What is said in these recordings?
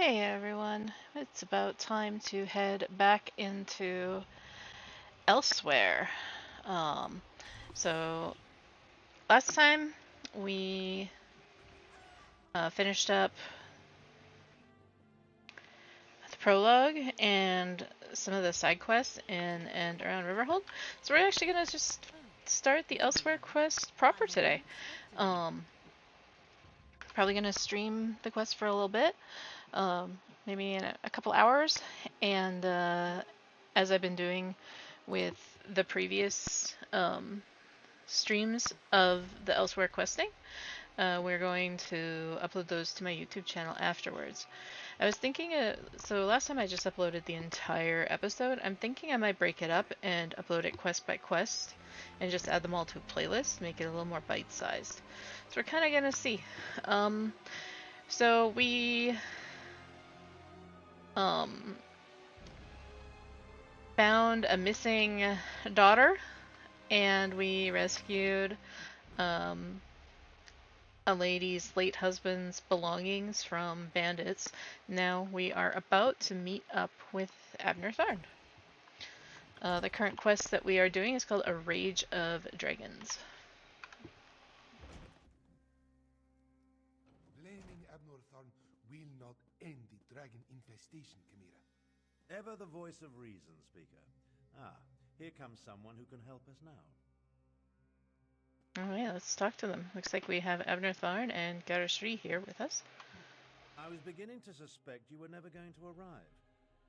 Hey everyone, it's about time to head back into Elsweyr. Um, so last time we finished up the prologue and some of the side quests in and around Riverhold. So we're actually gonna just start the Elsweyr quest proper today. Um, Probably gonna stream the quest for a little bit, maybe in a couple hours, and as I've been doing with the previous streams of the Elsewhere questing, we're going to upload those to my YouTube channel afterwards. I was thinking, so last time I just uploaded the entire episode. I'm thinking I might break it up and upload it quest by quest and just add them all to a playlist, make it a little more bite-sized. So we're kind of gonna see. So we um, found a missing daughter, and we rescued um, a lady's late husband's belongings from bandits. Now we are about to meet up with Abner Tharn. The current quest that we are doing is called A Rage of Dragons. Blaming Abnorthorn will not end the dragon infestation, Chimera. Ever the voice of reason, Speaker. Here comes someone who can help us now. Oh yeah, let's talk to them. Looks like we have Abner Tharn and Garashri here with us. I was beginning to suspect you were never going to arrive.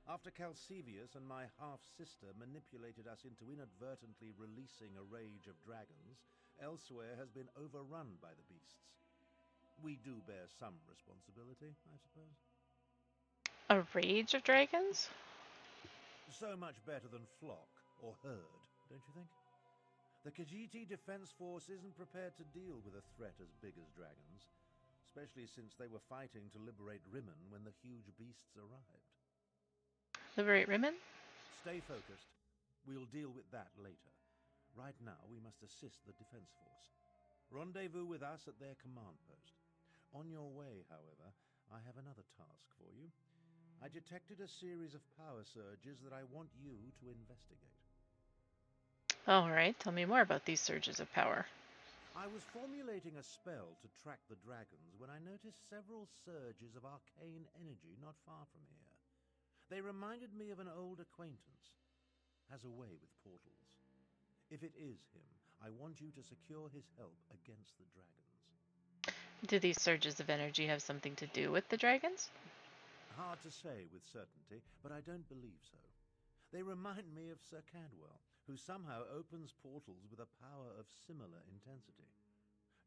After Calcevius and my half-sister manipulated us into inadvertently releasing a rage of dragons, Elsweyr has been overrun by the beasts. We do bear some responsibility, I suppose. A Rage of Dragons? So much better than flock or herd, don't you think? The Khajiit Defense Force isn't prepared to deal with a threat as big as dragons, especially since they were fighting to liberate Rimmen when the huge beasts arrived. Liberate Rimmen? Stay focused. We'll deal with that later. Right now, we must assist the Defense Force. Rendezvous with us at their command post. On your way, however, I have another task for you. I detected a series of power surges that I want you to investigate. Alright, tell me more about these surges of power. I was formulating a spell to track the dragons when I noticed several surges of arcane energy not far from here. They reminded me of an old acquaintance. Has a way with portals. If it is him, I want you to secure his help against the dragons. Do these surges of energy have something to do with the dragons? Hard to say with certainty, but I don't believe so. They remind me of Sir Cadwell, who somehow opens portals with a power of similar intensity.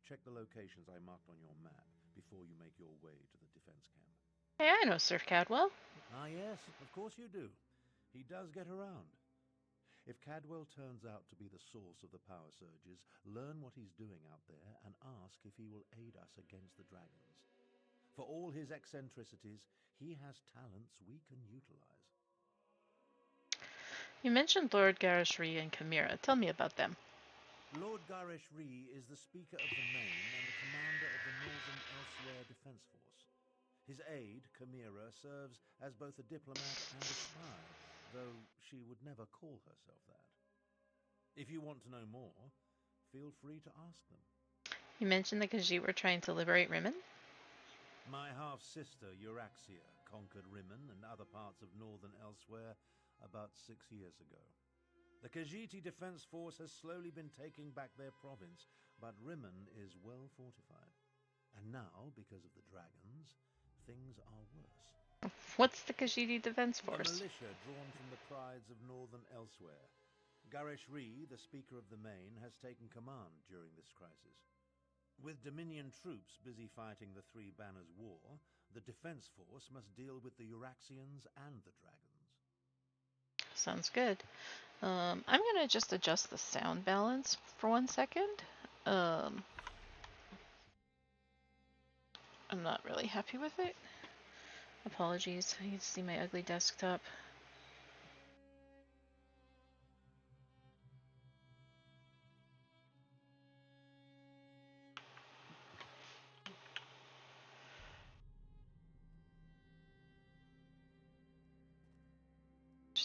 Check the locations I marked on your map before you make your way to the defense camp. Hey, I know Sir Cadwell. Ah, yes, of course you do. He does get around. If Cadwell turns out to be the source of the power surges, learn what he's doing out there and ask if he will aid us against the dragons. For all his eccentricities, he has talents we can utilize. You mentioned Lord Garashri and Chimera. Tell me about them. Lord Garish Ree is the Speaker of the Main and the commander of the Northern Elsweyr Defense Force. His aide, Chimera, serves as both a diplomat and a spy, though she would never call herself that. If you want to know more, feel free to ask them. You mentioned the Khajiit were trying to liberate Rimmen? My half-sister, Euraxia, conquered Rimmen and other parts of Northern Elsweyr about 6 years ago. The Khajiit Defense Force has slowly been taking back their province, but Rimmen is well fortified. And now, because of the dragons, things are worse. What's the Khajiit Defense Force? A militia drawn from the prides of Northern Elsweyr. Garish Ree, the Speaker of the Main, has taken command during this crisis. With Dominion troops busy fighting the Three Banners War, the Defense Force must deal with the Euraxians and the dragons. Sounds good. I'm gonna just adjust the sound balance for 1 second. I'm not really happy with it. Apologies, you can see my ugly desktop.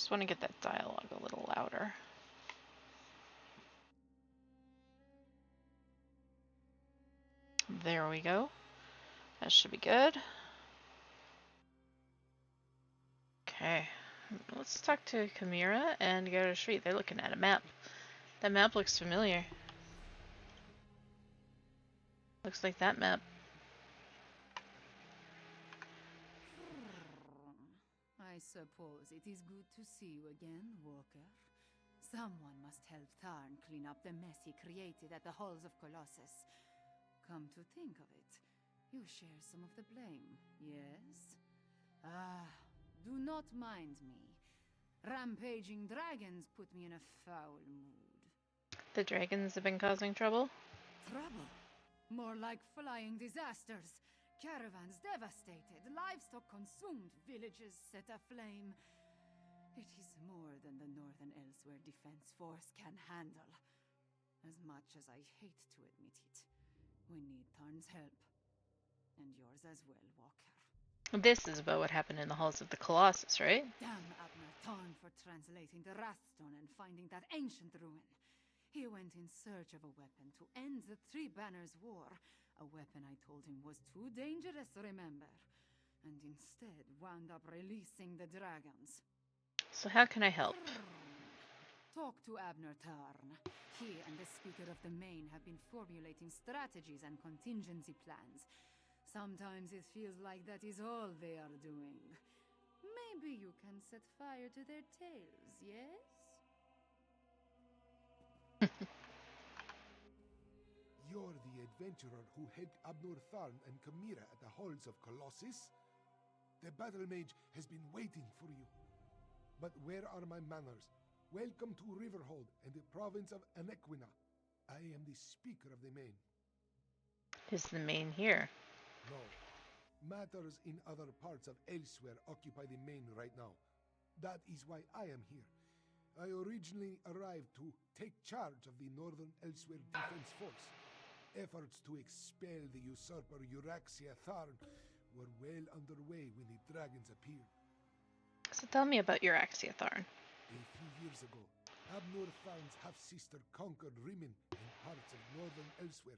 Just want to get that dialogue a little louder. There we go. That should be good. Okay. Let's talk to Chimera and go to the street. They're looking at a map. That map looks familiar. Looks like that map. I suppose it is good to see you again, Walker. Someone must help Tharn clean up the mess he created at the halls of Colossus. Come to think of it, you share some of the blame, yes? Ah, do not mind me. Rampaging dragons put me in a foul mood. The dragons have been causing trouble? Trouble? More like flying disasters. Caravans devastated, livestock consumed, villages set aflame. It is more than the Northern Elsweyr Defense Force can handle. As much as I hate to admit it, we need Tharn's help. And yours as well, Walker. This is about what happened in the halls of the Colossus, right? Damn Abner Tharn for translating the Wrathstone and finding that ancient ruin. He went in search of a weapon to end the Three Banners War. A weapon I told him was too dangerous, remember? And instead wound up releasing the dragons. So how can I help? Talk to Abner Tharn. He and the Speaker of the Main have been formulating strategies and contingency plans. Sometimes it feels like that is all they are doing. Maybe you can set fire to their tails, yes? You're the adventurer who helped Abnur Tharn and Chimera at the halls of Colossus? The battle mage has been waiting for you. But where are my manners? Welcome to Riverhold and the province of Anequina. I am the Speaker of the Main. Is the Main here? No. Matters in other parts of Elsweyr occupy the Main right now. That is why I am here. I originally arrived to take charge of the Northern Elsweyr Defense Force. Efforts to expel the usurper Euraxia Tharn were well underway when the dragons appeared. So tell me about Euraxia Tharn. A few years ago, Abnur Tharn's half-sister conquered Rimmon and parts of Northern Elsweyr.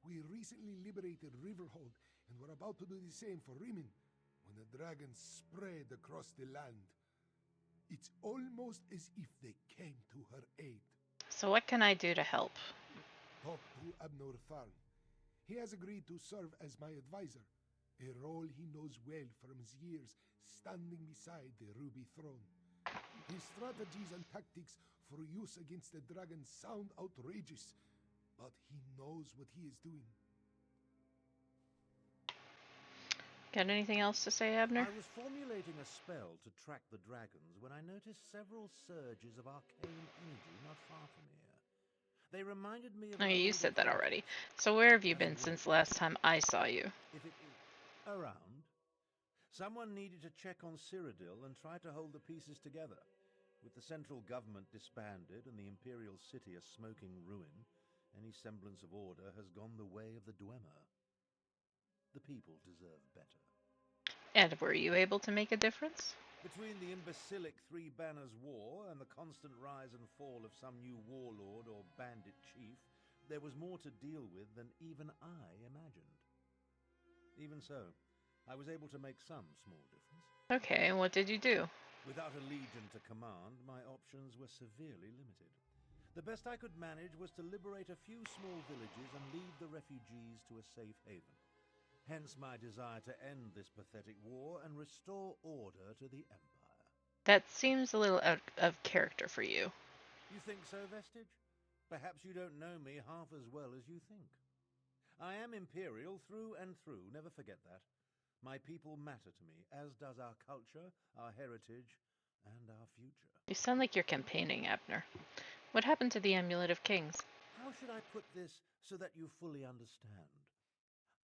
We recently liberated Riverhold and were about to do the same for Rimmon when the dragons spread across the land. It's almost as if they came to her aid. So what can I do to help? Talk to Abnur Tharn. He has agreed to serve as my advisor, a role he knows well from his years standing beside the Ruby Throne. His strategies and tactics for use against the dragons sound outrageous, but he knows what he is doing. Got anything else to say, Abner? I was formulating a spell to track the dragons when I noticed several surges of arcane energy not far from here. They reminded me of... Oh, you said that already. So where have you been since last time I saw you? If it is around, someone needed to check on Cyrodiil and try to hold the pieces together. With the central government disbanded and the imperial city a smoking ruin, any semblance of order has gone the way of the Dwemer. The people deserve better. And were you able to make a difference? Between the imbecilic Three Banners War and the constant rise and fall of some new warlord or bandit chief, there was more to deal with than even I imagined. Even so, I was able to make some small difference. Okay, and what did you do? Without a legion to command, my options were severely limited. The best I could manage was to liberate a few small villages and lead the refugees to a safe haven. Hence my desire to end this pathetic war and restore order to the Empire. That seems a little out of character for you. You think so, Vestige? Perhaps you don't know me half as well as you think. I am Imperial through and through, never forget that. My people matter to me, as does our culture, our heritage, and our future. You sound like you're campaigning, Abner. What happened to the Amulet of Kings? How should I put this so that you fully understand?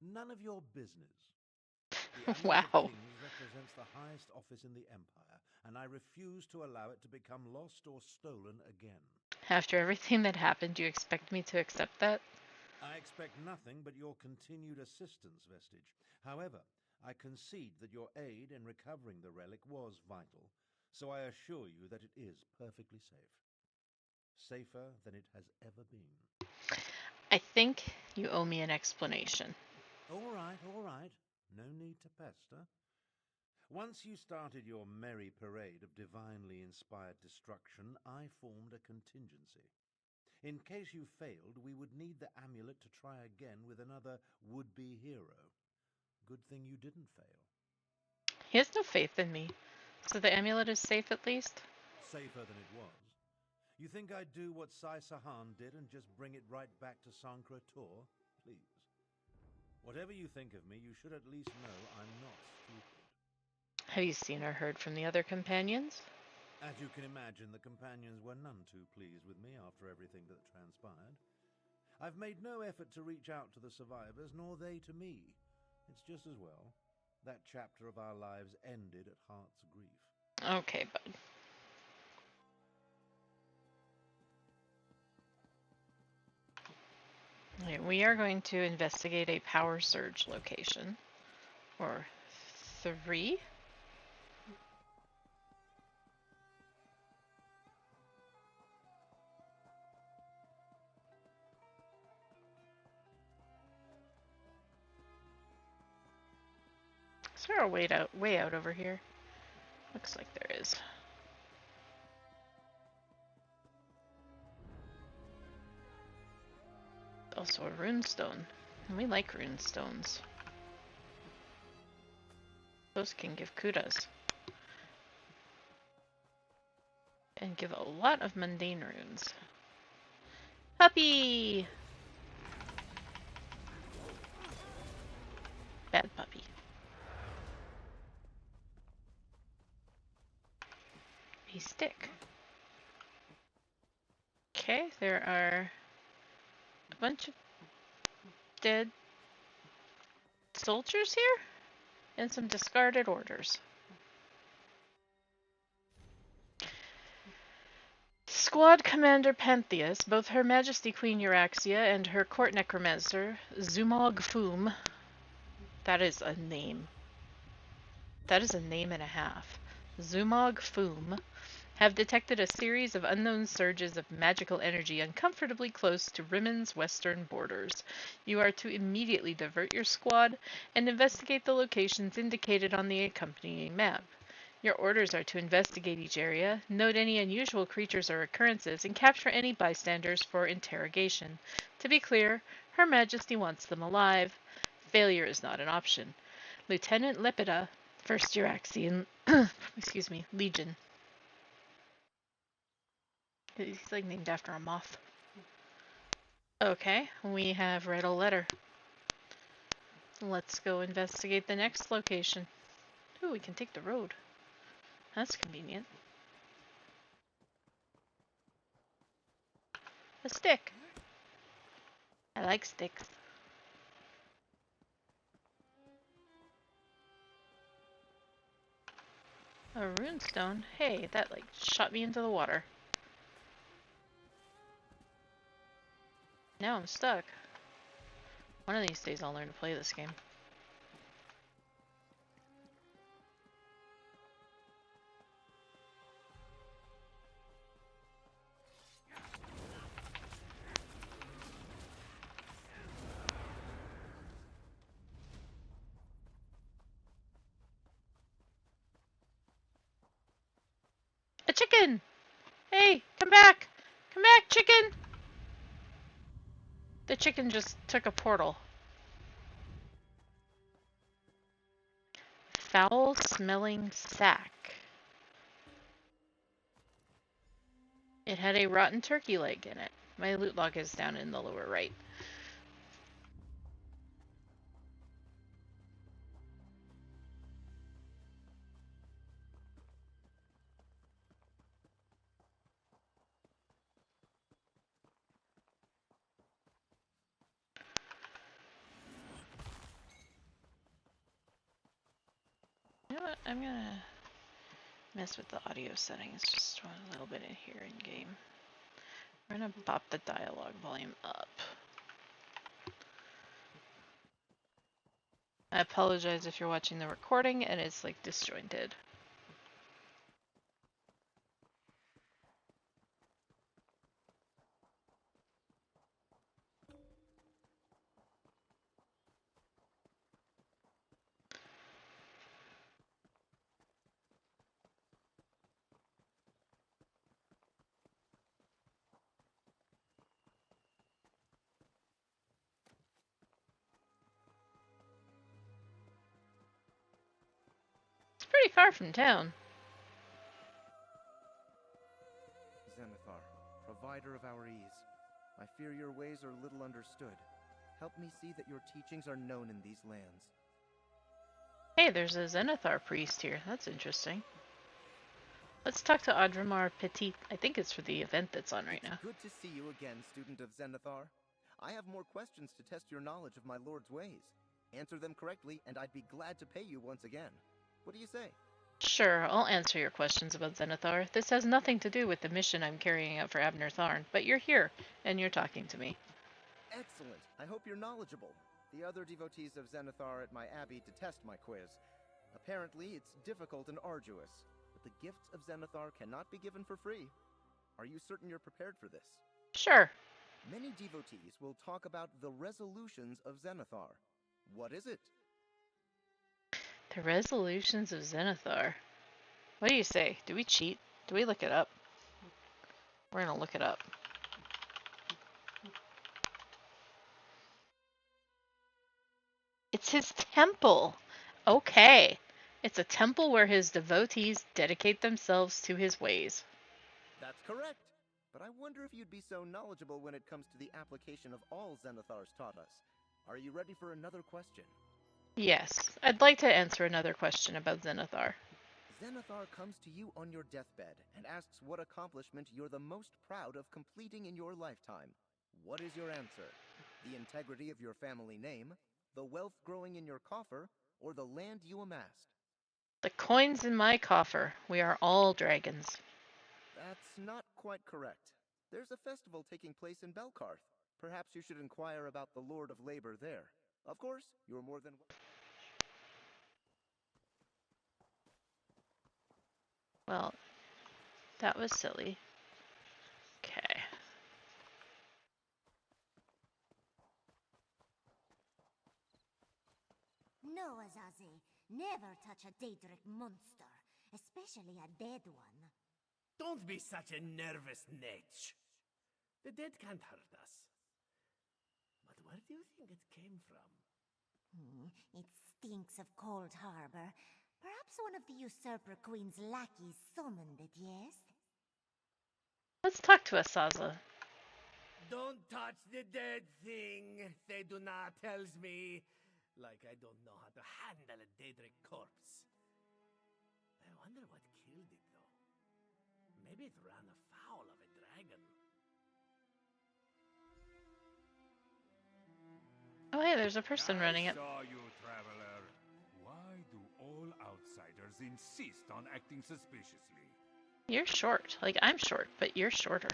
None of your business. The Amulet Wow. of Kings represents the highest office in the Empire, and I refuse to allow it to become lost or stolen again. After everything that happened, do you expect me to accept that? I expect nothing but your continued assistance, Vestige. However, I concede that your aid in recovering the relic was vital, so I assure you that it is perfectly safe. Safer than it has ever been. I think you owe me an explanation. All right. No need to pester. Once you started your merry parade of divinely inspired destruction, I formed a contingency. In case you failed, we would need the amulet to try again with another would-be hero. Good thing you didn't fail. He has no faith in me. So the amulet is safe at least? Safer than it was. You think I'd do what Sai Sahan did and just bring it right back to Sankra Tor? Please. Whatever you think of me, you should at least know I'm not stupid. Have you seen or heard from the other companions? As you can imagine, the companions were none too pleased with me after everything that transpired. I've made no effort to reach out to the survivors, nor they to me. It's just as well. That chapter of our lives ended at Heart's grief. Okay, bud. Okay, we are going to investigate a power surge location. Or 3? Is there a way out over here? Looks like there is. Also a runestone. And we like runestones. Those can give kudas. And give a lot of mundane runes. Puppy! Bad puppy. A stick. Okay, there are a bunch of dead soldiers here? And some discarded orders. Squad Commander Pentheus, both Her Majesty Queen Euraxia and her court necromancer, Zumog Foom. That is a name. That is a name and a half. Zumog Foom have detected a series of unknown surges of magical energy uncomfortably close to Rimmond's western borders. You are to immediately divert your squad and investigate the locations indicated on the accompanying map. Your orders are to investigate each area, note any unusual creatures or occurrences, and capture any bystanders for interrogation. To be clear, Her Majesty wants them alive. Failure is not an option. Lieutenant Lepida, 1st Euraxian Legion. He's like named after a moth. Okay, we have read a letter. Let's go investigate the next location. Ooh, we can take the road. That's convenient. A stick. I like sticks. A runestone? Hey, that like shot me into the water. Now I'm stuck. One of these days I'll learn to play this game. A chicken! Hey, come back! Come back, chicken! The chicken just took a portal. Foul-smelling sack. It had a rotten turkey leg in it. My loot log is down in the lower right. You know what? I'm gonna mess with the audio settings just a little bit in here in game. We're gonna pop the dialogue volume up. I apologize if you're watching the recording and it's like disjointed. far from town. Zenithar, provider of our ease, I fear your ways are little understood. Help me see that your teachings are known in these lands. Hey, there's a Zenithar priest here. That's interesting. Let's talk to Adramar Petit. I think it's for the event that's on right now. Good to see you again, student of Zenithar. I have more questions to test your knowledge of my lord's ways. Answer them correctly, and I'd be glad to pay you once again. What do you say? Sure, I'll answer your questions about Zenithar. This has nothing to do with the mission I'm carrying out for Abner Tharn, but you're here, and you're talking to me. Excellent. I hope you're knowledgeable. The other devotees of Zenithar at my abbey detest my quiz. Apparently, it's difficult and arduous, but the gifts of Zenithar cannot be given for free. Are you certain you're prepared for this? Sure. Many devotees will talk about the resolutions of Zenithar. What is it? The resolutions of Zenithar. What do you say? Do we cheat? Do we look it up? We're gonna look it up. It's his temple. Okay. It's a temple where his devotees dedicate themselves to his ways. That's correct. But I wonder if you'd be so knowledgeable when it comes to the application of all Zenithar's taught us. Are you ready for another question? Yes, I'd like to answer another question about Zenithar. Zenithar comes to you on your deathbed and asks what accomplishment you're the most proud of completing in your lifetime. What is your answer? The integrity of your family name, the wealth growing in your coffer, or the land you amassed? The coins in my coffer. We are all dragons. That's not quite correct. There's a festival taking place in Belkarth. Perhaps you should inquire about the Lord of Labor there. Of course, you're more than welcome. Well, that was silly. Okay. No, Azazi. Never touch a Daedric monster, especially a dead one. Don't be such a nervous netch. The dead can't hurt us. But where do you think it came from? It stinks of Cold Harbor. Perhaps one of the Usurper Queen's lackeys summoned it, yes? Let's talk to Asaza. Don't touch the dead thing, Theduna tells me. Like I don't know how to handle a Daedric corpse. I wonder what killed it, though. Maybe it ran afoul of a dragon. Oh, hey, there's a person running it. I saw you, traveler. Why do all outsiders insist on acting suspiciously? You're short. Like, I'm short, but you're shorter.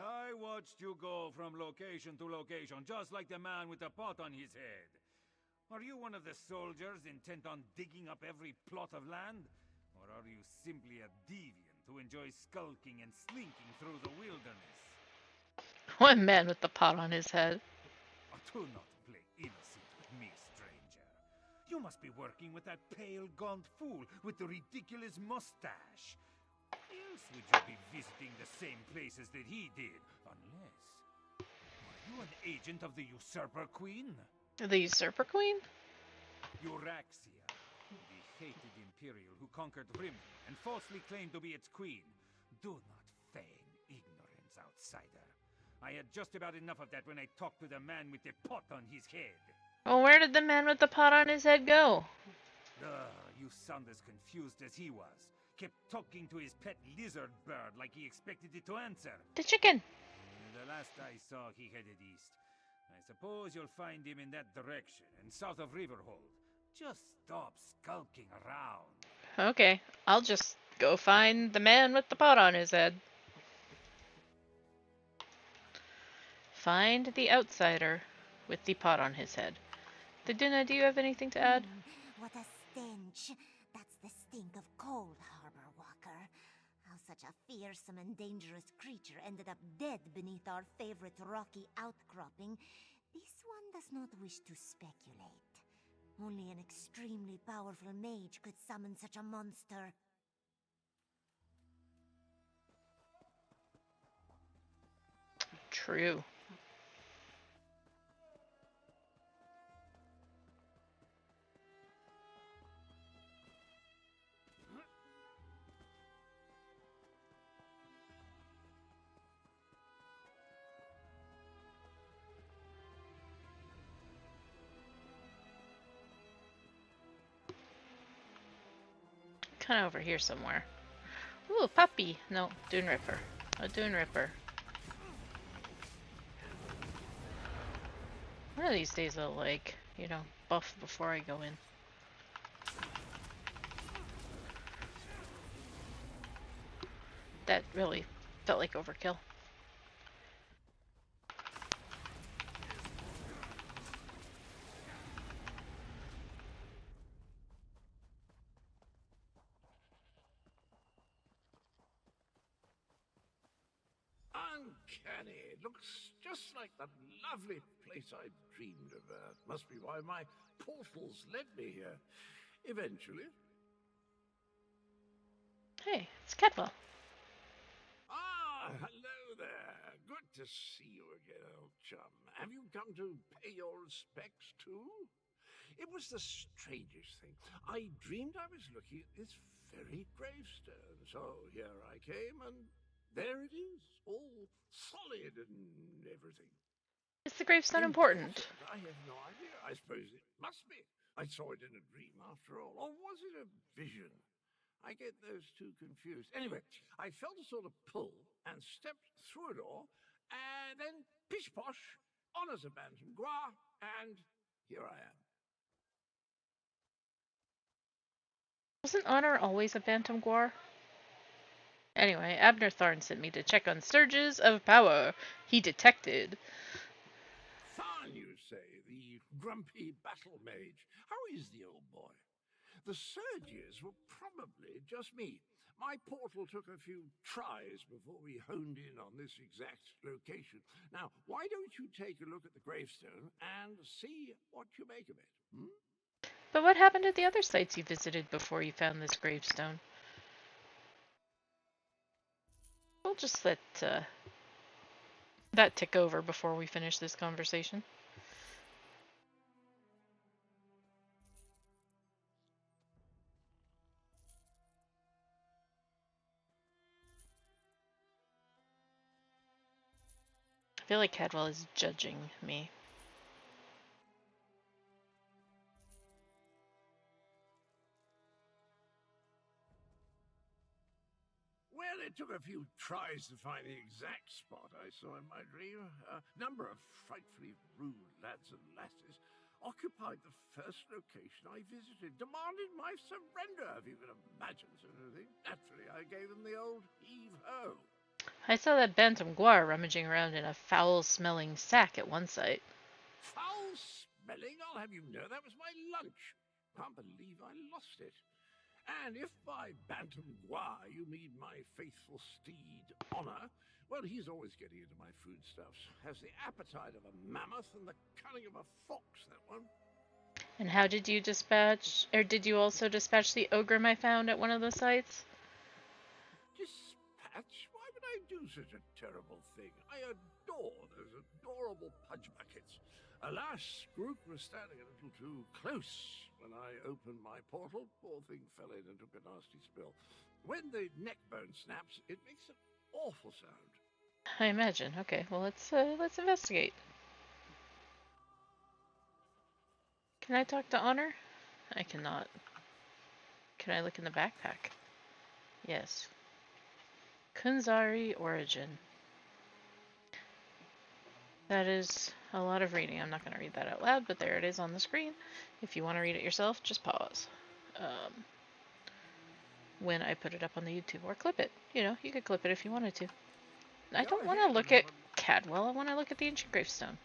I watched you go from location to location, just like the man with the pot on his head. Are you one of the soldiers intent on digging up every plot of land? Or are you simply a deviant who enjoys skulking and slinking through the wilderness? One man with the pot on his head. Do not play innocent with me, stranger. You must be working with that pale, gaunt fool with the ridiculous mustache. Else would you be visiting the same places that he did? Unless... Are you an agent of the Usurper Queen? The Usurper Queen? Euraxia, the hated Imperial who conquered Rim and falsely claimed to be its queen. Do not feign ignorance, outsider. I had just about enough of that when I talked to the man with the pot on his head. Well, where did the man with the pot on his head go? You sound as confused as he was. Kept talking to his pet lizard bird like he expected it to answer. The chicken. The last I saw, he headed east. I suppose you'll find him in that direction, and south of Riverhold. Just stop skulking around. Okay, I'll just go find the man with the pot on his head. Find the outsider with the pot on his head. Theduna, do you have anything to add? What a stench. That's the stink of Cold Harbor, Walker. How such a fearsome and dangerous creature ended up dead beneath our favorite rocky outcropping, this one does not wish to speculate. Only an extremely powerful mage could summon such a monster. True. kind of over here somewhere. Ooh, puppy. No, Dune Ripper. A Dune Ripper. One of these days I'll, like, you know, buff before I go in. That really felt like overkill. Uncanny. It looks just like that lovely place I dreamed about. Must be why my portals led me here. Eventually. Hey, it's Cadwell. Ah, hello there. Good to see you again, old chum. Have you come to pay your respects too? It was the strangest thing. I dreamed I was looking at this very gravestone. So here I came, and there it is, all solid and everything. Is the gravestone important? I have no idea. I suppose it must be. I saw it in a dream after all. Or was it a vision? I get those two confused. Anyway, I felt a sort of pull and stepped through a door, and then pish-posh, on as a bantam gras, and here I am. Wasn't Honor always a Bantam Guar? Anyway, Abner Tharn sent me to check on surges of power he detected. Tharn, you say, the grumpy battle mage. How is the old boy? The surges were probably just me. My portal took a few tries before we honed in on this exact location. Now, why don't you take a look at the gravestone and see what you make of it? Hmm? But what happened at the other sites you visited before you found this gravestone? We'll just let that tick over before we finish this conversation. I feel like Cadwell is judging me. Well, it took a few tries to find the exact spot I saw in my dream. A number of frightfully rude lads and lasses occupied the first location I visited, demanding my surrender, if you can imagine such a thing. Naturally, I gave them the old heave-ho. I saw that Bantam Guar rummaging around in a foul-smelling sack at one site. Foul-smelling? I'll have you know that was my lunch. Can't believe I lost it. And if by Bantam Guar you mean my faithful steed, Honor, well, he's always getting into my foodstuffs. Has the appetite of a mammoth and the cunning of a fox, that one. And how did you dispatch, or did you also dispatch the ogre I found at one of the sites? Dispatch? Why would I do such a terrible thing? I adore those adorable pudge buckets. Alas, Groot was standing a little too close when I opened my portal. Poor thing fell in and took a nasty spill. When the neck bone snaps, it makes an awful sound. I imagine. Okay, well let's investigate. Can I talk to Honor? I cannot. Can I look in the backpack? Yes. Kunzari Origin. That is a lot of reading. I'm not going to read that out loud, but there it is on the screen. If you want to read it yourself, just pause. When I put it up on the YouTube, or clip it. You know, you could clip it if you wanted to. I don't want to look at Cadwell. I want to look at the ancient gravestone.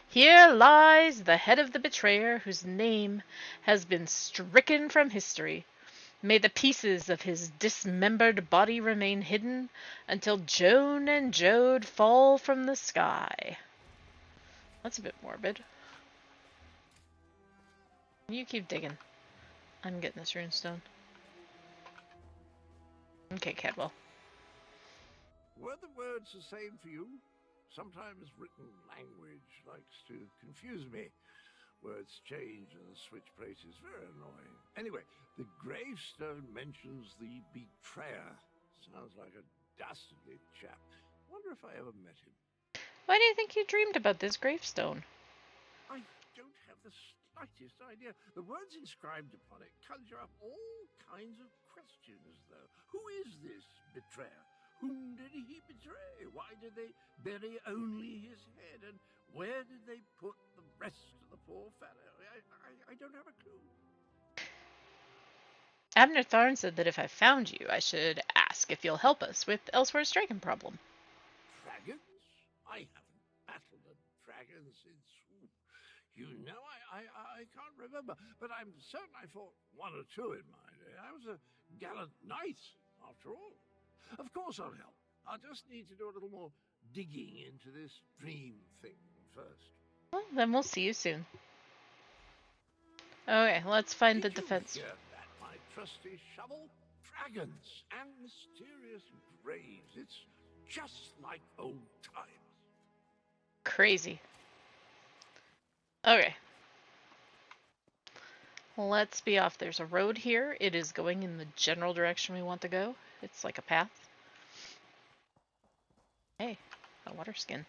Here lies the head of the betrayer whose name has been stricken from history. May the pieces of his dismembered body remain hidden until Joan and Jode fall from the sky. That's a bit morbid. You keep digging. I'm getting this runestone. Okay, Cadwell. Were the words the same for you? Sometimes written language likes to confuse me. Words change and switch places. Very annoying. Anyway, the gravestone mentions the betrayer. Sounds like a dastardly chap. Wonder if I ever met him. Why do you think you dreamed about this gravestone? I don't have the slightest idea. The words inscribed upon it conjure up all kinds of questions, though. Who is this betrayer? Whom did he betray? Why did they bury only his head? And where did they put the rest of the poor fellow? I don't have a clue. Abner Tharn said that if I found you, I should ask if you'll help us with Elsweyr's dragon problem. Dragons? I haven't battled a dragon since... You know, I can't remember, but I'm certain I fought one or two in my day. I was a gallant knight, after all. Of course I'll help. I'll just need to do a little more digging into this dream thing first. Well, then we'll see you soon. Okay, let's find the defense. Did you hear that, my trusty shovel? Dragons and mysterious graves. It's just like old times. Crazy. Okay. Let's be off. There's a road here. It is going in the general direction we want to go. It's like a path. Hey, a water skin.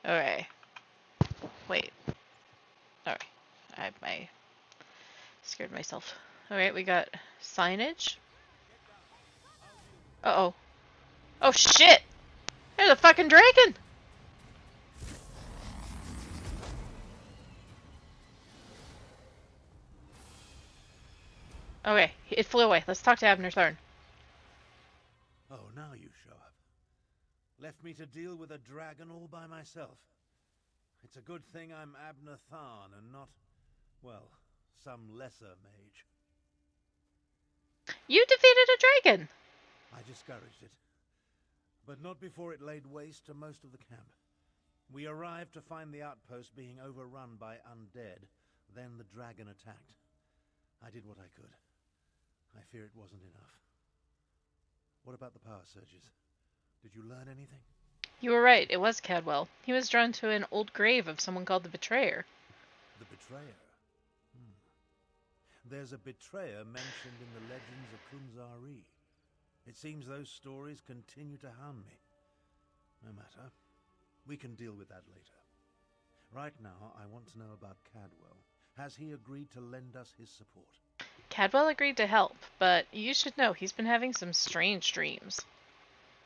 Okay. Wait. Alright. I scared myself. Alright, we got signage. Uh-oh. Oh shit! There's a fucking dragon! Okay, it flew away. Let's talk to Abner Tharn. Oh, now you show up. Left me to deal with a dragon all by myself. It's a good thing I'm Abner Tharn and not, well, some lesser mage. You defeated a dragon! I discouraged it, but not before it laid waste to most of the camp. We arrived to find the outpost being overrun by undead. Then the dragon attacked. I did what I could. I fear it wasn't enough. What about the power surges? Did you learn anything? You were right, it was Cadwell. He was drawn to an old grave of someone called the Betrayer. The Betrayer? There's a betrayer mentioned in the legends of Kunzari. It seems those stories continue to hound me. No matter. We can deal with that later. Right now, I want to know about Cadwell. Has he agreed to lend us his support? Cadwell agreed to help, but you should know he's been having some strange dreams.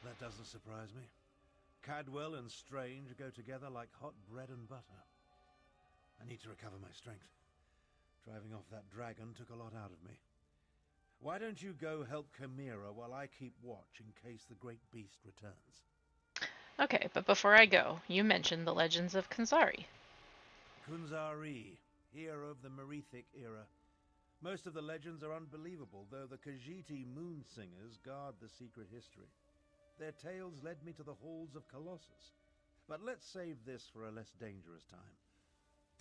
That doesn't surprise me. Cadwell and Strange go together like hot bread and butter. I need to recover my strength. Driving off that dragon took a lot out of me. Why don't you go help Chimera while I keep watch in case the great beast returns? Okay, but before I go, you mentioned the legends of Kunzari. Kunzari, hero of the Merethic era. Most of the legends are unbelievable, though the Khajiiti moon singers guard the secret history. Their tales led me to the halls of Colossus. But let's save this for a less dangerous time.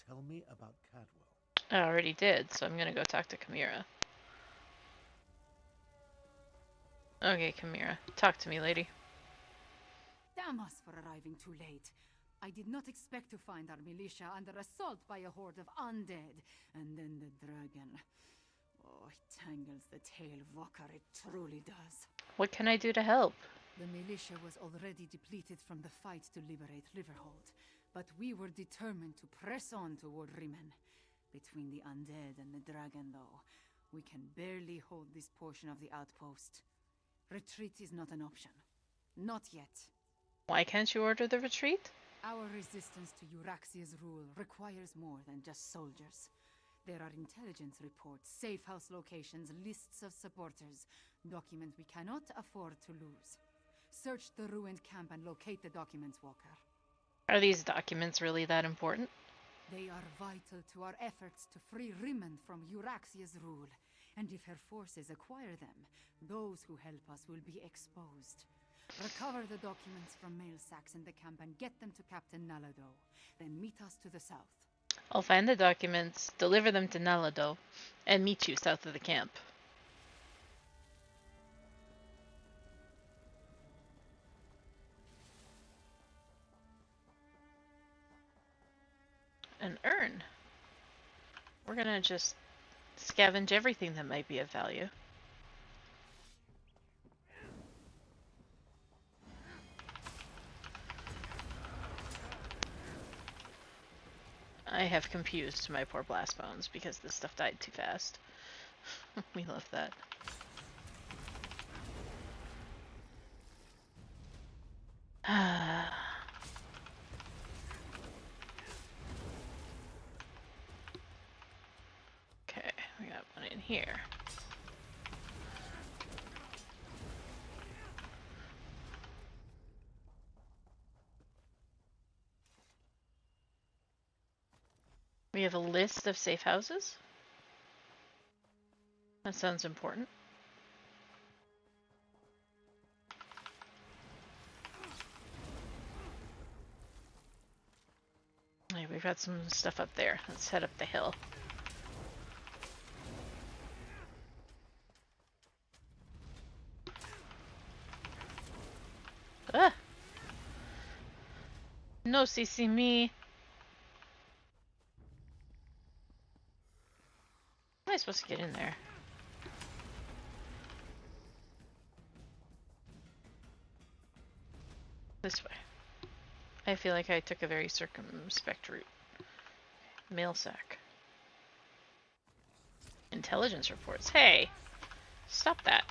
Tell me about Cadwell. I already did, so I'm gonna go talk to Chimera. Okay, Chimera. Talk to me, lady. Damn us for arriving too late. I did not expect to find our militia under assault by a horde of undead, and then the dragon. Oh, it tangles the tail, Walker, it truly does. What can I do to help? The militia was already depleted from the fight to liberate Riverhold, but we were determined to press on toward Rimen. Between the undead and the dragon, though, we can barely hold this portion of the outpost. Retreat is not an option. Not yet. Why can't you order the retreat? Our resistance to Euraxia's rule requires more than just soldiers. There are intelligence reports, safe house locations, lists of supporters, documents we cannot afford to lose. Search the ruined camp and locate the documents, Walker. Are these documents really that important? They are vital to our efforts to free Rimen from Euraxia's rule. And if her forces acquire them, those who help us will be exposed. Recover the documents from mail sacks in the camp and get them to Captain Nalado. Then meet us to the south. I'll find the documents, deliver them to Nalado, and meet you south of the camp. An urn. We're gonna just Scavenge everything that might be of value. I have confused my poor blast bones because this stuff died too fast. We love that. Okay, we got one in here. We have a list of safe houses. That sounds important. Hey, we've got some stuff up there. Let's head up the hill. Ah! No CC me. How am I supposed to get in there? This way. I feel like I took a very circumspect route. Mail sack. Intelligence reports. Hey! Stop that.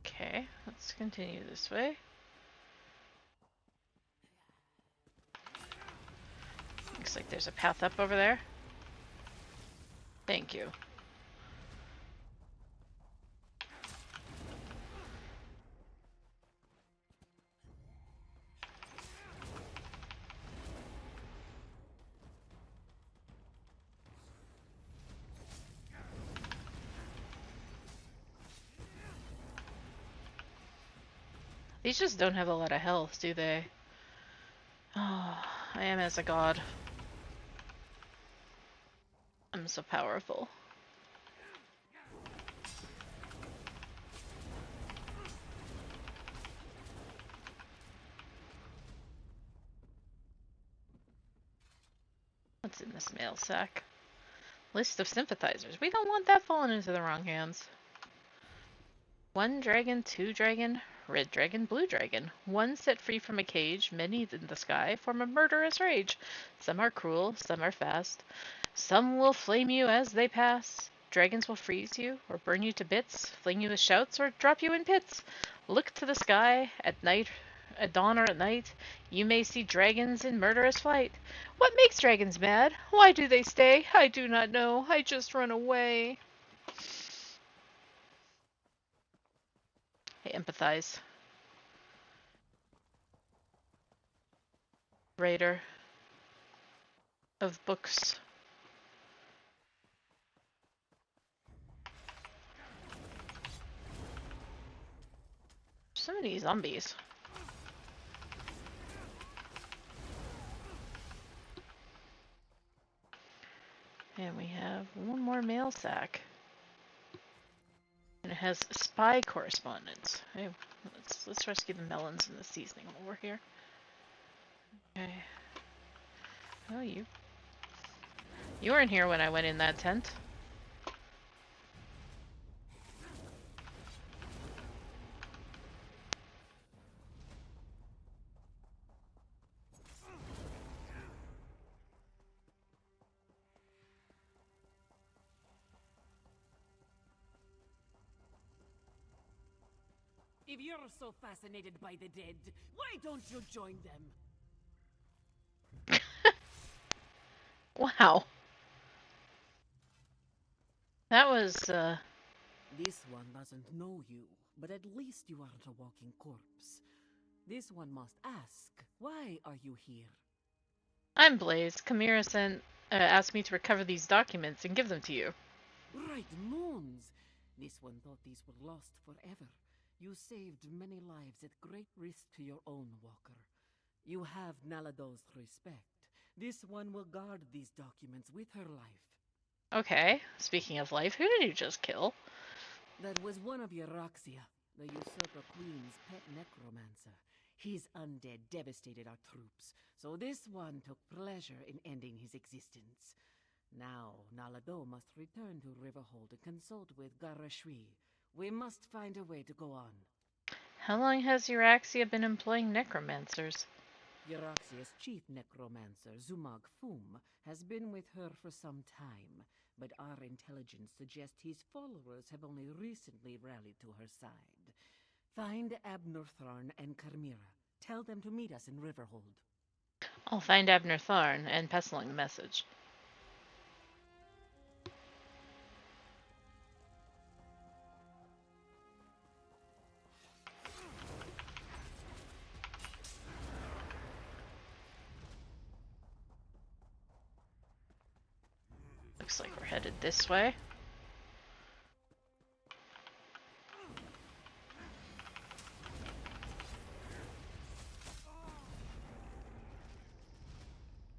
Okay, let's continue this way. Looks like there's a path up over there. Thank you. These just don't have a lot of health, do they? Oh, I am as a god. I'm so powerful. What's in this mail sack? List of sympathizers. We don't want that falling into the wrong hands. 1 dragon, 2 dragon, red dragon, blue dragon. 1 set free from a cage, many in the sky form a murderous rage. Some are cruel, some are fast. Some will flame you as they pass. Dragons will freeze you, or burn you to bits, fling you with shouts, or drop you in pits. Look to the sky, at night, at dawn or at night, you may see dragons in murderous flight. What makes dragons mad? Why do they stay? I do not know, I just run away. I empathize. Writer of books. So many zombies. And we have 1 more mail sack. And it has spy correspondence. Hey, let's rescue the melons and the seasoning while we're here. Okay. Oh, you weren't here when I went in that tent. If you're so fascinated by the dead, why don't you join them? Wow. That was, This one doesn't know you, but at least you aren't a walking corpse. This one must ask, why are you here? I'm Blaze. Chimera asked me to recover these documents and give them to you. Right moons! This one thought these were lost forever. You saved many lives at great risk to your own, Walker. You have Nalado's respect. This one will guard these documents with her life. Okay, speaking of life, who did you just kill? That was one of Euraxia, the usurper queen's pet necromancer. His undead devastated our troops, so this one took pleasure in ending his existence. Now, Nalado must return to Riverhold and consult with Garashri. We must find a way to go on. How long has Euraxia been employing necromancers? Euraxia's chief necromancer, Zumag Fum, has been with her for some time, but our intelligence suggests his followers have only recently rallied to her side. Find Abner Tharn and Carmira. Tell them to meet us in Riverhold. I'll find Abner Tharn and pass along the message. Looks like we're headed this way.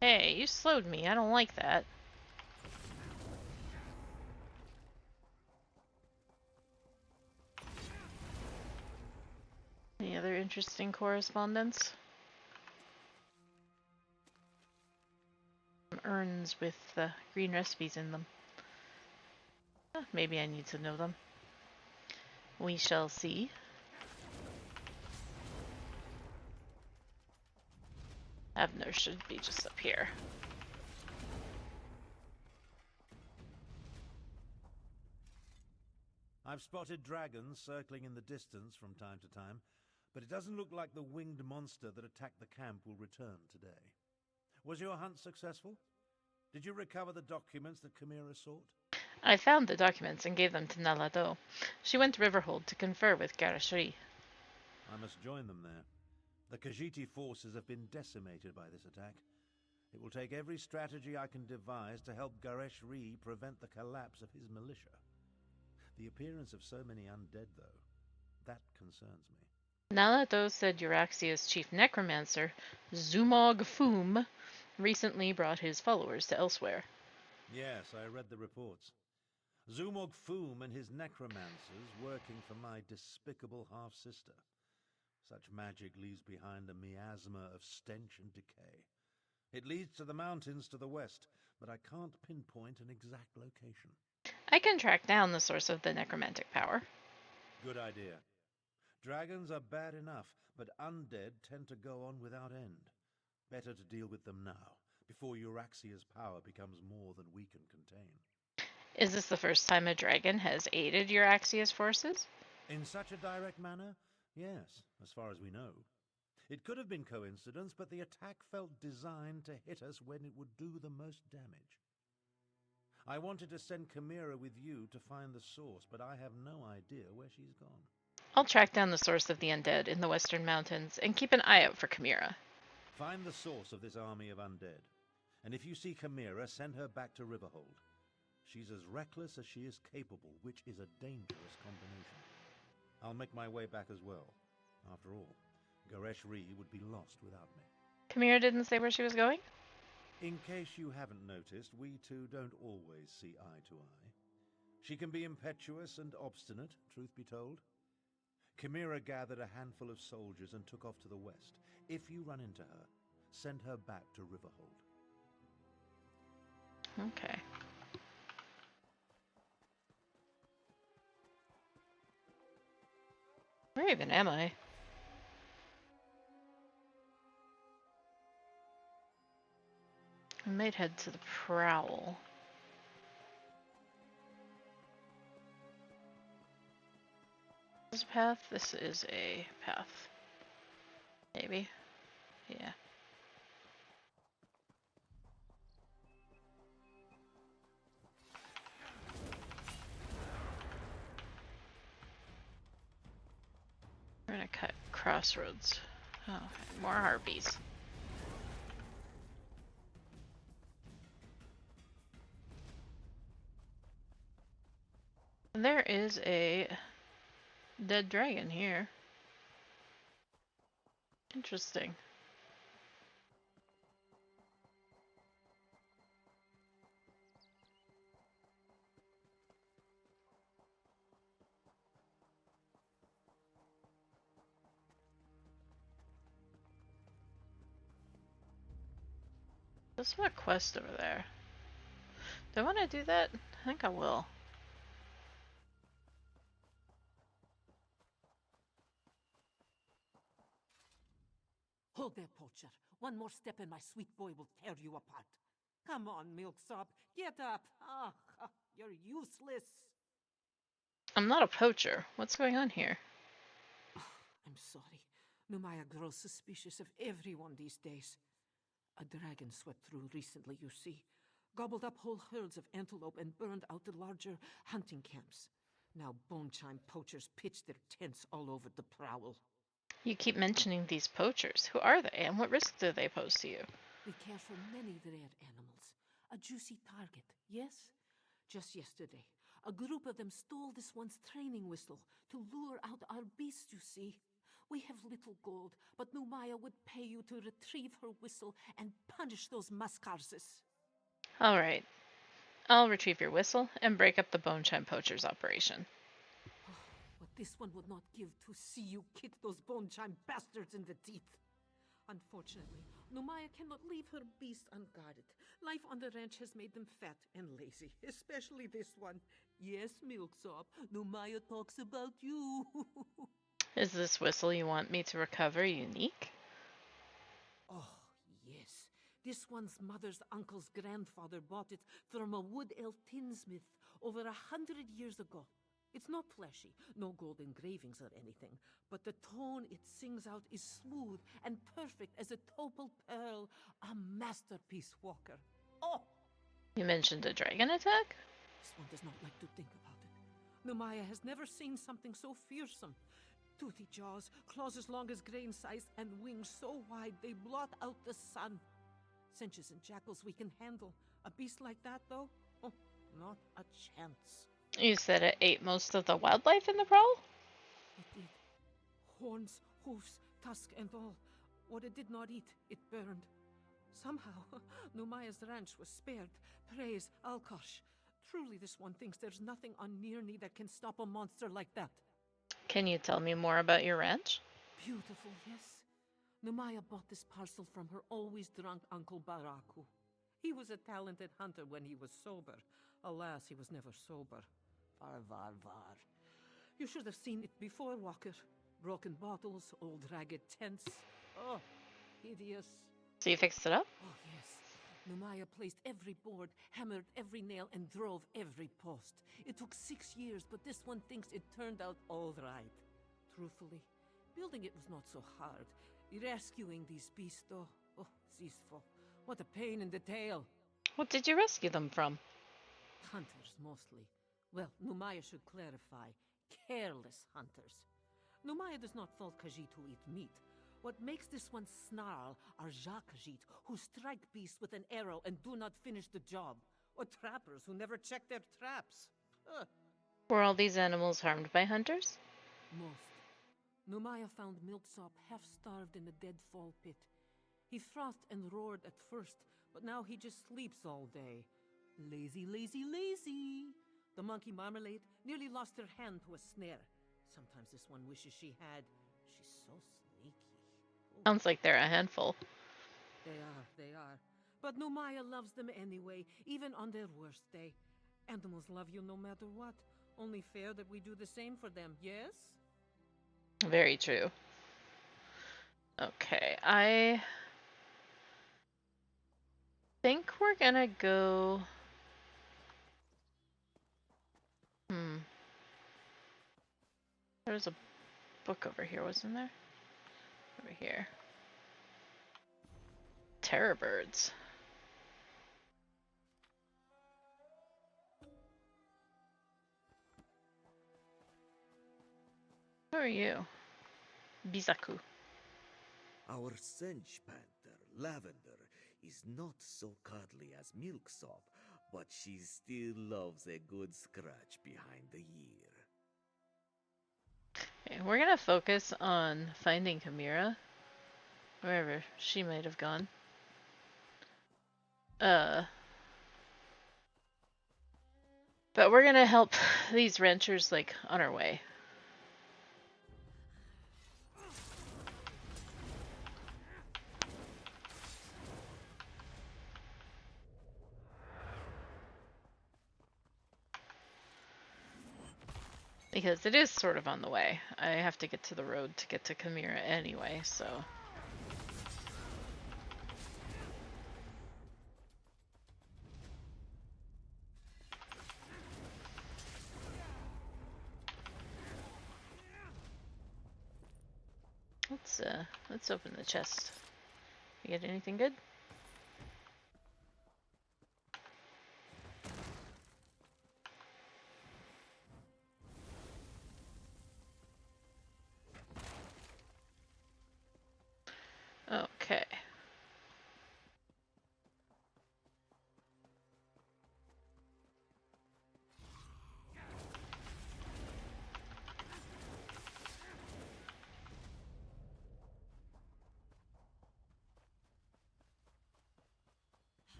Hey, you slowed me. I don't like that. Any other interesting correspondence? Urns with green recipes in them. Maybe I need to know them. We shall see. Abner should be just up here. I've spotted dragons circling in the distance from time to time, but it doesn't look like the winged monster that attacked the camp will return today. Was your hunt successful? Did you recover the documents that Chimera sought? I found the documents and gave them to Nalado. She went to Riverhold to confer with Garashri. I must join them there. The Khajiiti forces have been decimated by this attack. It will take every strategy I can devise to help Garashri prevent the collapse of his militia. The appearance of so many undead, though, that concerns me. Nalado said Euraxia's chief necromancer, Zumog Fum, recently brought his followers to Elsweyr. Yes, I read the reports. Zumog Fum and his necromancers working for my despicable half-sister. Such magic leaves behind a miasma of stench and decay. It leads to the mountains to the west, but I can't pinpoint an exact location. I can track down the source of the necromantic power. Good idea. Dragons are bad enough, but undead tend to go on without end. Better to deal with them now, before Euraxia's power becomes more than we can contain. Is this the first time a dragon has aided Euraxia's forces? In such a direct manner? Yes, as far as we know. It could have been coincidence, but the attack felt designed to hit us when it would do the most damage. I wanted to send Chimera with you to find the source, but I have no idea where she's gone. I'll track down the source of the undead in the western mountains and keep an eye out for Chimera. Find the source of this army of undead, and if you see Chimera, send her back to Riverhold. She's as reckless as she is capable, which is a dangerous combination. I'll make my way back as well. After all, Gareshri would be lost without me. Chimera didn't say where she was going? In case you haven't noticed, we two don't always see eye to eye. She can be impetuous and obstinate, truth be told. Chimera gathered a handful of soldiers and took off to the west. If you run into her, send her back to Riverhold. Okay. Where even am I? I might head to the Prowl. This is a path? This is a path. Maybe. Yeah. We're gonna cut crossroads. Oh, more harpies. And there is a dead dragon here. Interesting. What's my quest over there? Do I want to do that? I think I will. Hold there, poacher. One more step and my sweet boy will tear you apart. Come on, Milksop. Get up. You're useless. I'm not a poacher. What's going on here? I'm sorry. Numaya grows suspicious of everyone these days. A dragon swept through recently, you see. Gobbled up whole herds of antelope and burned out the larger hunting camps. Now bone-chime poachers pitch their tents all over the Prowl. You keep mentioning these poachers. Who are they, and what risk do they pose to you? We care for many rare animals. A juicy target, yes? Just yesterday, a group of them stole this one's training whistle to lure out our beasts, you see. We have little gold, but Numaya would pay you to retrieve her whistle and punish those mascarses. All right. I'll retrieve your whistle and break up the bone-chime poachers operation. What this one would not give to see you kick those bone-chime bastards in the teeth. Unfortunately, Numaya cannot leave her beast unguarded. Life on the ranch has made them fat and lazy, especially this one. Yes, Milksop, Numaya talks about you. Is this whistle you want me to recover unique? Oh, yes. This one's mother's uncle's grandfather bought it from a wood elf tinsmith over 100 years ago. It's not flashy, no gold engravings or anything, but the tone it sings out is smooth and perfect as a topal pearl, a masterpiece, Walker. Oh! You mentioned a dragon attack? This one does not like to think about it. Numaya has never seen something so fearsome. Toothy jaws, claws as long as grain size, and wings so wide they blot out the sun. Cinches and jackals we can handle. A beast like that, though? Oh, not a chance. You said it ate most of the wildlife in the Prowl? It did. Horns, hoofs, tusk, and all. What it did not eat, it burned. Somehow, Numaya's ranch was spared. Praise Alkosh. Truly, this one thinks there's nothing on Nirni that can stop a monster like that. Can you tell me more about your ranch? Beautiful, yes. Numaya bought this parcel from her always drunk uncle Baraku. He was a talented hunter when he was sober. Alas, he was never sober. Var. You should have seen it before, Walker. Broken bottles, old ragged tents. Oh, hideous. So you fixed it up? Oh, yes. Numaya placed every board, hammered every nail, and drove every post. It took 6 years, but this one thinks it turned out all right. Truthfully, building it was not so hard. Rescuing these beasts, though, oh, Zisfo, what a pain in the tail. What did you rescue them from? Hunters, mostly. Well, Numaya should clarify. Careless hunters. Numaya does not fault Khajiit who eat meat. What makes this one snarl are Khajiit who strike beasts with an arrow and do not finish the job. Or trappers who never check their traps. Were all these animals harmed by hunters? Most. Numaya found Milksop half-starved in a deadfall pit. He frothed and roared at first, but now he just sleeps all day. Lazy, lazy, lazy. The monkey Marmalade nearly lost her hand to a snare. Sometimes this one wishes she had. She's so sneaky. Oh. Sounds like they're a handful. They are. But Numaya loves them anyway, even on their worst day. Animals love you no matter what. Only fair that we do the same for them, yes? Very true. Okay, I think we're gonna go... There was a book over here, wasn't there? Over here. Terror birds. Who are you? Bizaku. Our Sench Panther, Lavender, is not so cuddly as Milksop, but she still loves a good scratch behind the ear. Okay, we're gonna focus on finding Chimera. Wherever she might have gone. But we're gonna help these ranchers, like, on our way. Because it is sort of on the way. I have to get to the road to get to Chimera anyway, so... let's open the chest. You get anything good? Okay.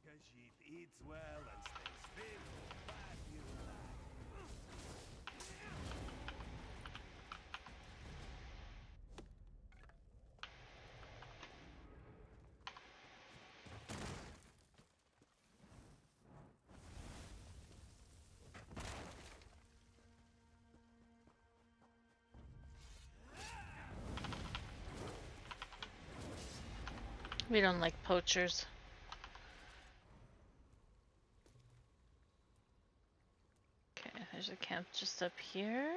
Khajiit eats well and stays fit. But you We don't like poachers. Okay, there's a camp just up here.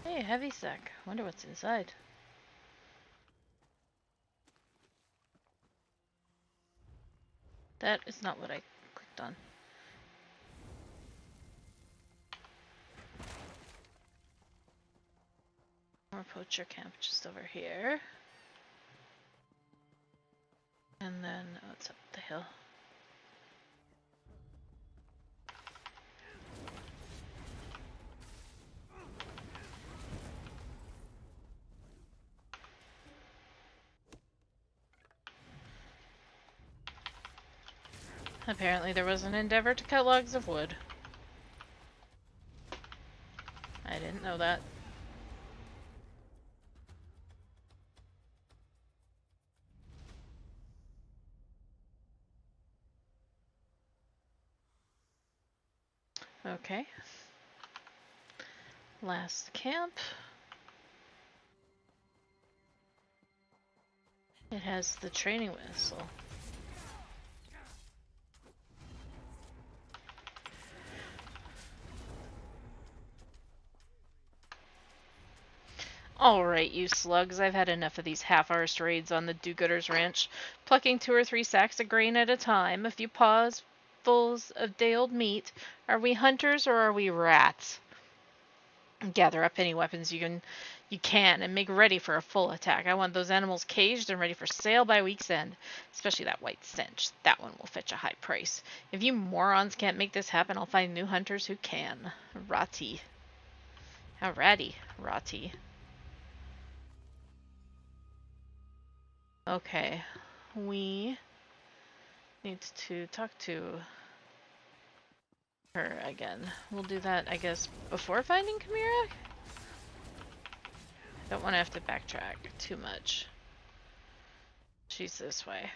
Hey, heavy sack. Wonder what's inside. That is not what I clicked on. More poacher camp just over here. And then, oh, it's up the hill. Apparently there was an endeavor to cut logs of wood. I didn't know that. Okay. Last camp. It has the training whistle. Alright, you slugs, I've had enough of these half-arsed raids on the do-gooders ranch. Plucking 2 or 3 sacks of grain at a time, a few paws full of day-old meat. Are we hunters or are we rats? Gather up any weapons you can and make ready for a full attack. I want those animals caged and ready for sale by week's end. Especially that white stench. That one will fetch a high price. If you morons can't make this happen, I'll find new hunters who can. Ratty. How ratty, Ratty. Okay. We need to talk to her again. We'll do that, I guess, before finding Chimera? Don't want to have to backtrack too much. She's this way.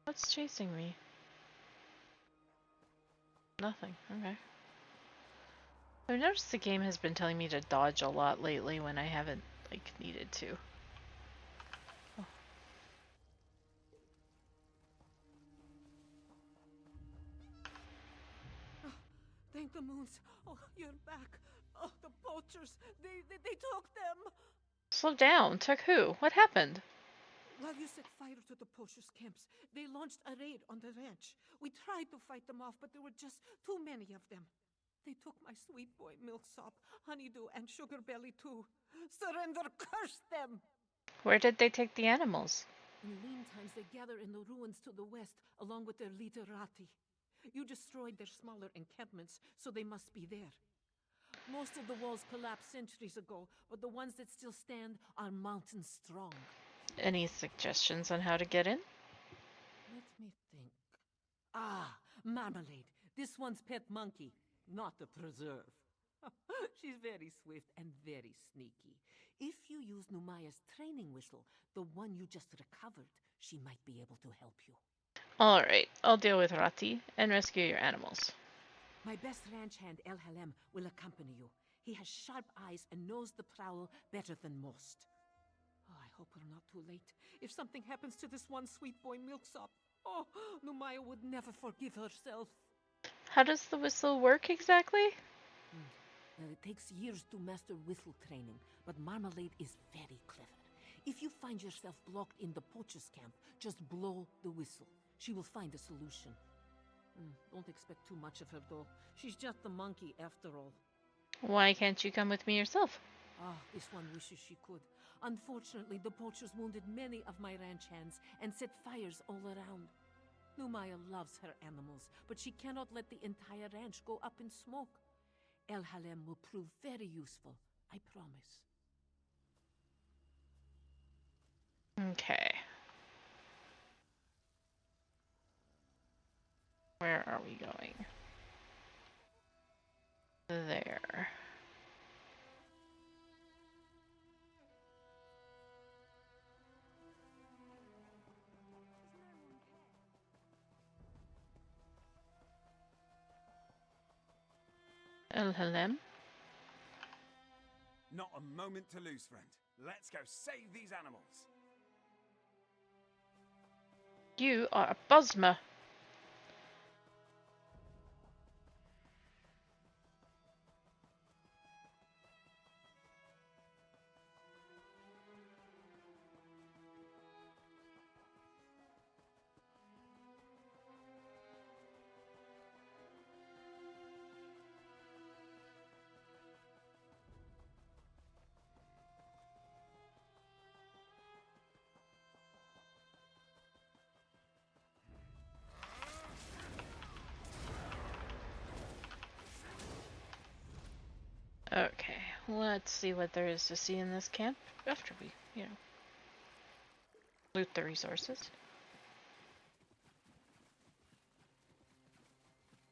What's chasing me? Nothing. Okay. I've noticed the game has been telling me to dodge a lot lately when I haven't, like, needed to. Oh. Oh, thank the moons. Oh, you're back. Oh, the poachers. They took them. Slow down. Took who? What happened? While you set fire to the poachers' camps, they launched a raid on the ranch. We tried to fight them off, but there were just too many of them. They took my sweet boy Milksop, Honeydew, and Sugarbelly too. Surrender, curse them! Where did they take the animals? In lean times, they gather in the ruins to the west, along with their literati. You destroyed their smaller encampments, so they must be there. Most of the walls collapsed centuries ago, but the ones that still stand are mountain strong. Any suggestions on how to get in? Let me think. Ah, Marmalade. This one's pet monkey, not a preserve. She's very swift and very sneaky. If you use Numaya's training whistle, the one you just recovered, she might be able to help you. Alright, I'll deal with Rati and rescue your animals. My best ranch hand, El Halem, will accompany you. He has sharp eyes and knows the Prowl better than most. Oh, I hope we're not too late. If something happens to this one sweet boy Milksop, oh, Numaya would never forgive herself. How does the whistle work exactly? Well, it takes years to master whistle training, but Marmalade is very clever. If you find yourself blocked in the poacher's camp, just blow the whistle. She will find a solution. Don't expect too much of her, though. She's just a monkey, after all. Why can't you come with me yourself? Ah, this one wishes she could. Unfortunately, the poachers wounded many of my ranch hands and set fires all around. Numaya loves her animals, but she cannot let the entire ranch go up in smoke. El Halem will prove very useful, I promise. Okay. Where are we going? There. El Halem? Not a moment to lose, friend. Let's go save these animals. You are a Bosma. Okay, let's see what there is to see in this camp after we, loot the resources.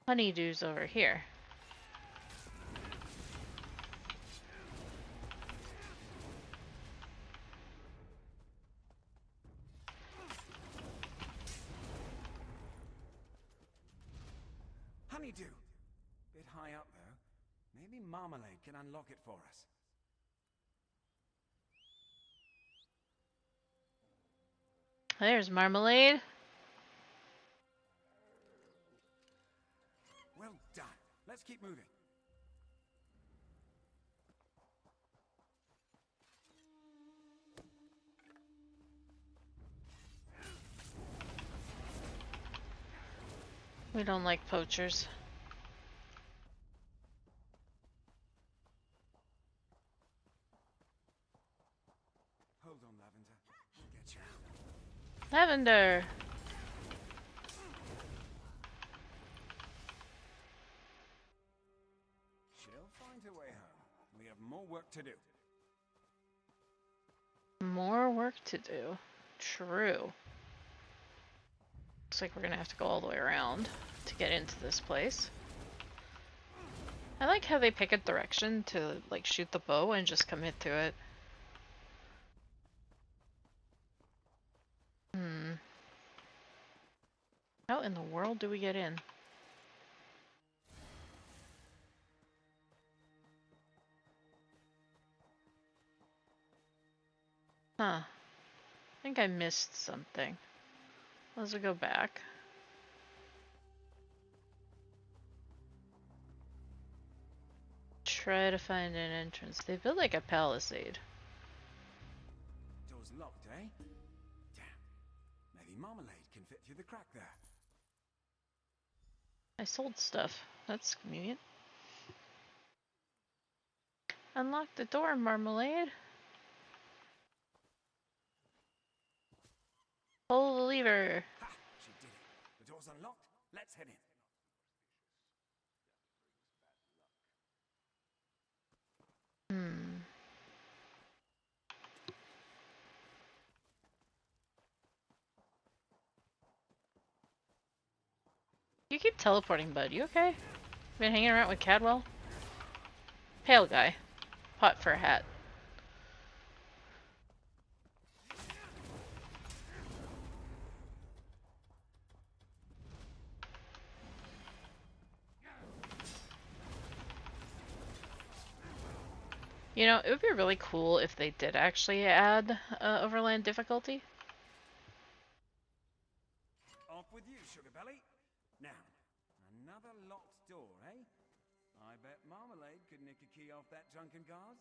Honeydew's over here. Honeydew! Bit high up, though. Maybe Marmalade can unlock it for us. There's Marmalade. Well done. Let's keep moving. We don't like poachers. Hold on, Lavender. We'll get you out. Lavender! She'll find her way home. We have more work to do. More work to do. True. Looks like we're gonna have to go all the way around to get into this place. I like how they pick a direction to, like, shoot the bow and just commit to it. How in the world do we get in? Huh. I think I missed something. Let's go back. Try to find an entrance. They built like a palisade. door's locked, eh? Damn. Maybe Marmalade can fit through the crack there. I sold stuff. That's convenient. Unlock the door, Marmalade. Pull the lever. Ha! She did it. The door's unlocked. Let's head in. You keep teleporting, bud. You okay? Been hanging around with Cadwell? Pale guy. Pot for a hat. You know, it would be really cool if they did actually add overland difficulty. Off with you, Sugar Belly. Now, another locked door, eh? I bet Marmalade could nick a key off that drunken guard.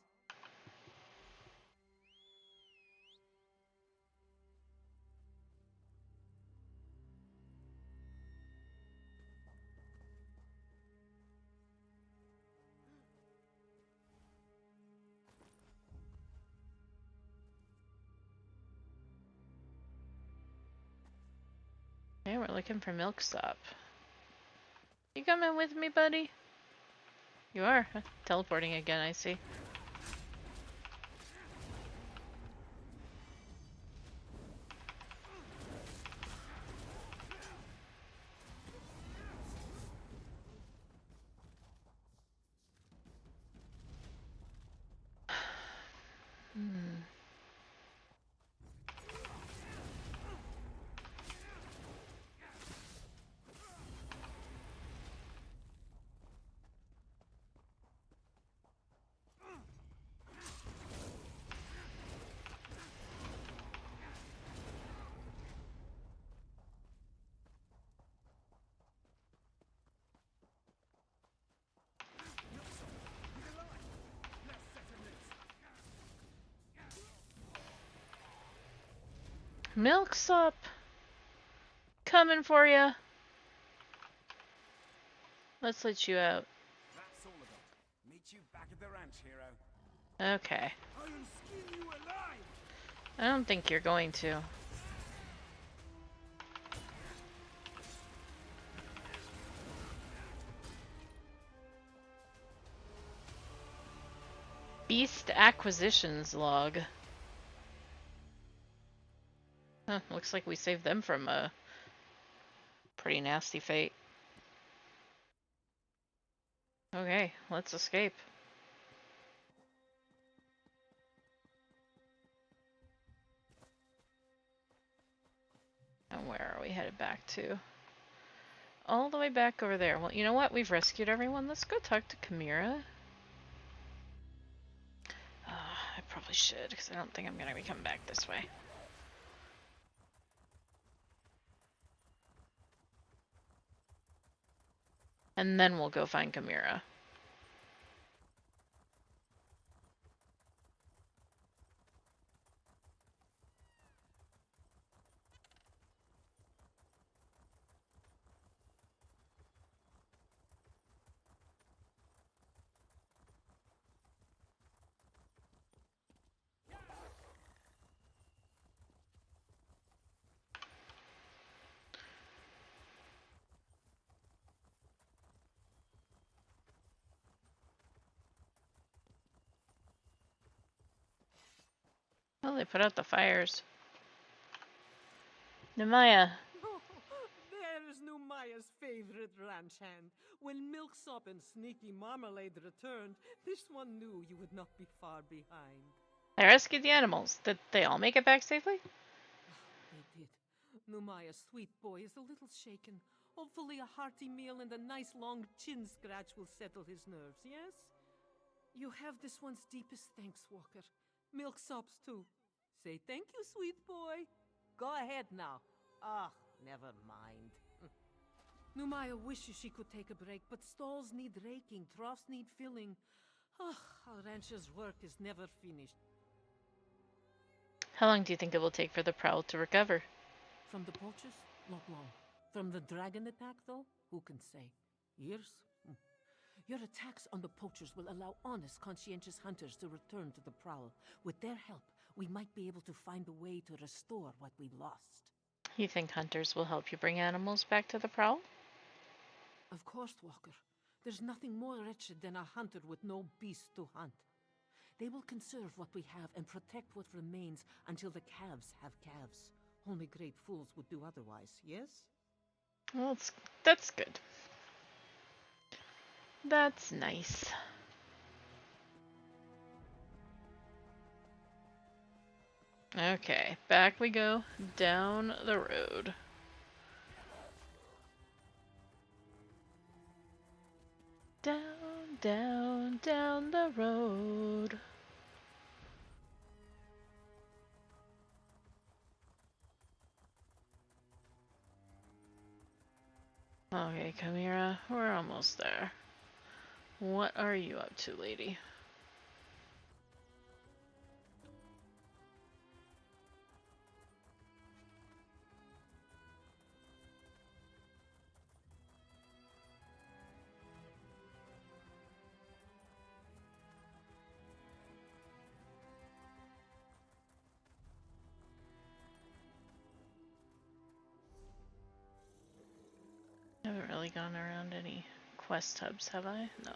Okay, we're looking for Milksop. You coming with me, buddy? You are. Teleporting again, I see. Milksop! Coming for ya! Let's let you out. That's all of it. Meet you back at the ranch, hero. Okay. I'll skin you alive! I don't think you're going to. Beast acquisitions log. Huh, looks like we saved them from a pretty nasty fate. Okay, let's escape. And where are we headed back to? All the way back over there. Well, you know what? We've rescued everyone. Let's go talk to Chimera. I probably should, because I don't think I'm going to be coming back this way. And then we'll go find Chimera. Well, they put out the fires. Nemaya. There's Numaya's favorite ranch hand. When Milksop and Sneaky Marmalade returned, this one knew you would not be far behind. I rescued the animals. Did they all make it back safely? They did. Numaya's sweet boy is a little shaken. Hopefully a hearty meal and a nice long chin scratch will settle his nerves, yes? You have this one's deepest thanks, Walker. Milksop's too. Say thank you, sweet boy. Go ahead now. Ah, never mind. Numaya wishes she could take a break, but stalls need raking, troughs need filling. Ah, a rancher's work is never finished. How long do you think it will take for the Prowl to recover? From the poachers? Not long. From the dragon attack, though? Who can say? Years? Your attacks on the poachers will allow honest, conscientious hunters to return to the Prowl. With their help, we might be able to find a way to restore what we lost. You think hunters will help you bring animals back to the Prowl? Of course, Walker. There's nothing more wretched than a hunter with no beast to hunt. They will conserve what we have and protect what remains until the calves have calves. Only great fools would do otherwise, yes? Well, that's good. That's nice. Okay, back we go down the road. Down, down, down the road. Okay, Chimera, we're almost there. What are you up to, lady? I haven't really gone around any quest hubs, have I? No.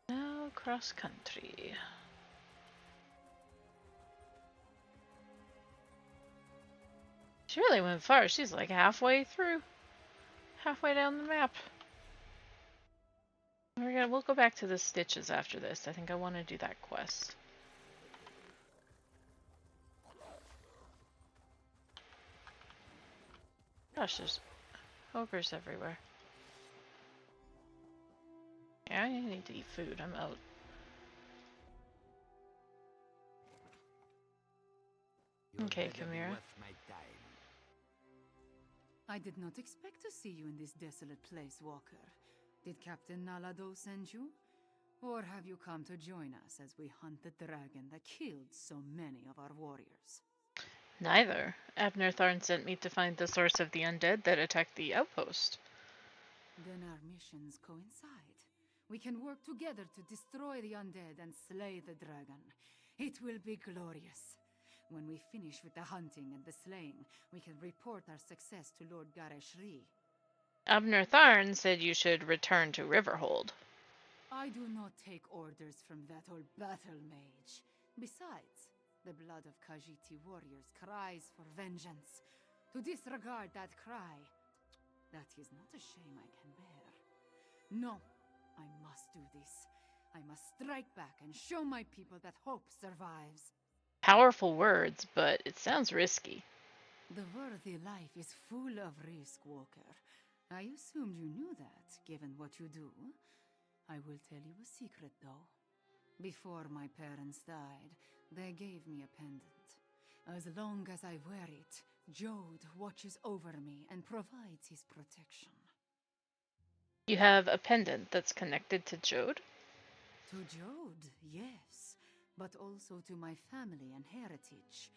Now cross country. She really went far. She's like halfway through. Halfway down the map. We'll go back to the Stitches after this. I think I want to do that quest. Gosh, there's ogres everywhere. Yeah, I need to eat food. I'm out. Okay, Chimera. I did not expect to see you in this desolate place, Walker. Did Captain Nalado send you? Or have you come to join us as we hunt the dragon that killed so many of our warriors? Neither. Abner Tharn sent me to find the source of the undead that attacked the outpost. Then our missions coincide. We can work together to destroy the undead and slay the dragon. It will be glorious. When we finish with the hunting and the slaying, we can report our success to Lord Gareshri. Abner Tharn said you should return to Riverhold. I do not take orders from that old battle mage. Besides, the blood of Khajiiti warriors cries for vengeance. To disregard that cry, that is not a shame I can bear. No, I must do this. I must strike back and show my people that hope survives. Powerful words, but it sounds risky. The worthy life is full of risk, Walker. I assumed you knew that, given what you do. I will tell you a secret, though. Before my parents died, they gave me a pendant. As long as I wear it, Jode watches over me and provides his protection. You have a pendant that's connected to Jode? To Jode, yes, but also to my family and heritage.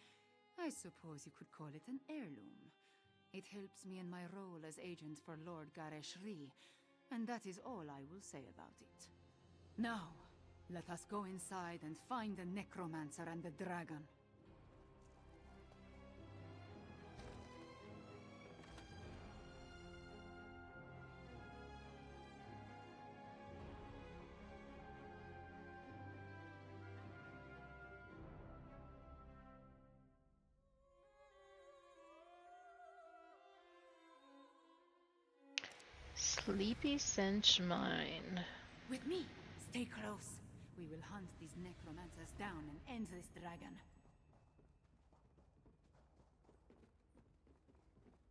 I suppose you could call it an heirloom. It helps me in my role as agent for Lord Gareshri, and that is all I will say about it. Now, let us go inside and find the necromancer and the dragon. Sleepy Cinch Mine. With me, stay close. We will hunt these necromancers down and end this dragon.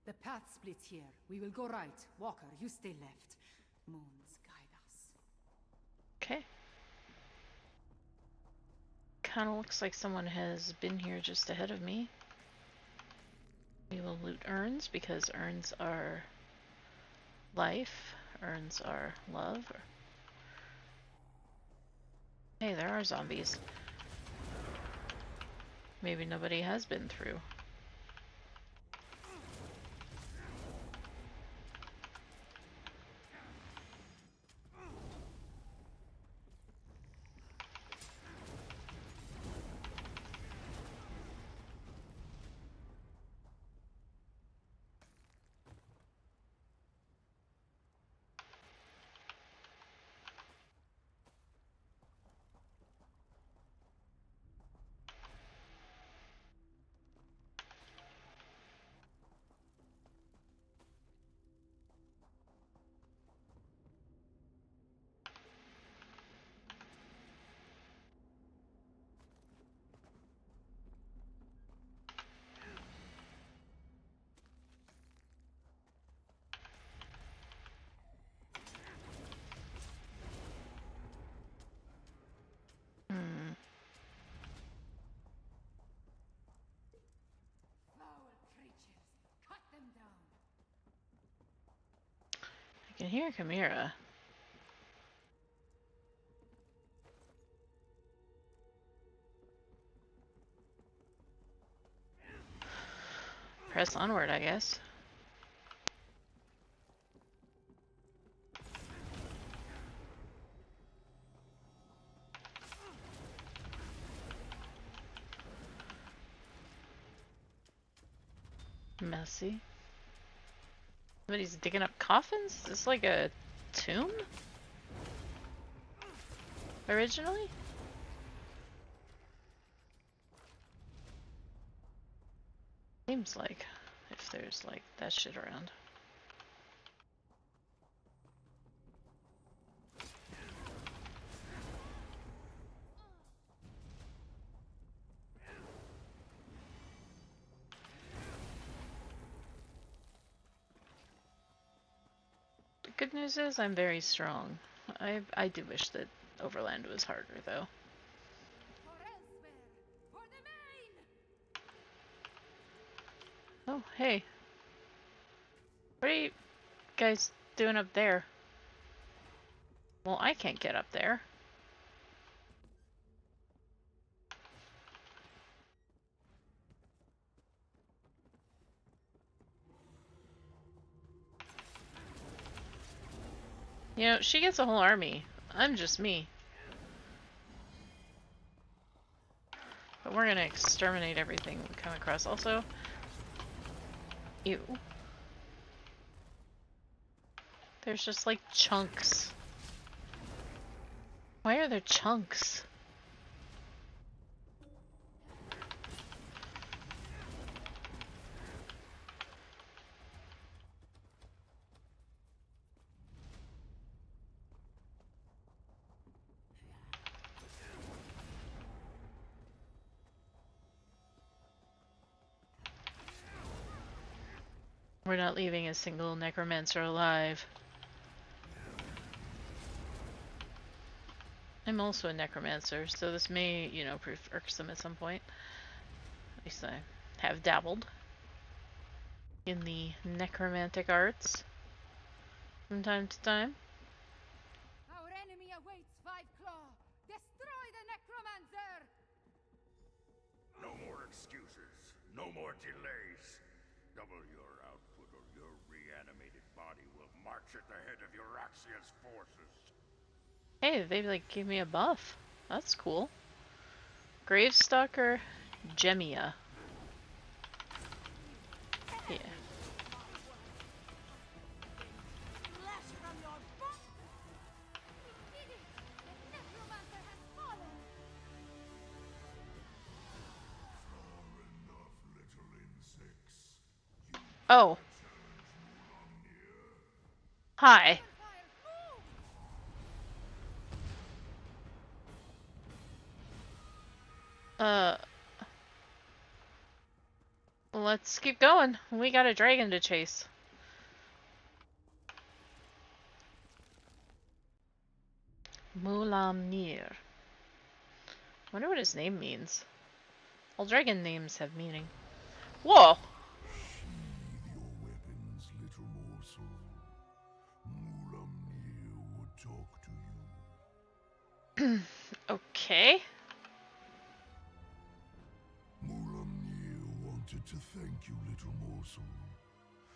The path splits here. We will go right. Walker, you stay left. Moons guide us. Okay. kind of looks like someone has been here just ahead of me. We will loot urns because urns are life. Urns are love. Hey, there are zombies. Maybe nobody has been through. I can hear Chimera. Press onward, I guess. Messy. Somebody's digging up coffins? Is this like a tomb? Originally? Seems like, if there's like that shit around. The good news is I'm very strong. I do wish that Overland was harder though. Oh, hey. What are you guys doing up there? Well, I can't get up there. You know, she gets a whole army. I'm just me. But we're gonna exterminate everything we come across. Also, ew. There's just like chunks. Why are there chunks? We're not leaving a single necromancer alive. I'm also a necromancer, so this may, you know, prove irksome at some point. At least I have dabbled in the necromantic arts from time to time. Our enemy awaits, Five Claw. Destroy the necromancer! No more excuses. No more delays. Double your output or your reanimated body will march at the head of Euraxia's forces. Hey, they like gave me a buff. That's cool. Gravestalker Gemia. Yeah. Oh. Hi. Let's keep going. We got a dragon to chase. Mulamnir. Wonder what his name means. All dragon names have meaning. Whoa! Sheathe your weapons, little morsel. Mulamnir would talk to you. Okay. Mulamnir wanted to thank you, little morsel.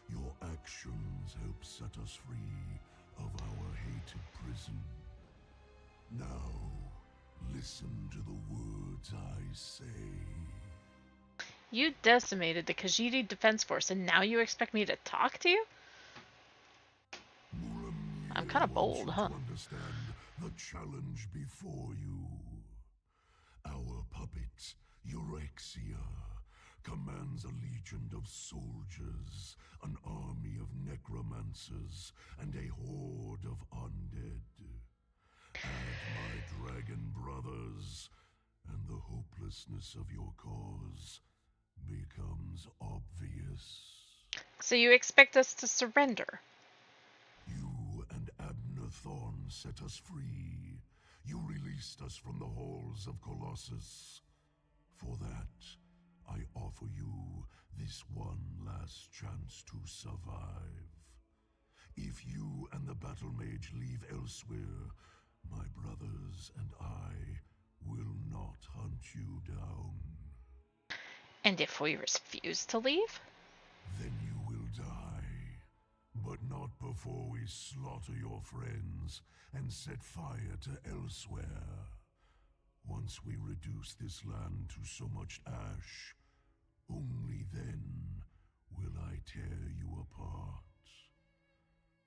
Your actions help set us free of our hated prison. Now, listen to the words I say. You decimated the Khajiit Defense Force, and now you expect me to talk to you? I'm kind of bold, huh? To understand the challenge before you. Our puppet, Eurexia, commands a legion of soldiers, an army of necromancers, and a horde of undead. Add my dragon brothers, and the hopelessness of your cause becomes obvious. So you expect us to surrender? You and Abner Thorn set us free. You released us from the halls of Colossus. For that, I offer you this one last chance to survive. If you and the battle mage leave Elsweyr, my brothers and I will not hunt you down. And if we refuse to leave? Then you will die. But not before we slaughter your friends and set fire to Elsweyr. Once we reduce this land to so much ash, only then will I tear you apart.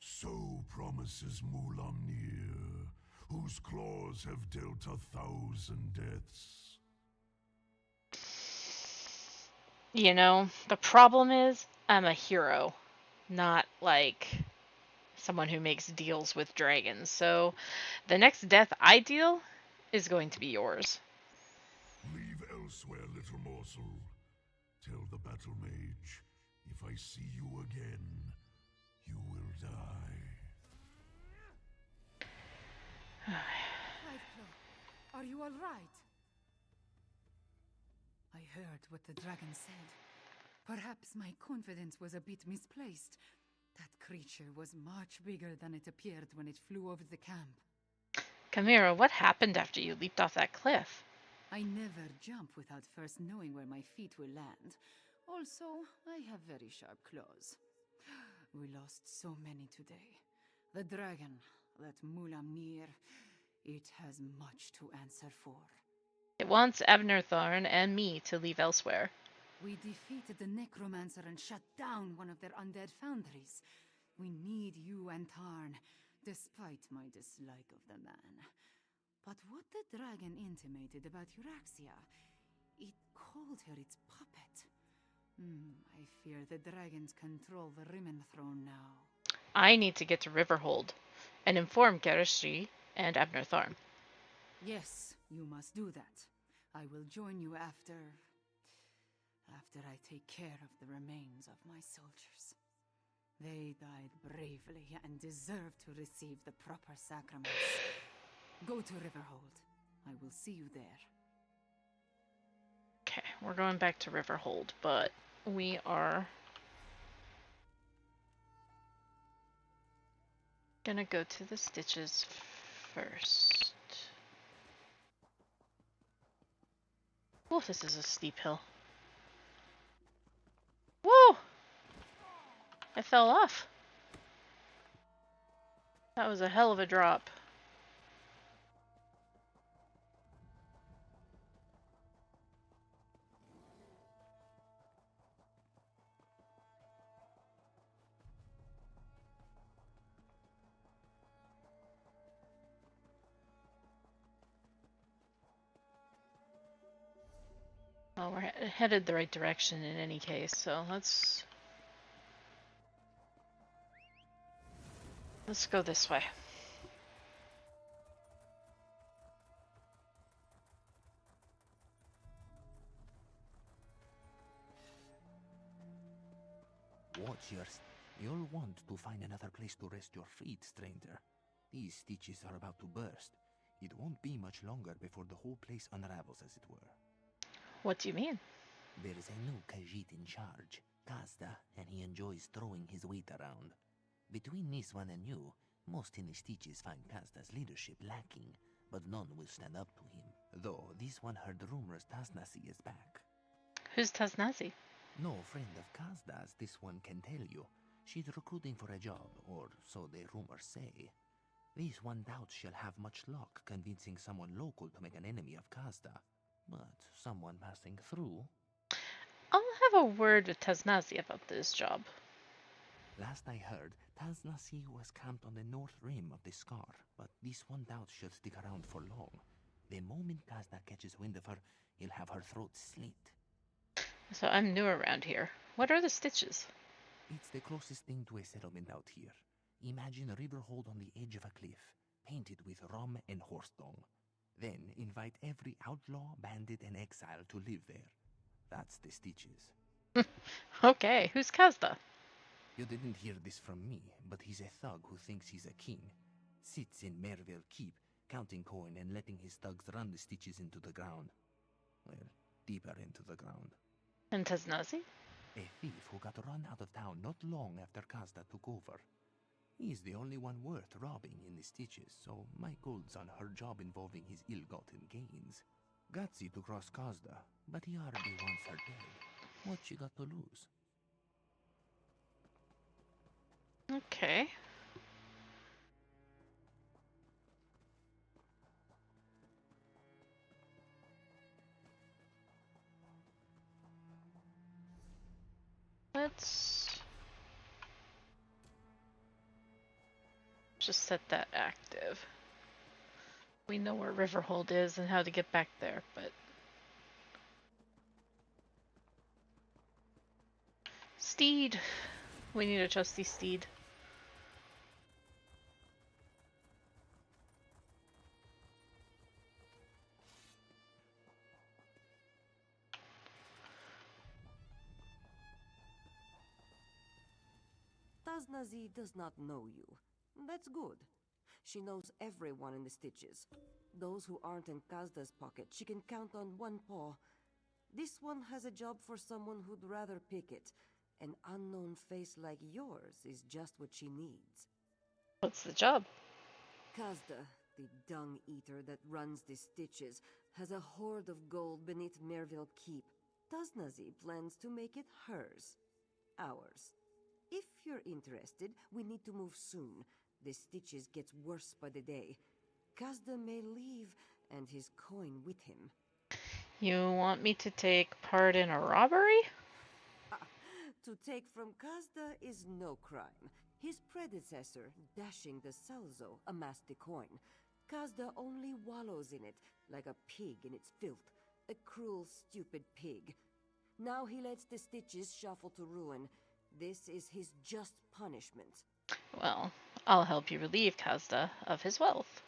So promises Mulamnir, whose claws have dealt 1,000 deaths. You know, the problem is, I'm a hero, not like someone who makes deals with dragons. So the next death I deal is going to be yours. Leave Elsweyr, little morsel. Tell the battle mage, if I see you again, you will die. Whiteclaw, are you all right? I heard what the dragon said. Perhaps my confidence was a bit misplaced. That creature was much bigger than it appeared when it flew over the camp. Chimera, what happened after you leaped off that cliff? I never jump without first knowing where my feet will land. Also, I have very sharp claws. We lost so many today. The dragon, that Mulamnir, it has much to answer for. It wants Abner Thorn and me to leave Elsweyr. We defeated the necromancer and shut down one of their undead foundries. We need you and Tarn, despite my dislike of the man. But what the dragon intimated about Eurexia, it called her its puppet. I fear the dragons control the Rimmen throne now. I need to get to Riverhold and inform Gereshri and Abner Thorn. Yes, you must do that. I will join you after I take care of the remains of my soldiers. They died bravely and deserve to receive the proper sacraments. Go to Riverhold. I will see you there. Okay, we're going back to Riverhold, but we are gonna go to the Stitches first. Oh, this is a steep hill. Whoa! I fell off. That was a hell of a drop. Well, we're headed the right direction in any case, so let's go this way. Watch your... You'll want to find another place to rest your feet, stranger. These stitches are about to burst. It won't be much longer before the whole place unravels, as it were. What do you mean? There is a new Khajiit in charge, Kazda, and he enjoys throwing his weight around. Between this one and you, most in the Stitches find Kazda's leadership lacking, but none will stand up to him. Though this one heard rumors Taznasi is back. Who's Taznazi? No friend of Kazda's, this one can tell you. She's recruiting for a job, or so the rumors say. This one doubts she'll have much luck convincing someone local to make an enemy of Kazda. But someone passing through... I'll have a word with Taznazi about this job. Last I heard, Taznasi was camped on the north rim of the Scar, but this one doubts she'll stick around for long. The moment Kazda catches wind of her, he'll have her throat slit. So I'm new around here. What are the Stitches? It's the closest thing to a settlement out here. Imagine a river hold on the edge of a cliff, painted with rum and horse dung. Then invite every outlaw, bandit, and exile to live there. That's the Stitches. Okay, who's Kazda? You didn't hear this from me, but he's a thug who thinks he's a king. Sits in Merville Keep, counting coin and letting his thugs run the Stitches into the ground. Well, deeper into the ground. And Taznazi? A thief who got run out of town not long after Kazda took over. He's the only one worth robbing in the Stitches, so my gold's on her job involving his ill-gotten gains. Gutsy to cross Kazda, but he already wants her dead. What she got to lose? Okay. Let's just set that active. We know where Riverhold is and how to get back there, but... Steed! We need a trusty steed. Taznazi does not know you. That's good. She knows everyone in the Stitches. Those who aren't in Kazda's pocket, she can count on one paw. This one has a job for someone who'd rather pick it. An unknown face like yours is just what she needs. What's the job? Kazda, the dung eater that runs the Stitches, has a hoard of gold beneath Merville Keep. Taznazi plans to make it hers. Ours. If you're interested, we need to move soon. The Stitches gets worse by the day. Kazda may leave, and his coin with him. You want me to take part in a robbery? To take from Kazda is no crime. His predecessor, Dashing the Salzo, amassed the coin. Kazda only wallows in it, like a pig in its filth. A cruel, stupid pig. Now he lets the Stitches shuffle to ruin. This is his just punishment. Well, I'll help you relieve Kazda of his wealth.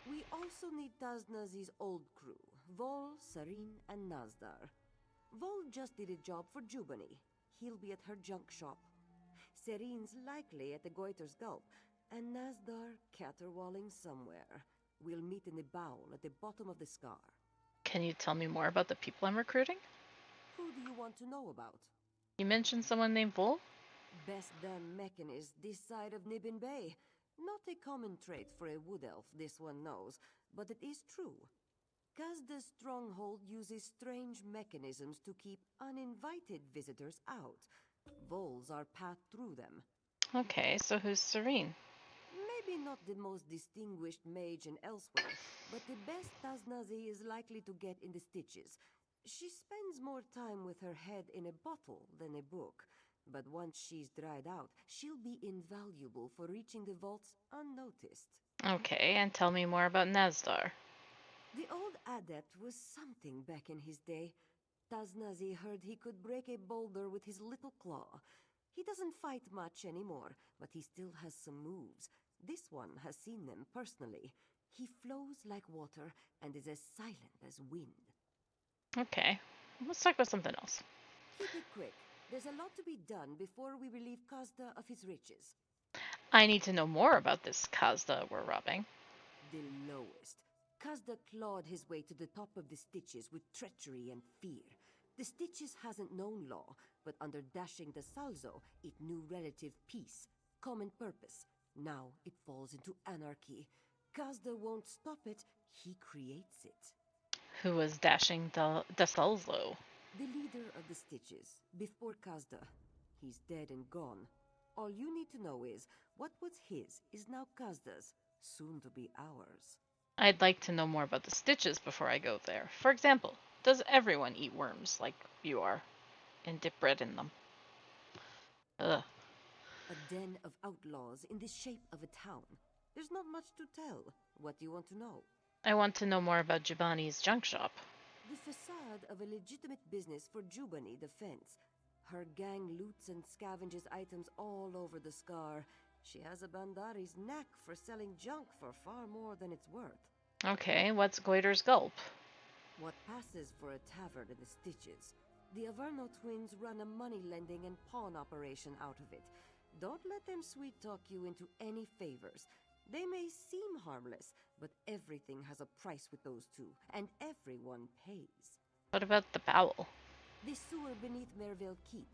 We also need Taznazi's old crew, Vol, Sarin, and Nazdar. Vol just did a job for Jubani. He'll be at her junk shop. Sarin's likely at the Goiter's Gulp, and Nazdar caterwauling somewhere. We'll meet in the bowl at the bottom of the Scar. Can you tell me more about the people I'm recruiting? Who do you want to know about? You mentioned someone named Vol? Best damn mechanist this side of Nibbin Bay. Not a common trait for a wood elf, this one knows, but it is true. Kazda's stronghold uses strange mechanisms to keep uninvited visitors out. Vols are passed through them. Okay, so who's Serene? Maybe not the most distinguished mage in Elsweyr, but the best Taznazi is likely to get in the Stitches. She spends more time with her head in a bottle than a book, but once she's dried out, she'll be invaluable for reaching the vaults unnoticed. Okay, and tell me more about Nazdar. The old adept was something back in his day. Taznazi heard he could break a boulder with his little claw. He doesn't fight much anymore, but he still has some moves. This one has seen them personally. He flows like water and is as silent as wind. Okay, let's talk about something else. Keep it quick. There's a lot to be done before we relieve Kazda of his riches. I need to know more about this Kazda we're robbing. The lowest. Kazda clawed his way to the top of the Stitches with treachery and fear. The Stitches hasn't known law, but under dashing the Salzo, it knew relative peace, common purpose. Now it falls into anarchy. Kazda won't stop it, he creates it. Who was dashing the Salzo? The leader of the Stitches, before Kazda. He's dead and gone. All you need to know is, what was his is now Kazda's, soon to be ours. I'd like to know more about the Stitches before I go there. For example, does everyone eat worms like you are? And dip bread in them? Ugh. A den of outlaws in the shape of a town. There's not much to tell. What do you want to know? I want to know more about Jubani's junk shop. The facade of a legitimate business for Jubani the Fence. Her gang loots and scavenges items all over the Scar. She has a Bandari's knack for selling junk for far more than it's worth. Okay, what's Goiter's Gulp? What passes for a tavern in the Stitches. The Averno twins run a money-lending and pawn operation out of it. Don't let them sweet-talk you into any favors. They may seem harmless, but everything has a price with those two, and everyone pays. What about the Bowel? The sewer beneath Merville Keep.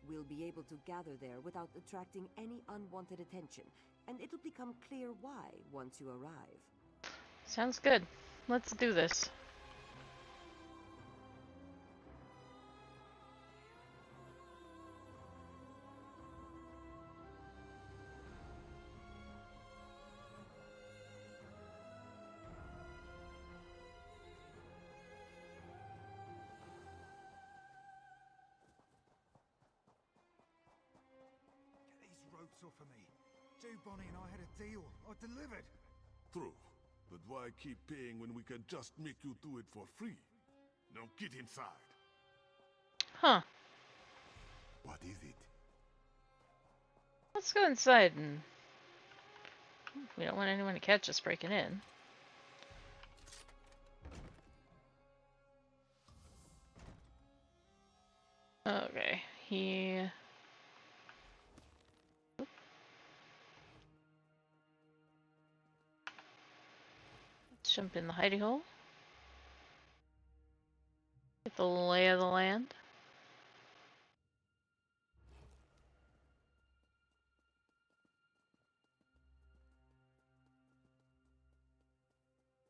We'll be able to gather there without attracting any unwanted attention, and it'll become clear why once you arrive. Sounds good. Let's do this. Off of me. Jubani and I had a deal. I delivered. True. But why keep paying when we can just make you do it for free? Now get inside. Huh. What is it? Let's go inside and... We don't want anyone to catch us breaking in. Okay, he... Jump in the hidey hole. Get the lay of the land.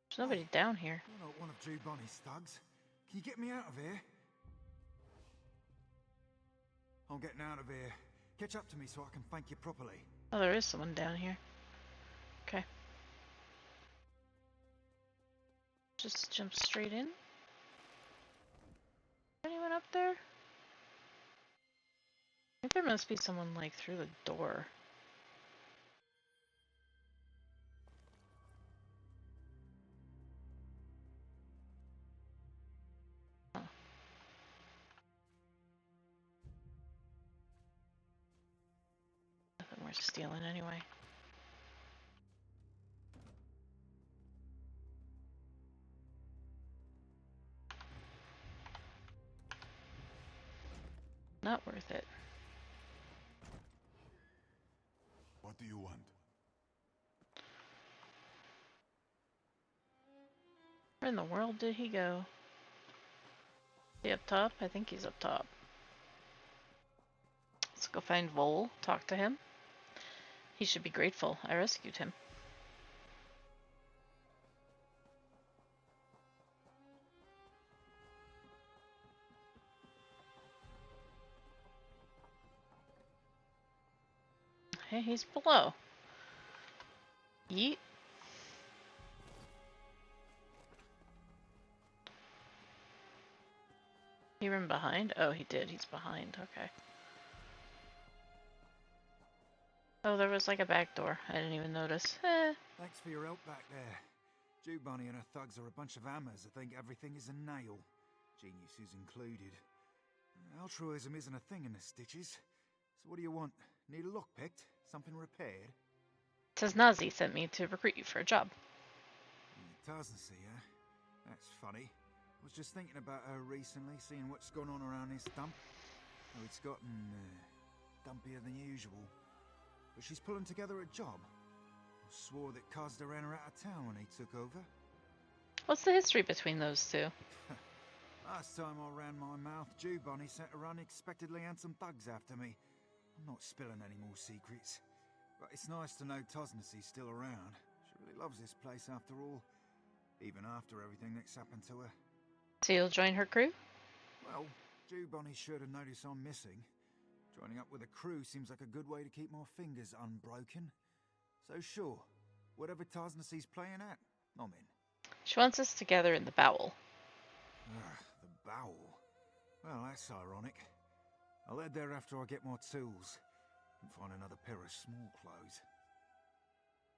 There's nobody down here. You're not one of Jubani's thugs. Can you get me out of here? I'm getting out of here. Catch up to me so I can thank you properly. Oh, there is someone down here. Okay. Just jump straight in. Anyone up there? I think there must be someone like through the door. Oh. Nothing worth stealing anyway. Not worth it. What do you want? Where in the world did he go? Is he up top? I think he's up top. Let's go find Vol, talk to him. He should be grateful. I rescued him. Hey, he's below. Yeet. He ran behind? Oh, he did. He's behind. Okay. Oh, there was like a back door. I didn't even notice. Thanks for your help back there. Jubani and her thugs are a bunch of hammers that think everything is a nail. Geniuses included. Altruism isn't a thing in the Stitches. So what do you want? Need a lock picked? Something repaired? Taznazi sent me to recruit you for a job. Taznazi, huh? That's funny. I was just thinking about her recently, seeing what's gone on around this dump. Oh, it's gotten dumpier than usual. But she's pulling together a job. I swore that Kazda ran her out of town when he took over. What's the history between those two? Last time I ran my mouth, Jew Bonnie sent her unexpectedly handsome thugs after me. I'm not spilling any more secrets. But it's nice to know Tosnacy's still around. She really loves this place after all. Even after everything that's happened to her. So you'll join her crew? Well, Jew Bonnie's sure to notice I'm missing. Joining up with a crew seems like a good way to keep my fingers unbroken. So sure, whatever Tosnacy's playing at, I'm in. She wants us to gather in the bowel. The bowel? Well, that's ironic. I'll head there after I get my tools and find another pair of small clothes.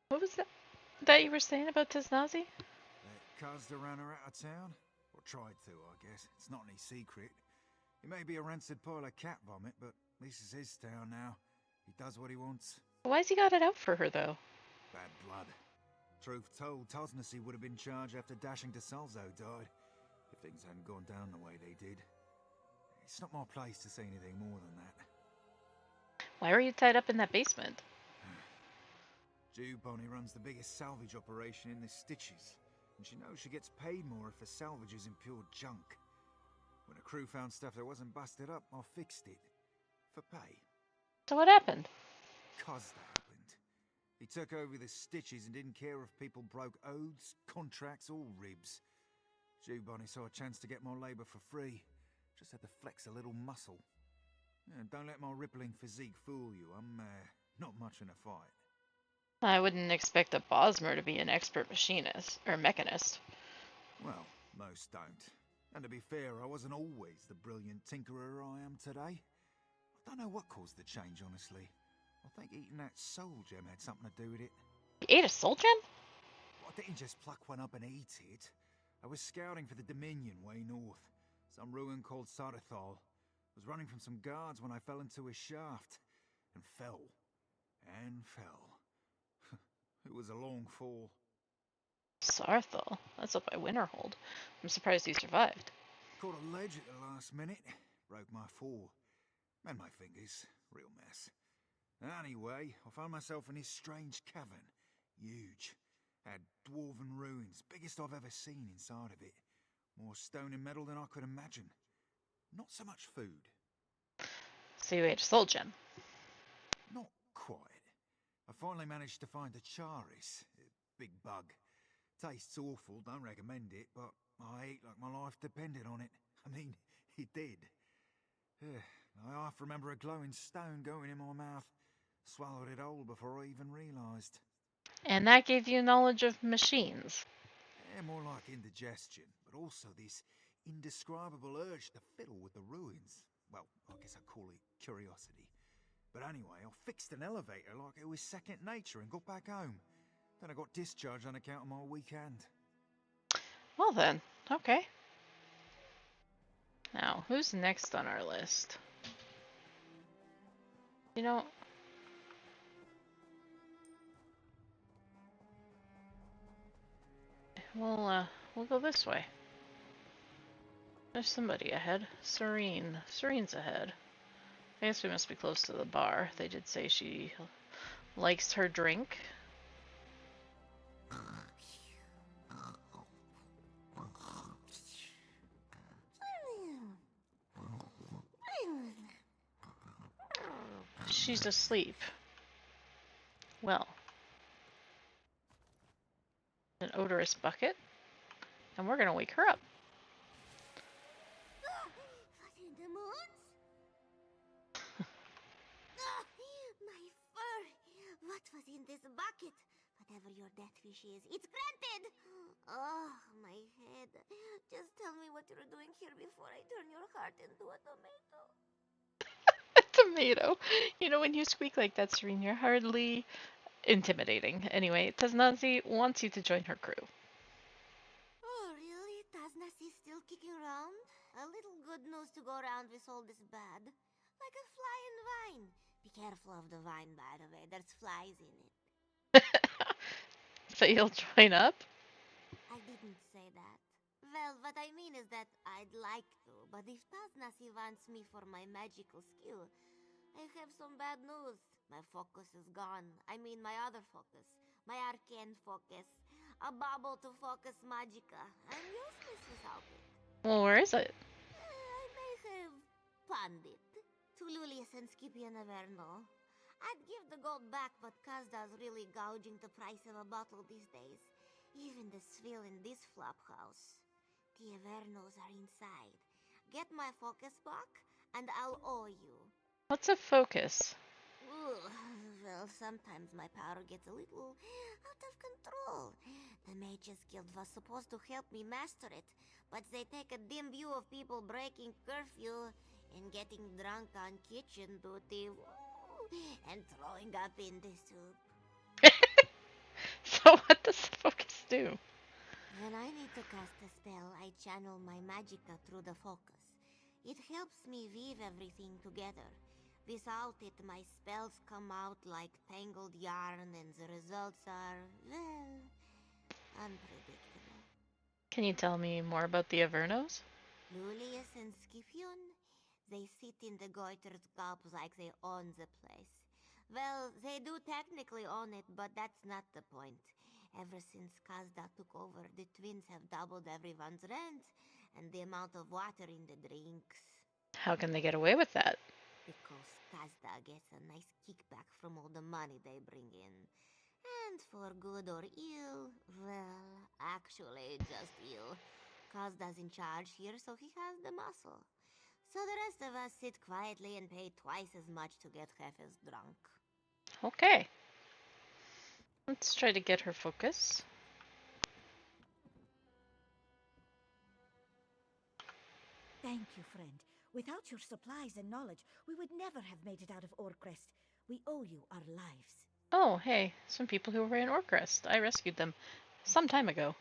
What was that you were saying about Tosnacy? That Kazda ran her out of town? Or tried to, I guess. It's not any secret. He may be a rancid pile of cat vomit, but this is his town now. He does what he wants. Why's he got it out for her, though? Bad blood. Truth told, Tosnacy would have been charged after dashing to Salzo died, if things hadn't gone down the way they did. It's not my place to say anything more than that. Why were you tied up in that basement? Jew Bonnie runs the biggest salvage operation in the Stitches, and she knows she gets paid more if a salvage is in pure junk. When a crew found stuff that wasn't busted up, I fixed it. For pay. So what happened? 'Cause that happened. He took over the Stitches and didn't care if people broke oaths, contracts, or ribs. Jew Bonnie saw a chance to get more labour for free. Just had to flex a little muscle. Yeah, don't let my rippling physique fool you. I'm not much in a fight. I wouldn't expect a Bosmer to be an expert machinist or mechanist. Well, most don't. And to be fair, I wasn't always the brilliant tinkerer I am today. I don't know what caused the change, honestly. I think eating that soul gem had something to do with it. You ate a soul gem? Well, I didn't just pluck one up and eat it. I was scouting for the Dominion way north. Some ruin called Sardathal. Was running from some guards when I fell into a shaft. And fell. And fell. It was a long fall. Sarthal? That's up by Winterhold. I'm surprised you survived. Caught a ledge at the last minute. Broke my fall. And my fingers. Real mess. Anyway, I found myself in this strange cavern. Huge. Had dwarven ruins. Biggest I've ever seen inside of it. More stone and metal than I could imagine. Not so much food. So you ate a soul gem? Not quite. I finally managed to find a charis. A big bug. Tastes awful, don't recommend it, but I ate like my life depended on it. I mean, it did. I half remember a glowing stone going in my mouth. Swallowed it whole before I even realised. And that gave you knowledge of machines? Yeah, more like indigestion, but also this indescribable urge to fiddle with the ruins. Well, I guess I'd call it curiosity. But anyway, I fixed an elevator like it was second nature and got back home. Then I got discharged on account of my weekend. Well then, okay. Now, who's next on our list? You know... We'll go this way. There's somebody ahead. Serene. Serene's ahead. I guess we must be close to the bar. They did say she likes her drink. She's asleep. Well. An odorous bucket. And we're gonna wake her up. What in the moons? My fur! What was in this bucket? Whatever your death wish is, it's granted! Oh, my head. Just tell me what you're doing here before I turn your heart into a tomato. A tomato? You know, when you squeak like that, Serene, you're hardly intimidating. Anyway, Tosnacy wants you to join her crew. Oh, really? Tosnacy's still kicking around? A little good news to go around with all this bad. Like a fly in vine. Be careful of the vine, by the way. There's flies in it. So you'll join up? I didn't say that. Well, what I mean is that I'd like to, but if Tosnacy wants me for my magical skill, I have some bad news. My focus is gone. I mean my other focus. My arcane focus. A bauble to focus magica. I'm useless without it. Well, where is it? I may have pawned it to Lulius and Scipion Averno. I'd give the gold back, but Kazda's really gouging the price of a bottle these days. Even the swill in this flop house. The Avernos are inside. Get my focus back, and I'll owe you. What's a focus? Ugh, well, sometimes my power gets a little out of control. The Mages Guild was supposed to help me master it, but they take a dim view of people breaking curfew and getting drunk on kitchen duty and throwing up in the soup. So what does the focus do? When I need to cast a spell, I channel my magicka through the focus. It helps me weave everything together. Without it, my spells come out like tangled yarn, and the results are, well, unpredictable. Can you tell me more about the Avernos? Lulius and Scipion, they sit in the goiter's gulps like they own the place. Well, they do technically own it, but that's not the point. Ever since Kazda took over, the twins have doubled everyone's rent and the amount of water in the drinks. How can they get away with that? Because Kazda gets a nice kickback from all the money they bring in. And for good or ill, well, actually just ill. Kazda's in charge here, so he has the muscle. So the rest of us sit quietly and pay twice as much to get half as drunk. Okay. Let's try to get her focus. Thank you, friend. Without your supplies and knowledge, we would never have made it out of Orcrest. We owe you our lives. Oh, hey, some people who were in Orcrest. I rescued them some time ago.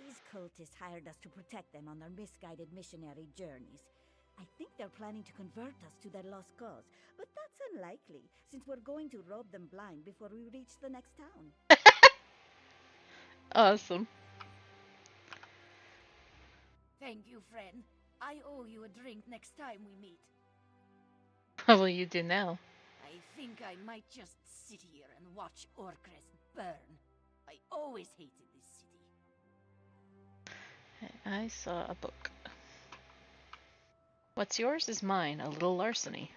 These cultists hired us to protect them on their misguided missionary journeys. I think they're planning to convert us to their lost cause, but that's unlikely, since we're going to rob them blind before we reach the next town. Awesome. Thank you, friend. I owe you a drink next time we meet. What will you do now? I think I might just sit here and watch Orcrest burn. I always hated this city. I saw a book. What's yours is mine, a little larceny.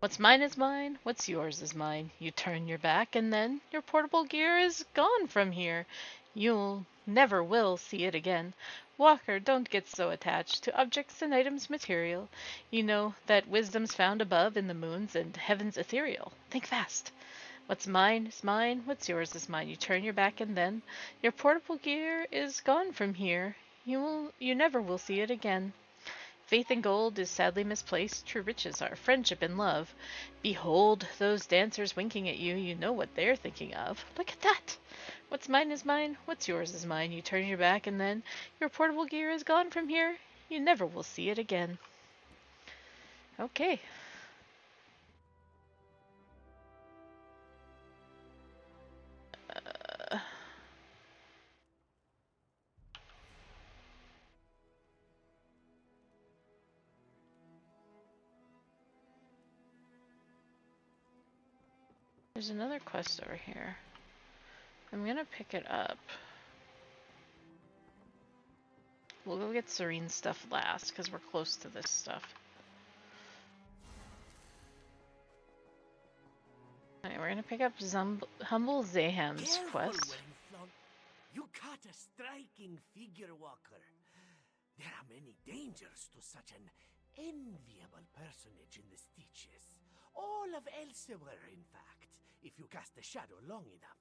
What's mine is mine, what's yours is mine. You turn your back and then your portable gear is gone from here. You'll never will see it again. Walker, don't get so attached to objects and items material. You know that wisdom's found above in the moons and heaven's ethereal. Think fast. What's mine is mine, what's yours is mine. You turn your back and then your portable gear is gone from here. You never will see it again. Faith in gold is sadly misplaced. True riches are friendship and love. Behold those dancers winking at you. You know what they're thinking of. Look at that. What's mine is mine. What's yours is mine. You turn your back and then your portable gear is gone from here. You never will see it again. Okay. There's another quest over here. I'm gonna pick it up. We'll go get Serene's stuff last, because we're close to this stuff. Alright, we're gonna pick up Humble Zaham's quest. You caught a striking figure, Walker. There are many dangers to such an enviable personage in the Stitches. All of Elsweyr, in fact, if you cast the shadow long enough.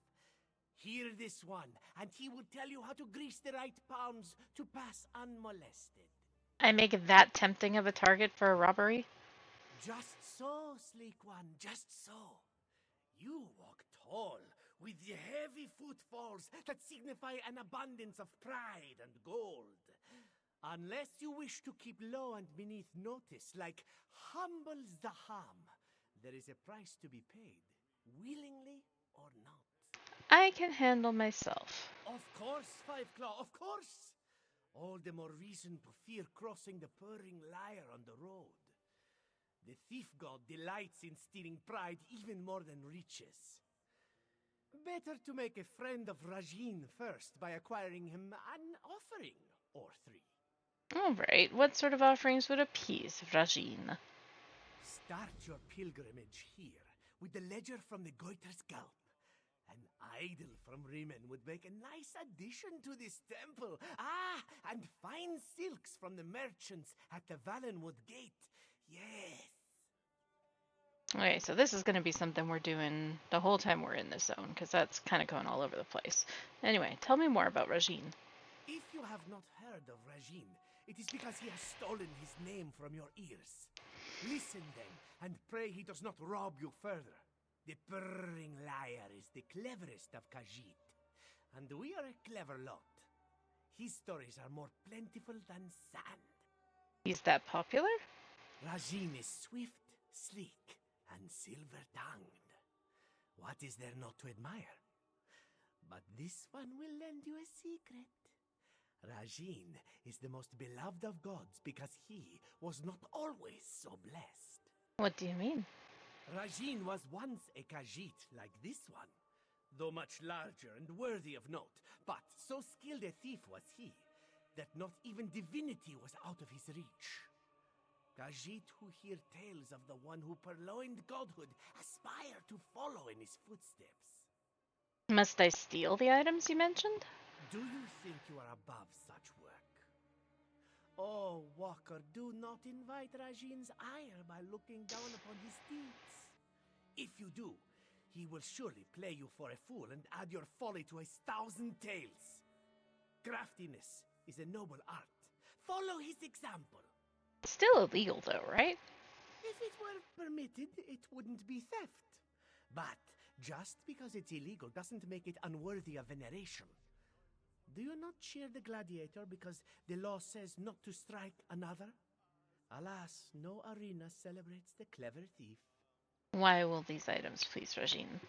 Hear this one, and he will tell you how to grease the right pounds to pass unmolested. I make it that tempting of a target for a robbery? Just so, sleek one, just so. You walk tall, with the heavy footfalls that signify an abundance of pride and gold. Unless you wish to keep low and beneath notice, like Humble Zaham, there is a price to be paid, willingly or not. I can handle myself. Of course, Five Claw, of course! All the more reason to fear crossing the purring liar on the road. The thief god delights in stealing pride even more than riches. Better to make a friend of Rajin first by acquiring him an offering or three. Alright, what sort of offerings would appease Rajin? Start your pilgrimage here with the ledger from the Goiter's Gulp. An idol from Riemann would make a nice addition to this temple. Ah, and fine silks from the merchants at the Valenwood Gate. Yes. Okay, so this is going to be something we're doing the whole time we're in this zone, because that's kind of going all over the place. Anyway, tell me more about Rajin. If you have not heard of Rajin, it is because he has stolen his name from your ears. Listen then, and pray he does not rob you further. The purring liar is the cleverest of Khajiit, and we are a clever lot. His stories are more plentiful than sand. He's that popular? Rajin is swift, sleek, and silver-tongued. What is there not to admire? But this one will lend you a secret. Rajin is the most beloved of gods because he was not always so blessed. What do you mean? Rajin was once a Khajiit like this one, though much larger and worthy of note. But so skilled a thief was he, that not even divinity was out of his reach. Khajiit who hear tales of the one who purloined godhood aspire to follow in his footsteps. Must I steal the items you mentioned? Do you think you are above such work? Oh, Walker, do not invite Rajin's ire by looking down upon his deeds. If you do, he will surely play you for a fool and add your folly to his 1,000 tales. Craftiness is a noble art. Follow his example. Still illegal though, right? If it were permitted, it wouldn't be theft. But just because it's illegal doesn't make it unworthy of veneration. Do you not cheer the gladiator because the law says not to strike another? Alas, no arena celebrates the clever thief. Why will these items please Rajin?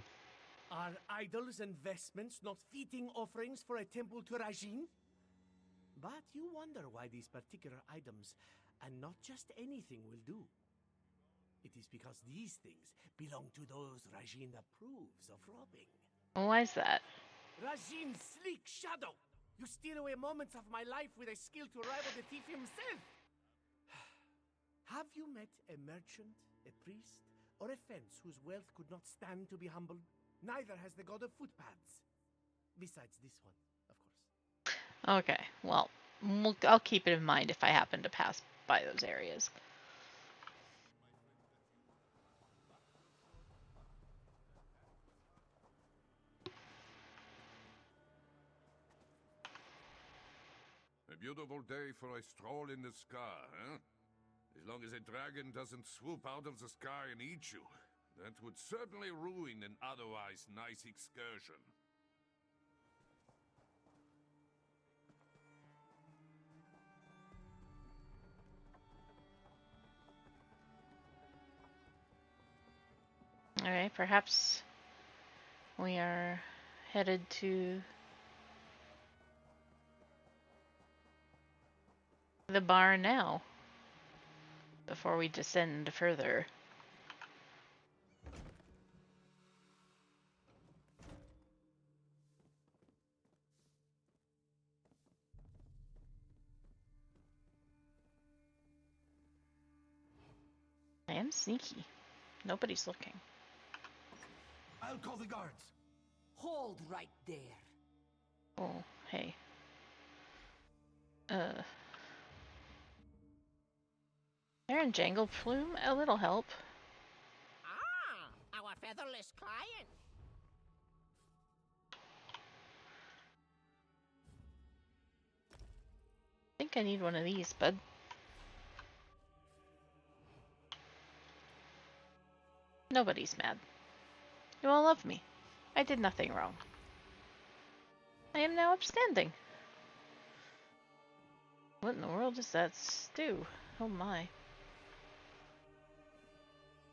Are idols and vestments not fitting offerings for a temple to Rajin? But you wonder why these particular items, and not just anything, will do. It is because these things belong to those Rajin approves of robbing. Why's that? Rajin's sleek shadow! You steal away moments of my life with a skill to rival the thief himself! Have you met a merchant, a priest, or a fence whose wealth could not stand to be humbled? Neither has the god of footpaths. Besides this one, of course. Okay, well, I'll keep it in mind if I happen to pass by those areas. A beautiful day for a stroll in the sky, huh? As long as a dragon doesn't swoop out of the sky and eat you. That would certainly ruin an otherwise nice excursion. Alright, perhaps we are headed to the bar now, before we descend further. I am sneaky. Nobody's looking. I'll call the guards. Hold right there. Oh, hey. Aaron Jangle Plume? A little help. Ah, our featherless client. I think I need one of these, bud. Nobody's mad. You all love me. I did nothing wrong. I am now upstanding. What in the world is that stew? Oh my.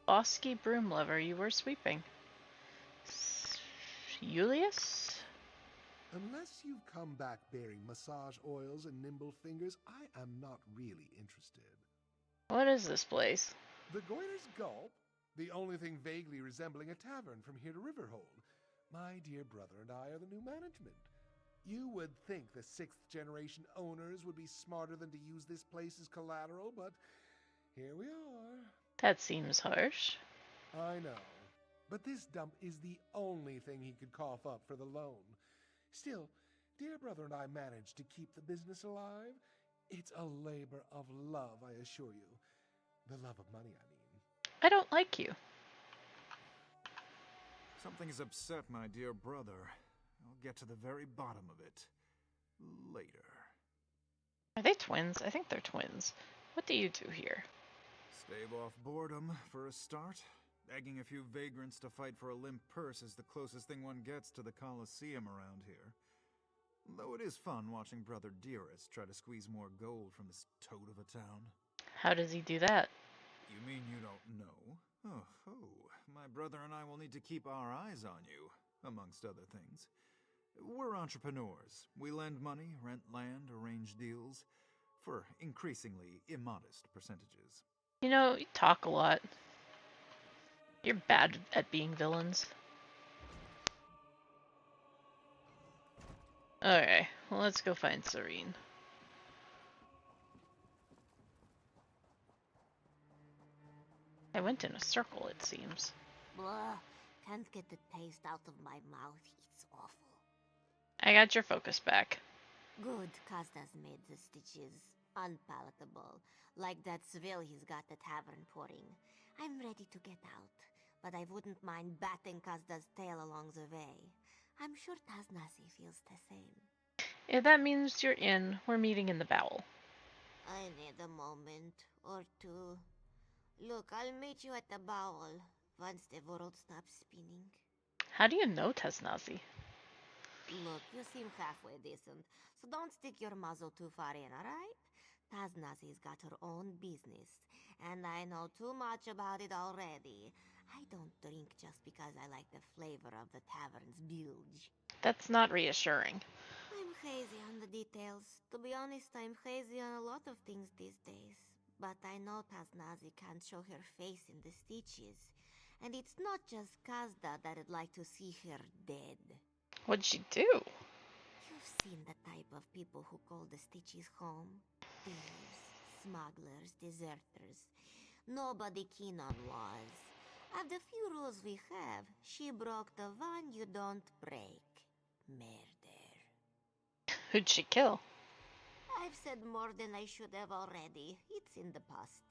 Bosky broom lover, you were sweeping. Julius? Unless you've come back bearing massage oils and nimble fingers, I am not really interested. What is this place? The Goiter's Gulp? The only thing vaguely resembling a tavern from here to Riverhold. My dear brother and I are the new management. You would think the 6th-generation owners would be smarter than to use this place as collateral, but here we are. That seems harsh. I know. But this dump is the only thing he could cough up for the loan. Still, dear brother and I managed to keep the business alive. It's a labor of love, I assure you. The love of money, I mean. I don't like you. Something's upset my dear brother. I'll get to the very bottom of it later. Are they twins? I think they're twins. What do you do here? Stave off boredom for a start. Begging a few vagrants to fight for a limp purse is the closest thing one gets to the Colosseum around here. Though it is fun watching Brother Dearest try to squeeze more gold from this toad of a town. How does he do that? You mean you don't know? Oh, my brother and I will need to keep our eyes on you, amongst other things. We're entrepreneurs. We lend money, rent land, arrange deals, for increasingly immodest percentages. You know, you talk a lot. You're bad at being villains. Okay, well, let's go find Serene. I went in a circle, it seems. Blah, can't get the taste out of my mouth. It's awful. I got your focus back. Good, Kazda's made the stitches unpalatable. Like that swill he's got the tavern pouring. I'm ready to get out, but I wouldn't mind batting Kazda's tail along the way. I'm sure Taznazi feels the same. If that means you're in, we're meeting in the bowel. I need a moment or two. Look, I'll meet you at the bowel once the world stops spinning. How do you know Taznazi? Look, you seem halfway decent, so don't stick your muzzle too far in, alright? Taznazi's got her own business, and I know too much about it already. I don't drink just because I like the flavor of the tavern's bilge. That's not reassuring. I'm hazy on the details. To be honest, I'm hazy on a lot of things these days. But I know Taznazi can't show her face in the stitches. And it's not just Kazda that'd like to see her dead. What'd she do? You've seen the type of people who call the stitches home. Thieves, smugglers, deserters. Nobody keen on laws. Of the few rules we have, she broke the one you don't break. Murder. Who'd she kill? I've said more than I should have already. It's in the past.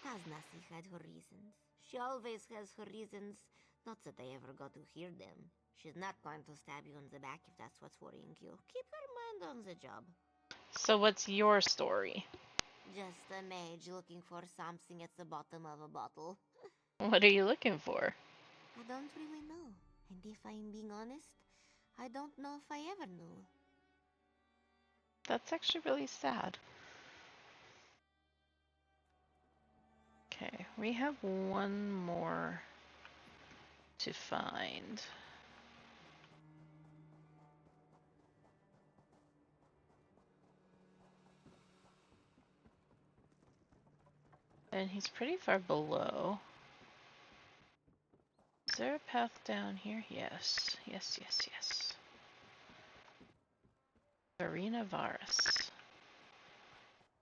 Taznazi had her reasons. She always has her reasons. Not that I ever got to hear them. She's not going to stab you in the back if that's what's worrying you. Keep your mind on the job. So what's your story? Just a mage looking for something at the bottom of a bottle. What are you looking for? I don't really know. And if I'm being honest, I don't know if I ever knew. That's actually really sad. Okay, we have one more to find. And he's pretty far below. Is there a path down here? Yes. Yes, yes, yes. Farina Varus.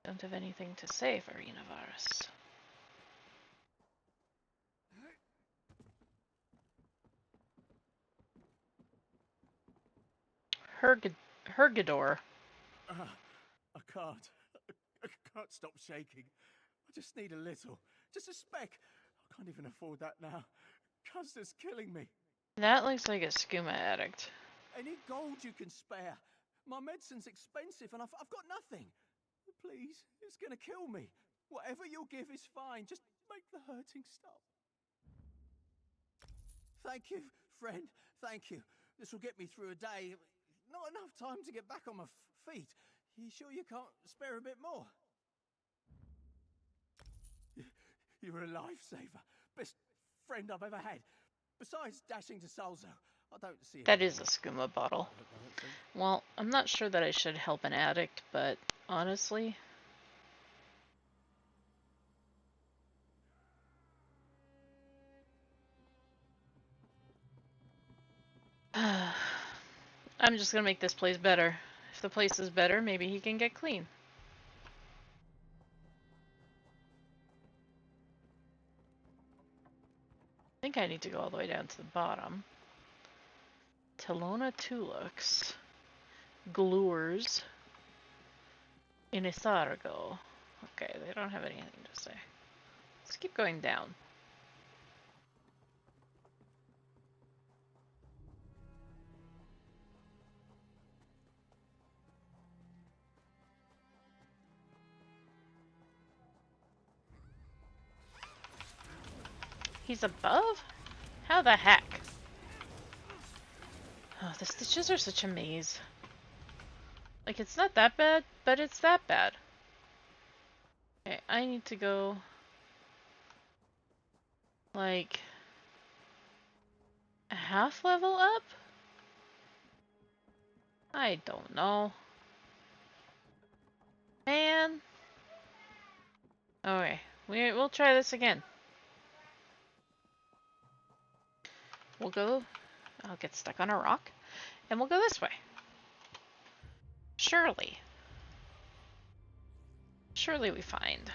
Don't have anything to say, Farina Varus. Hergador. I can't stop shaking. I just need a little. Just a speck. I can't even afford that now. Kazda's killing me. That looks like a skooma addict. Any gold you can spare. My medicine's expensive and I've got nothing. Please, it's gonna kill me. Whatever you'll give is fine. Just make the hurting stop. Thank you, friend. Thank you. This will get me through a day. Not enough time to get back on my feet. You sure you can't spare a bit more? You're a lifesaver. Best friend I've ever had. Besides dashing to Salzo, I don't see it. That is a skooma bottle. Well, I'm not sure that I should help an addict, but honestly... I'm just gonna make this place better. If the place is better, maybe he can get clean. I think I need to go all the way down to the bottom. Telona Tulux. Glures. Inisargo. Okay, they don't have anything to say. Let's keep going down. He's above? How the heck? Oh, the stitches are such a maze. Like, it's not that bad, but it's that bad. Okay, I need to go... like... a half level up? I don't know. Man. Okay, we'll try this again. We'll go... I'll get stuck on a rock, and we'll go this way. Surely. Surely we find.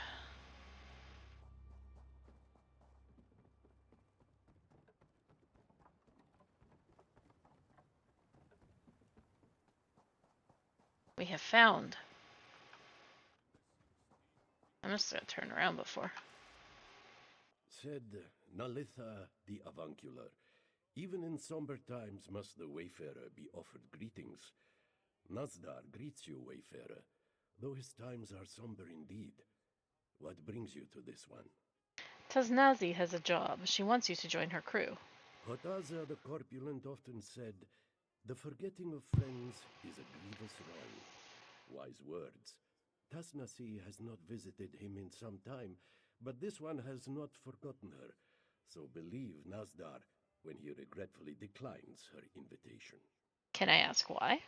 We have found. I must have turned around before. Said Nalitha the Avuncular, even in somber times must the wayfarer be offered greetings. Nazdar greets you, wayfarer, though his times are somber indeed. What brings you to this one? Taznazi has a job. She wants you to join her crew. Hotaza the Corpulent often said, the forgetting of friends is a grievous wrong. Wise words. Tasnasi has not visited him in some time, but this one has not forgotten her. So believe Nazdar when he regretfully declines her invitation. Can I ask why?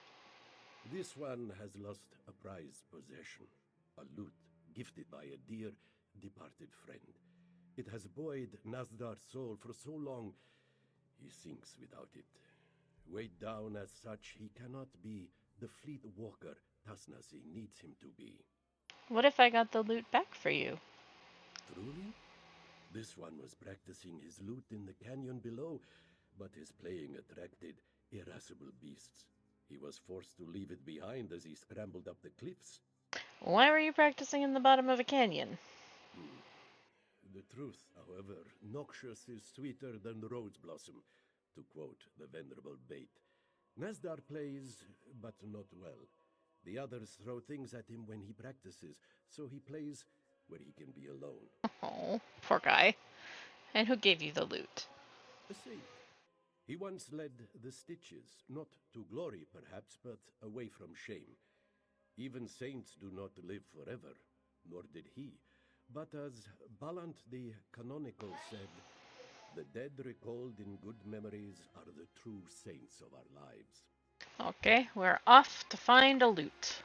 This one has lost a prized possession, a lute gifted by a dear, departed friend. It has buoyed Nazdar's soul for so long, he sinks without it. Weighed down as such, he cannot be the fleet walker Tasnasi needs him to be. What if I got the loot back for you? Truly? This one was practicing his lute in the canyon below, but his playing attracted irascible beasts. He was forced to leave it behind as he scrambled up the cliffs. Why were you practicing in the bottom of a canyon? The truth, however, noxious is sweeter than the rose blossom, to quote the venerable Bate. Nazdar plays, but not well. The others throw things at him when he practices, so he plays where he can be alone. Oh, poor guy. And who gave you the loot? A saint. He once led the Stitches, not to glory perhaps, but away from shame. Even saints do not live forever, nor did he. But as Ballant the Canonical said, the dead recalled in good memories are the true saints of our lives. Okay, we're off to find a loot.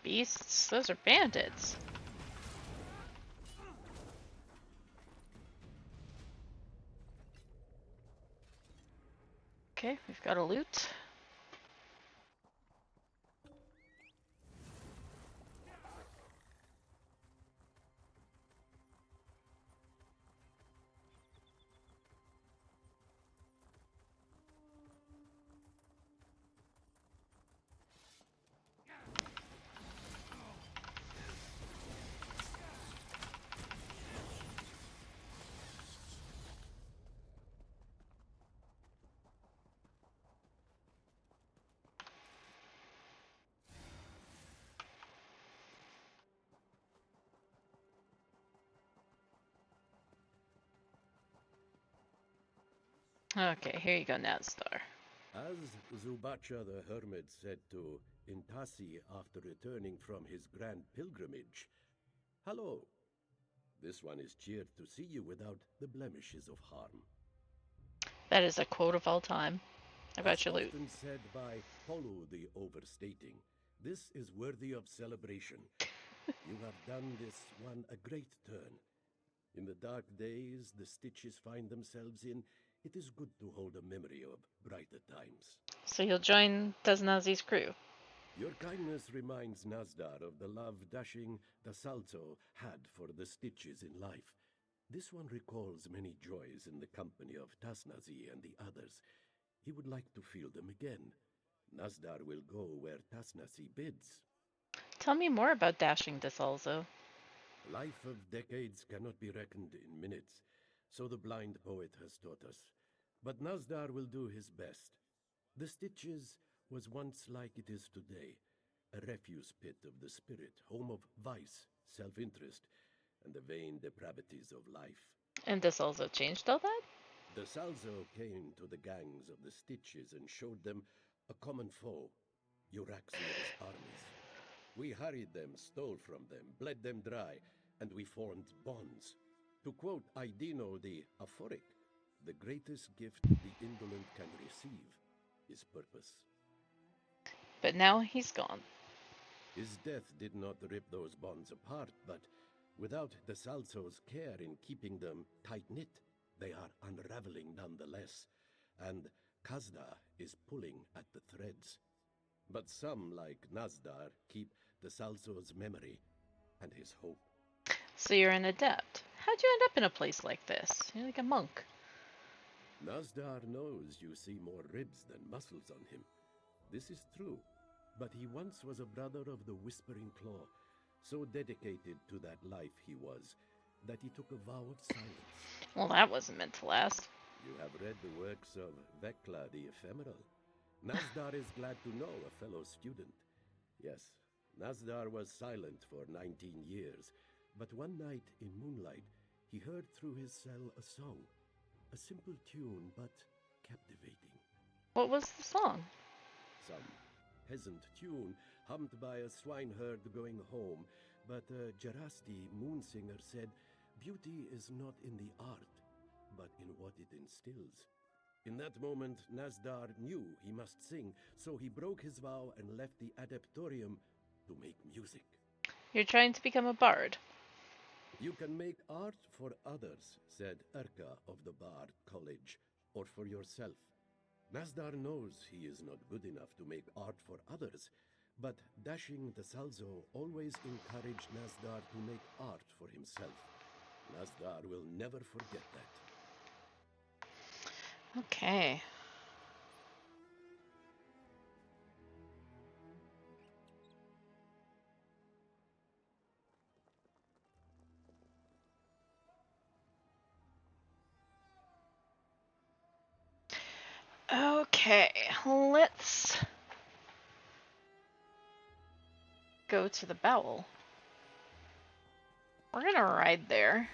beasts. Those are bandits. Okay, we've got a loot. Okay, here you go, Natstar. As Zubacha the Hermit said to Intasi after returning from his grand pilgrimage, "Hello. This one is cheered to see you without the blemishes of harm." That is a quote of all time. About your loot. Often said by Polu the Overstating, this is worthy of celebration. You have done this one a great turn. In the dark days the Stitches find themselves in, it is good to hold a memory of brighter times. So you'll join Taznazi's crew. Your kindness reminds Nazdar of the love dashing Dasalzo had for the Stitches in life. This one recalls many joys in the company of Tasnazi and the others. He would like to feel them again. Nazdar will go where Tasnazi bids. Tell me more about dashing Dasalzo. Life of decades cannot be reckoned in minutes, so the blind poet has taught us. But Nazdar will do his best. The Stitches was once like it is today, a refuse pit of the spirit, home of vice, self-interest, and the vain depravities of life. And Dasalzo changed all that? Dasalzo came to the gangs of the Stitches and showed them a common foe, Euraxia's armies. We harried them, stole from them, bled them dry, and we formed bonds. To quote Aidino the Aphoric, the greatest gift the indolent can receive is purpose. But now he's gone. His death did not rip those bonds apart, but without Dasalzo's care in keeping them tight-knit, they are unraveling nonetheless, and Kazda is pulling at the threads. But some, like Nazdar, keep Dasalzo's memory and his hope. So you're an adept. How'd you end up in a place like this? You're like a monk. Nazdar knows you see more ribs than muscles on him. This is true, but he once was a brother of the Whispering Claw, so dedicated to that life he was, that he took a vow of silence. Well, that wasn't meant to last. You have read the works of Vekla the Ephemeral. Nazdar is glad to know a fellow student. Yes, Nazdar was silent for 19 years, but one night in moonlight, he heard through his cell a song. A simple tune, but captivating. What was the song? Some peasant tune hummed by a swineherd going home, but Jarasti Moonsinger said, "Beauty is not in the art, but in what it instills." In that moment, Nazdar knew he must sing, so he broke his vow and left the Adeptorium to make music. You're trying to become a bard. You can make art for others, said Erka of the Bard College, or for yourself. Nazdar knows he is not good enough to make art for others, but Dashing Dasalzo always encouraged Nazdar to make art for himself. Nazdar will never forget that. Okay. Okay, let's go to the Bowel. We're gonna ride there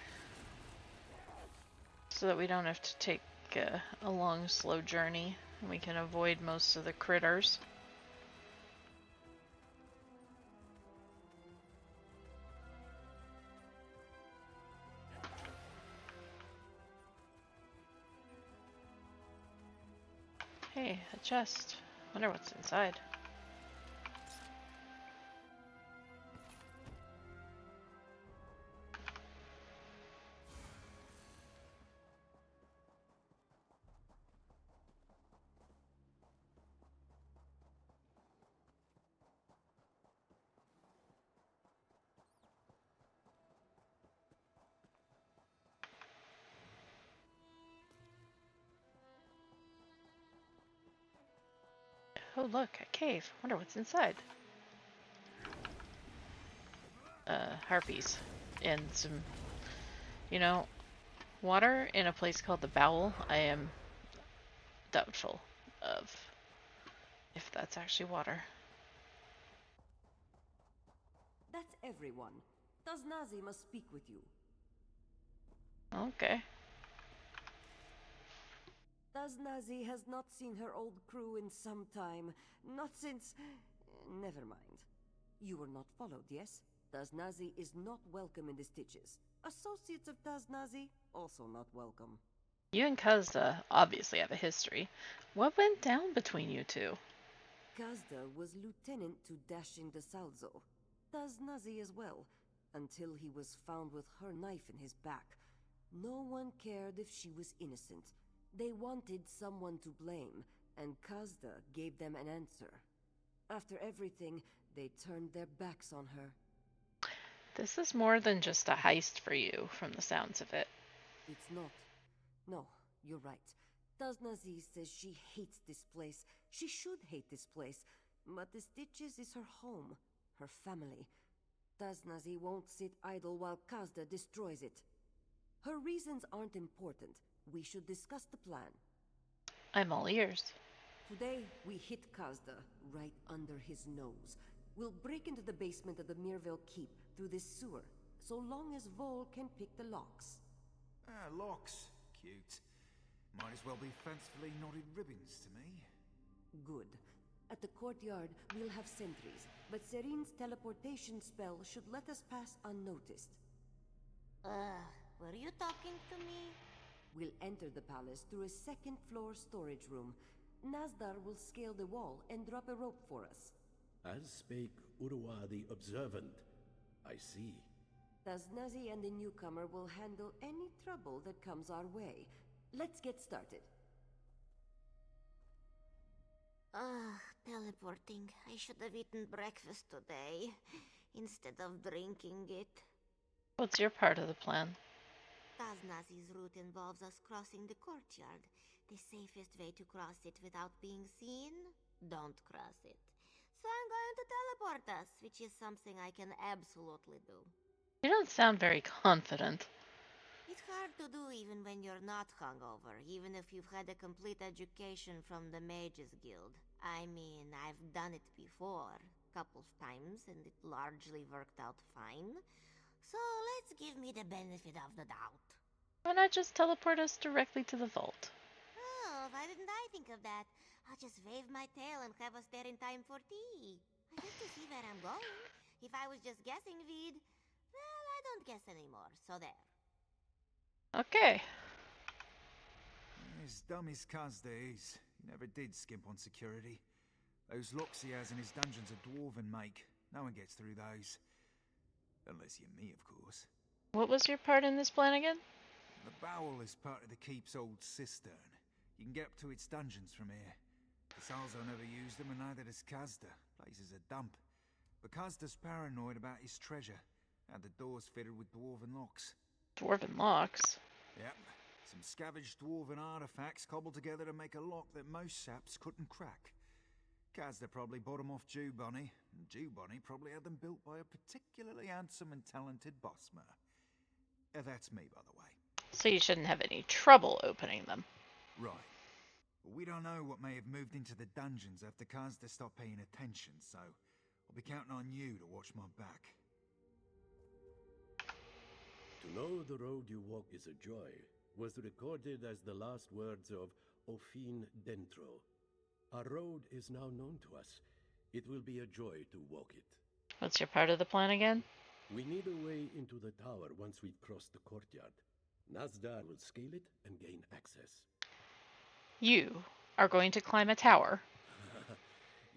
so that we don't have to take a long, slow journey and we can avoid most of the critters. Hey, a chest. Wonder what's inside. Oh, look, a cave. Wonder what's inside. Harpies. And some, you know, water in a place called the Bowel. I am doubtful of if that's actually water. That's everyone. Taznazi must speak with you. Okay. Taznazi has not seen her old crew in some time. Not since... Never mind. You were not followed, yes? Taznazi is not welcome in the Stitches. Associates of Taznazi, also not welcome. You and Kazda obviously have a history. What went down between you two? Kazda was lieutenant to Dashing de Salzo. Taznazi as well, until he was found with her knife in his back. No one cared if she was innocent. They wanted someone to blame, and Kazda gave them an answer. After everything, they turned their backs on her. This is more than just a heist for you, from the sounds of it. It's not. No, you're right. Taznazi says she hates this place. She should hate this place. But the Stitches is her home, her family. Taznazi won't sit idle while Kazda destroys it. Her reasons aren't important. We should discuss the plan. I'm all ears. Today, we hit Kazda right under his nose. We'll break into the basement of the Mirville Keep through this sewer, so long as Vol can pick the locks. Ah, locks. Cute. Might as well be fancifully knotted ribbons to me. Good. At the courtyard, we'll have sentries, but Serin's teleportation spell should let us pass unnoticed. Were you talking to me? We'll enter the palace through a second-floor storage room. Nazdar will scale the wall and drop a rope for us. As spake Urwa the Observant. I see. Taznazi and the newcomer will handle any trouble that comes our way. Let's get started. Teleporting. I should have eaten breakfast today, instead of drinking it. What's your part of the plan? Taznazi's route involves us crossing the courtyard. The safest way to cross it without being seen? Don't cross it. So I'm going to teleport us, which is something I can absolutely do. You don't sound very confident. It's hard to do even when you're not hungover, even if you've had a complete education from the Mages Guild. I mean, I've done it before, couple of times, and it largely worked out fine. So let's give me the benefit of the doubt. Why not just teleport us directly to the vault? Oh, why didn't I think of that? I'll just wave my tail and have us there in time for tea. I have to see where I'm going. If I was just guessing, Veed, well, I don't guess anymore, so there. Okay. As dumb as Kazda is, he never did skimp on security. Those locks he has in his dungeons are dwarven make. No one gets through those. Unless you're me, of course. What was your part in this plan again? The Bowel is part of the keep's old cistern. You can get up to its dungeons from here. The Salzo never used them, and neither does Kazda. Place is a dump. But Kazda's paranoid about his treasure, and the door's fitted with dwarven locks. Dwarven locks? Yep. Some scavenged dwarven artifacts cobbled together to make a lock that most saps couldn't crack. Kazda probably bought them off Jewbonny, and Jewbonny probably had them built by a particularly handsome and talented bossma. That's me, by the way. So you shouldn't have any trouble opening them. Right. But we don't know what may have moved into the dungeons after Kazda stopped paying attention, so I'll be counting on you to watch my back. To know the road you walk is a joy was recorded as the last words of Ofin Dentro. Our road is now known to us. It will be a joy to walk it. What's your part of the plan again? We need a way into the tower once we've crossed the courtyard. Nazdar will scale it and gain access. You are going to climb a tower?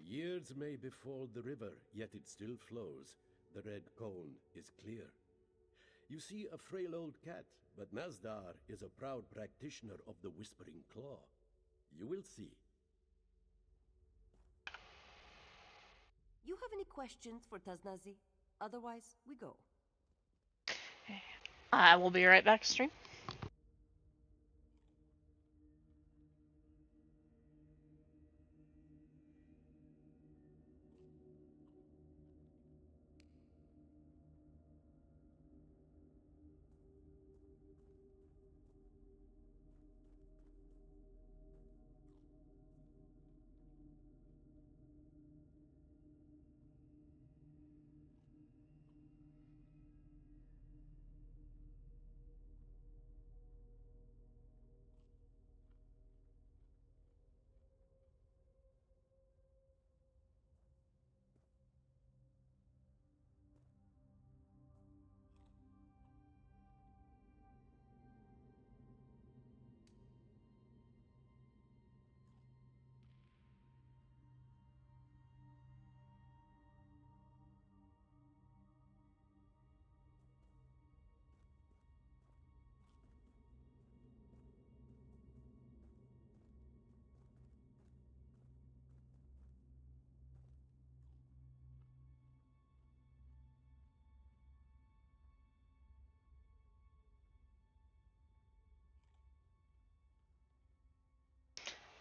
Years may befall the river, yet it still flows. The red cone is clear. You see a frail old cat, but Nazdar is a proud practitioner of the Whispering Claw. You will see. You have any questions for Taznazi? Otherwise, we go. I will be right back, stream.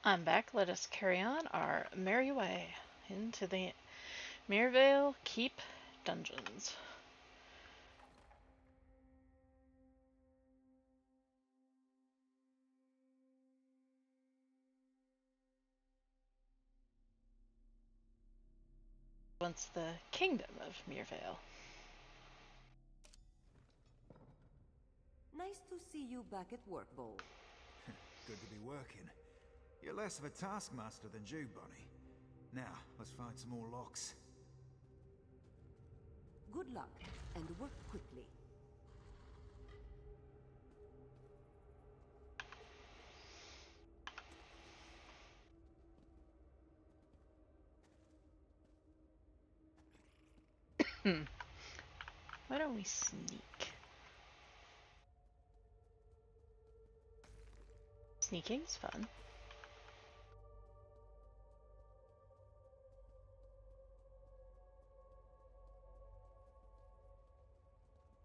I'm back. Let us carry on our merry way into the Mirvale Keep dungeons. Once the kingdom of Mirvale. Nice to see you back at work, Bowl. Good to be working. You're less of a taskmaster than Jew Bunny. Now, let's find some more locks. Good luck, and work quickly. Why don't we sneak? Sneaking's fun.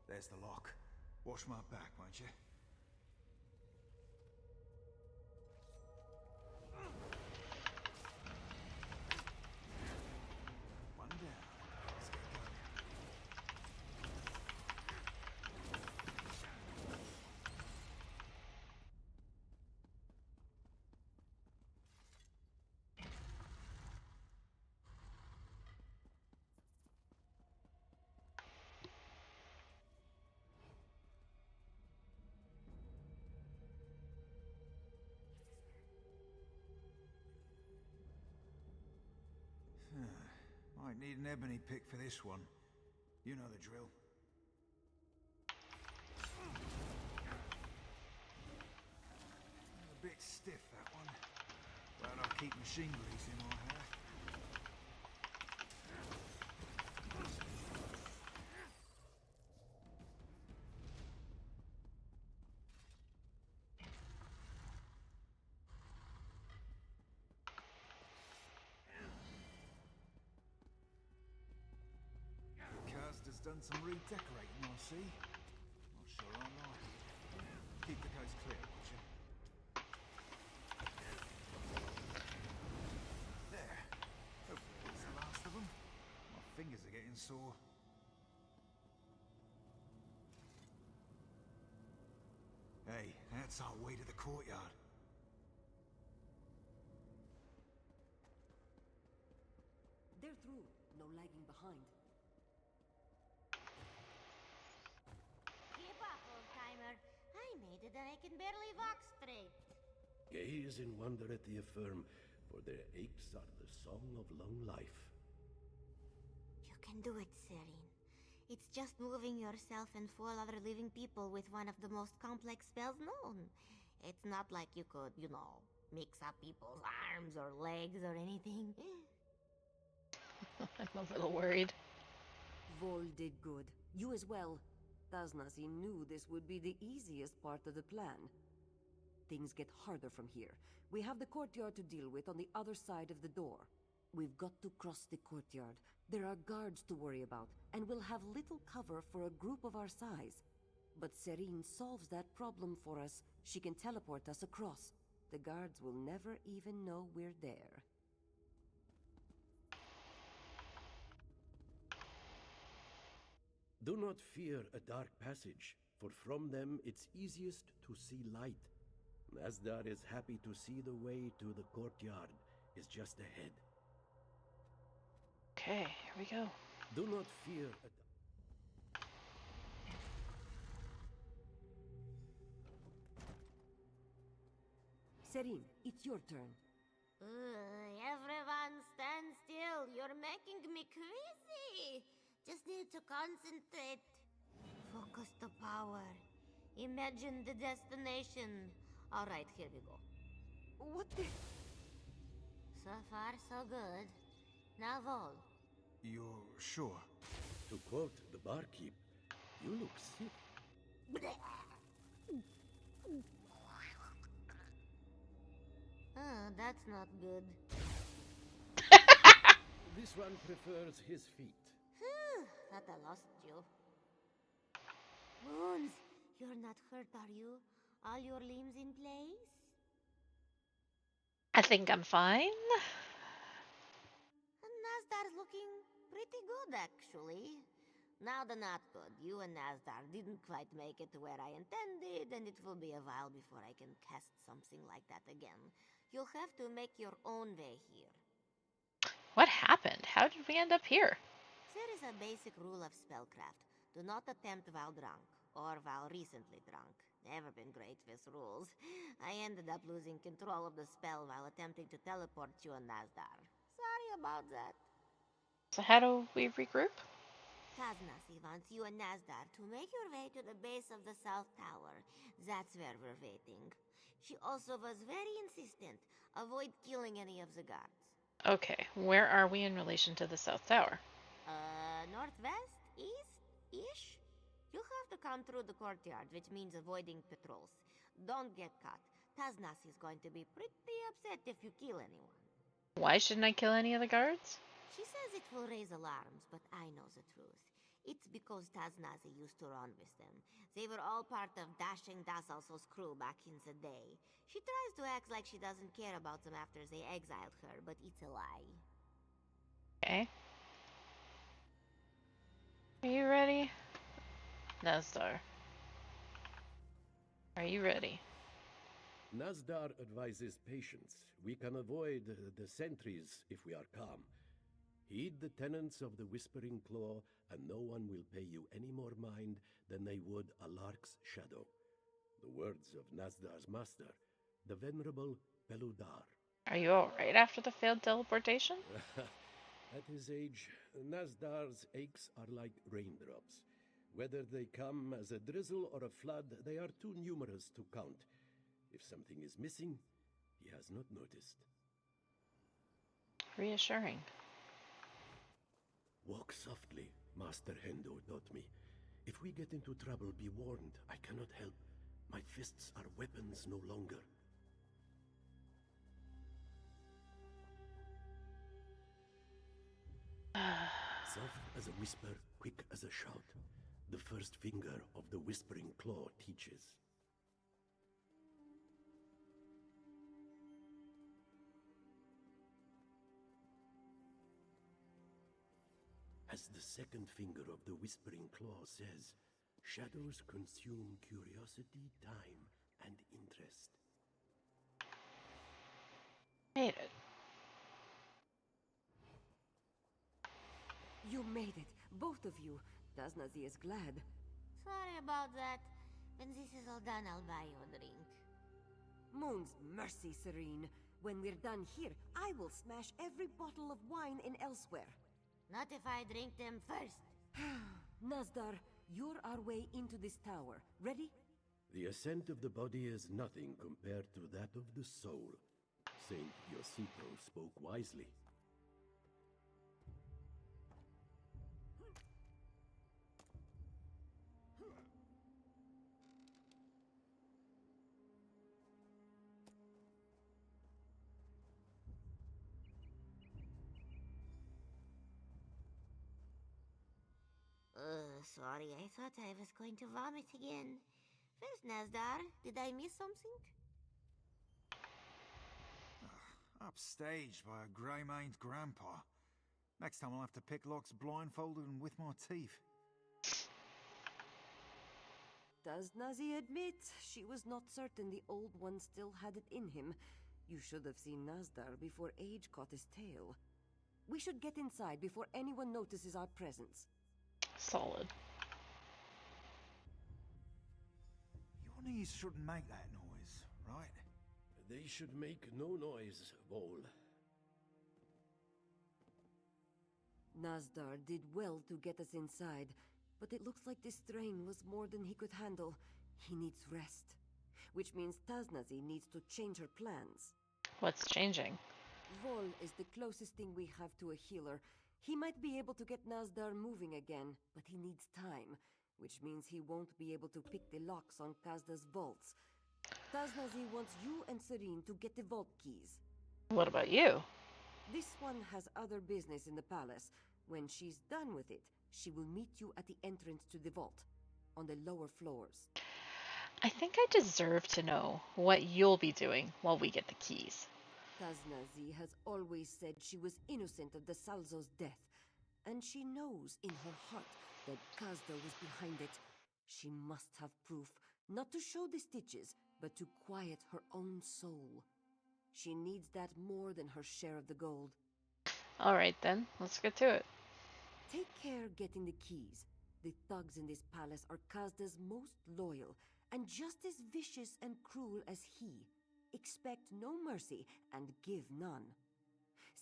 There's the lock. Watch my back, won't you? One down. Let's get going. Might need an ebony pick for this one. You know the drill. A bit stiff, that one. Glad I keep machine grease in my hair. Has done some redecorating, I see. Not sure I like it. Keep the coast clear, won't you? There. Hopefully that's the last of them. My fingers are getting sore. Hey, that's our way to the courtyard. They're through. No lagging behind. I made it and I can barely walk straight. Gaze in wonder at the affirm, for their aches are the song of long life. You can do it, Serene. It's just moving yourself and 4 other living people with one of the most complex spells known. It's not like you could, mix up people's arms or legs or anything. I'm a little worried. Vol did good. You as well. Tasnasi knew this would be the easiest part of the plan. Things get harder from here. We have the courtyard to deal with on the other side of the door. We've got to cross the courtyard. There are guards to worry about, and we'll have little cover for a group of our size. But Serene solves that problem for us. She can teleport us across. The guards will never even know we're there. Do not fear a dark passage, for from them it's easiest to see light. Nasdar is happy to see the way to the courtyard is just ahead. Okay, here we go. Do not fear a... Serene, it's your turn. Everyone stand still. You're making me crazy. Just need to concentrate. Focus the power. Imagine the destination. Alright, here we go. What the... So far, so good. Now, Vol. You're sure? To quote the barkeep, you look sick. That's not good. This one prefers his feet. Thought I lost you. Bones, you're not hurt, are you? All your limbs in place? I think I'm fine. Nazdar's looking pretty good, actually. Now the not good. You and Nazdar didn't quite make it to where I intended, and it will be a while before I can cast something like that again. You'll have to make your own way here. What happened? How did we end up here? There is a basic rule of spellcraft. Do not attempt while drunk, or while recently drunk. Never been great with rules. I ended up losing control of the spell while attempting to teleport you and Nazdar. Sorry about that. So how do we regroup? Taznasi wants you and Nazdar to make your way to the base of the South Tower. That's where we're waiting. She also was very insistent. Avoid killing any of the guards. Okay, where are we in relation to the South Tower? Northwest? East-ish? You'll have to come through the courtyard, which means avoiding patrols. Don't get caught. Taznasi is going to be pretty upset if you kill anyone. Why shouldn't I kill any of the guards? She says it will raise alarms, but I know the truth. It's because Taznazi used to run with them. They were all part of Dashing Dasalso's crew back in the day. She tries to act like she doesn't care about them after they exiled her, but it's a lie. Okay. Are you ready? Nazdar. Are you ready? Nazdar advises patience. We can avoid the sentries if we are calm. Heed the tenets of the Whispering Claw, and no one will pay you any more mind than they would a lark's shadow. The words of Nazdar's master, the venerable Beludar. Are you alright after the failed teleportation? At his age, Nazdar's aches are like raindrops. Whether they come as a drizzle or a flood, they are too numerous to count. If something is missing, he has not noticed. Reassuring. Walk softly, Master Hendo taught me. If we get into trouble, be warned. I cannot help. My fists are weapons no longer. Soft as a whisper, quick as a shout. The first finger of the Whispering Claw teaches. As the second finger of the Whispering Claw says, shadows consume curiosity, time, and interest. Made it. You made it, both of you. Taznazi is glad. Sorry about that. When this is all done, I'll buy you a drink. Moon's mercy, Serene. When we're done here, I will smash every bottle of wine in Elsweyr. Not if I drink them first. Nazdar, you're our way into this tower. Ready? The ascent of the body is nothing compared to that of the soul. Saint Yosito spoke wisely. Sorry, I thought I was going to vomit again. First, Nazdar, did I miss something? Upstaged by a grey-maned grandpa. Next time I'll have to pick locks blindfolded and with my teeth. Taznazi admits she was not certain the old one still had it in him. You should have seen Nazdar before age caught his tail. We should get inside before anyone notices our presence. Solid. Your knees shouldn't make that noise, right? They should make no noise, Vol. Nazdar did well to get us inside, but it looks like this strain was more than he could handle. He needs rest, which means Taznazi needs to change her plans. What's changing? Vol is the closest thing we have to a healer. He might be able to get Nazdar moving again, but he needs time, which means he won't be able to pick the locks on Kazda's vaults. Taznazi wants you and Serene to get the vault keys. What about you? This one has other business in the palace. When she's done with it, she will meet you at the entrance to the vault, on the lower floors. I think I deserve to know what you'll be doing while we get the keys. Taznazi has always said she was innocent of the Salzo's death, and she knows in her heart that Kazda was behind it. She must have proof, not to show the stitches, but to quiet her own soul. She needs that more than her share of the gold. Alright then, let's get to it. Take care getting the keys. The thugs in this palace are Kazda's most loyal, and just as vicious and cruel as he. Expect no mercy, and give none.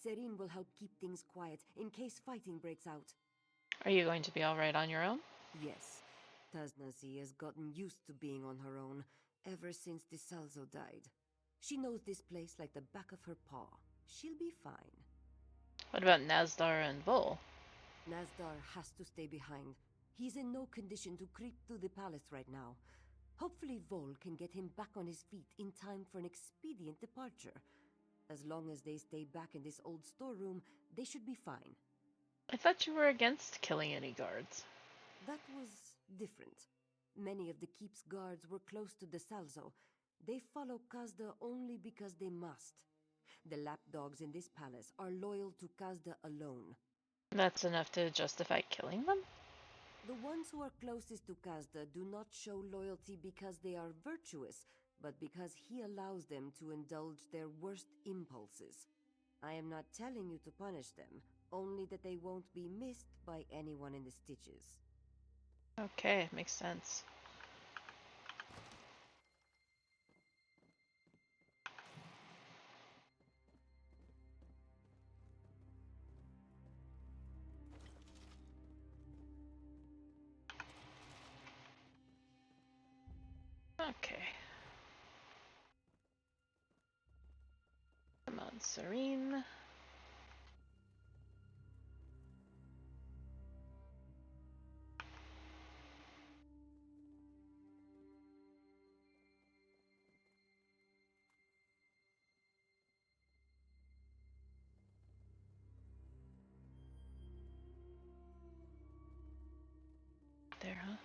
Serene will help keep things quiet in case fighting breaks out. Are you going to be alright on your own? Yes. Taznazi has gotten used to being on her own ever since the Salzo died. She knows this place like the back of her paw. She'll be fine. What about Nazdar and Vol? Nazdar has to stay behind. He's in no condition to creep through the palace right now. Hopefully Vol can get him back on his feet in time for an expedient departure. As long as they stay back in this old storeroom, they should be fine. I thought you were against killing any guards. That was different. Many of the keep's guards were close to the Salzo. They follow Kazda only because they must. The lapdogs in this palace are loyal to Kazda alone. That's enough to justify killing them? The ones who are closest to Kazda do not show loyalty because they are virtuous, but because he allows them to indulge their worst impulses. I am not telling you to punish them, only that they won't be missed by anyone in the stitches. Okay, makes sense. Okay. Come on, Serene. There, huh?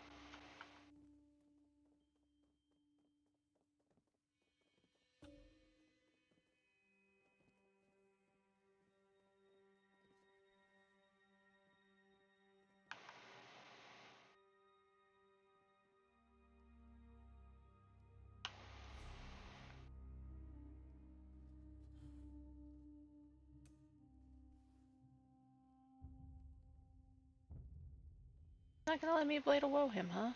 Not gonna let me blade a woe him, huh?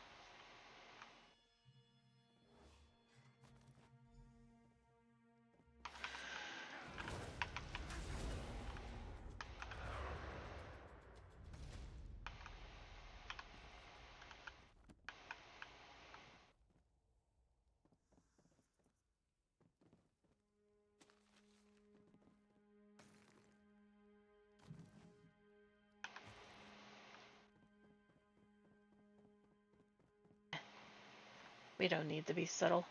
We don't need to be subtle.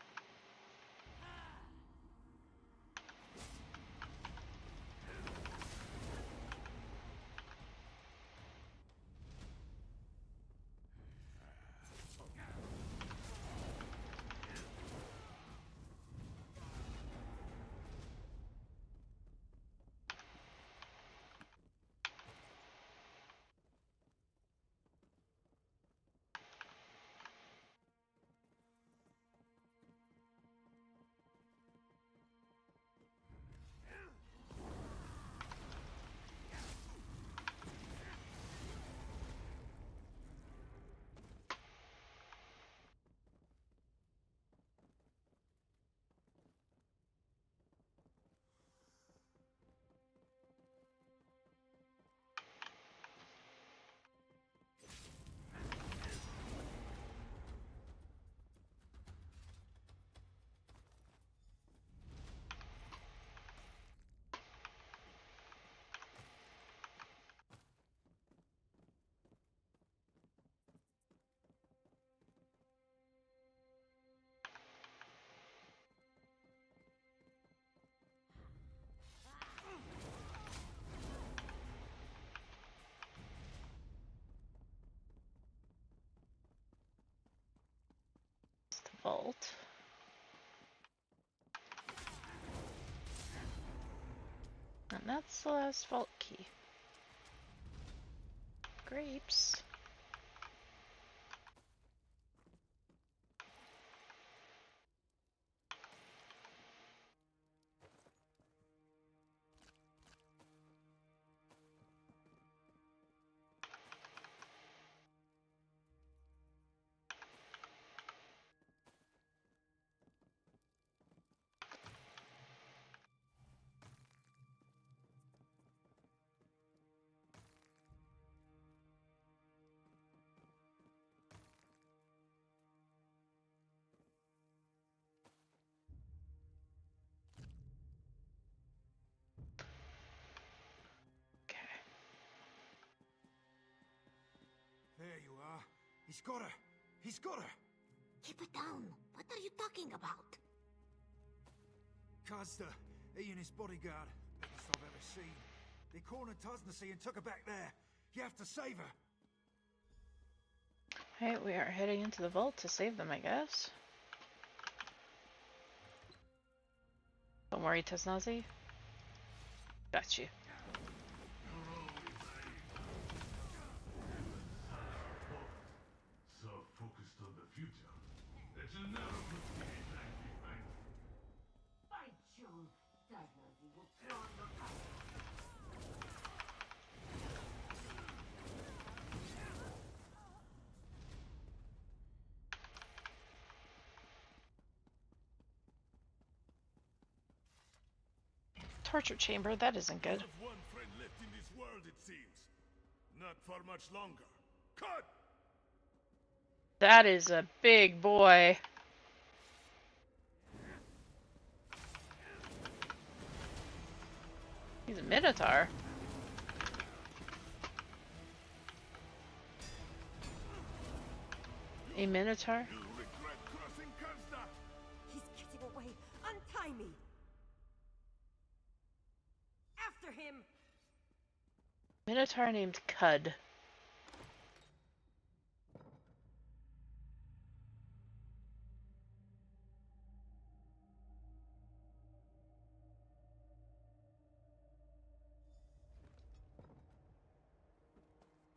Vault. And that's the last vault key. Grapes. There you are. He's got her. He's got her. Keep it down. What are you talking about? Kazda, he and his bodyguard. Biggest I've ever seen. They cornered Tasnasi and took her back there. You have to save her. Alright, we are heading into the vault to save them, I guess. Don't worry, Tasnazi. Got you. So focused on the future that you'll never put me back behind. By June, Tasnazi will claw your eye. Torture chamber, that isn't good. You have one friend left in this world, it seems. Not for much longer. Cut! That is a big boy. He's a minotaur. A minotaur? You'll regret crossing Kazda! He's getting away. Untie me. After him. Minotaur named Cud.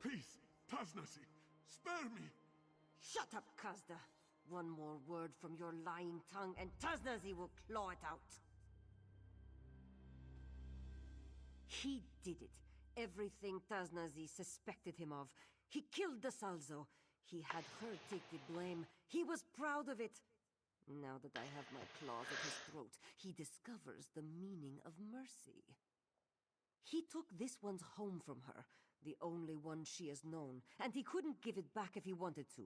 Peace, Tasnasi! Spare me! Shut up, Kazda. One more word from your lying tongue and Tasnazi will claw it out. He did it. Everything Tasnazi suspected him of. He killed the Salzo. He had her take the blame. He was proud of it. Now that I have my claws at his throat, he discovers the meaning of mercy. He took this one's home from her, the only one she has known, and he couldn't give it back if he wanted to.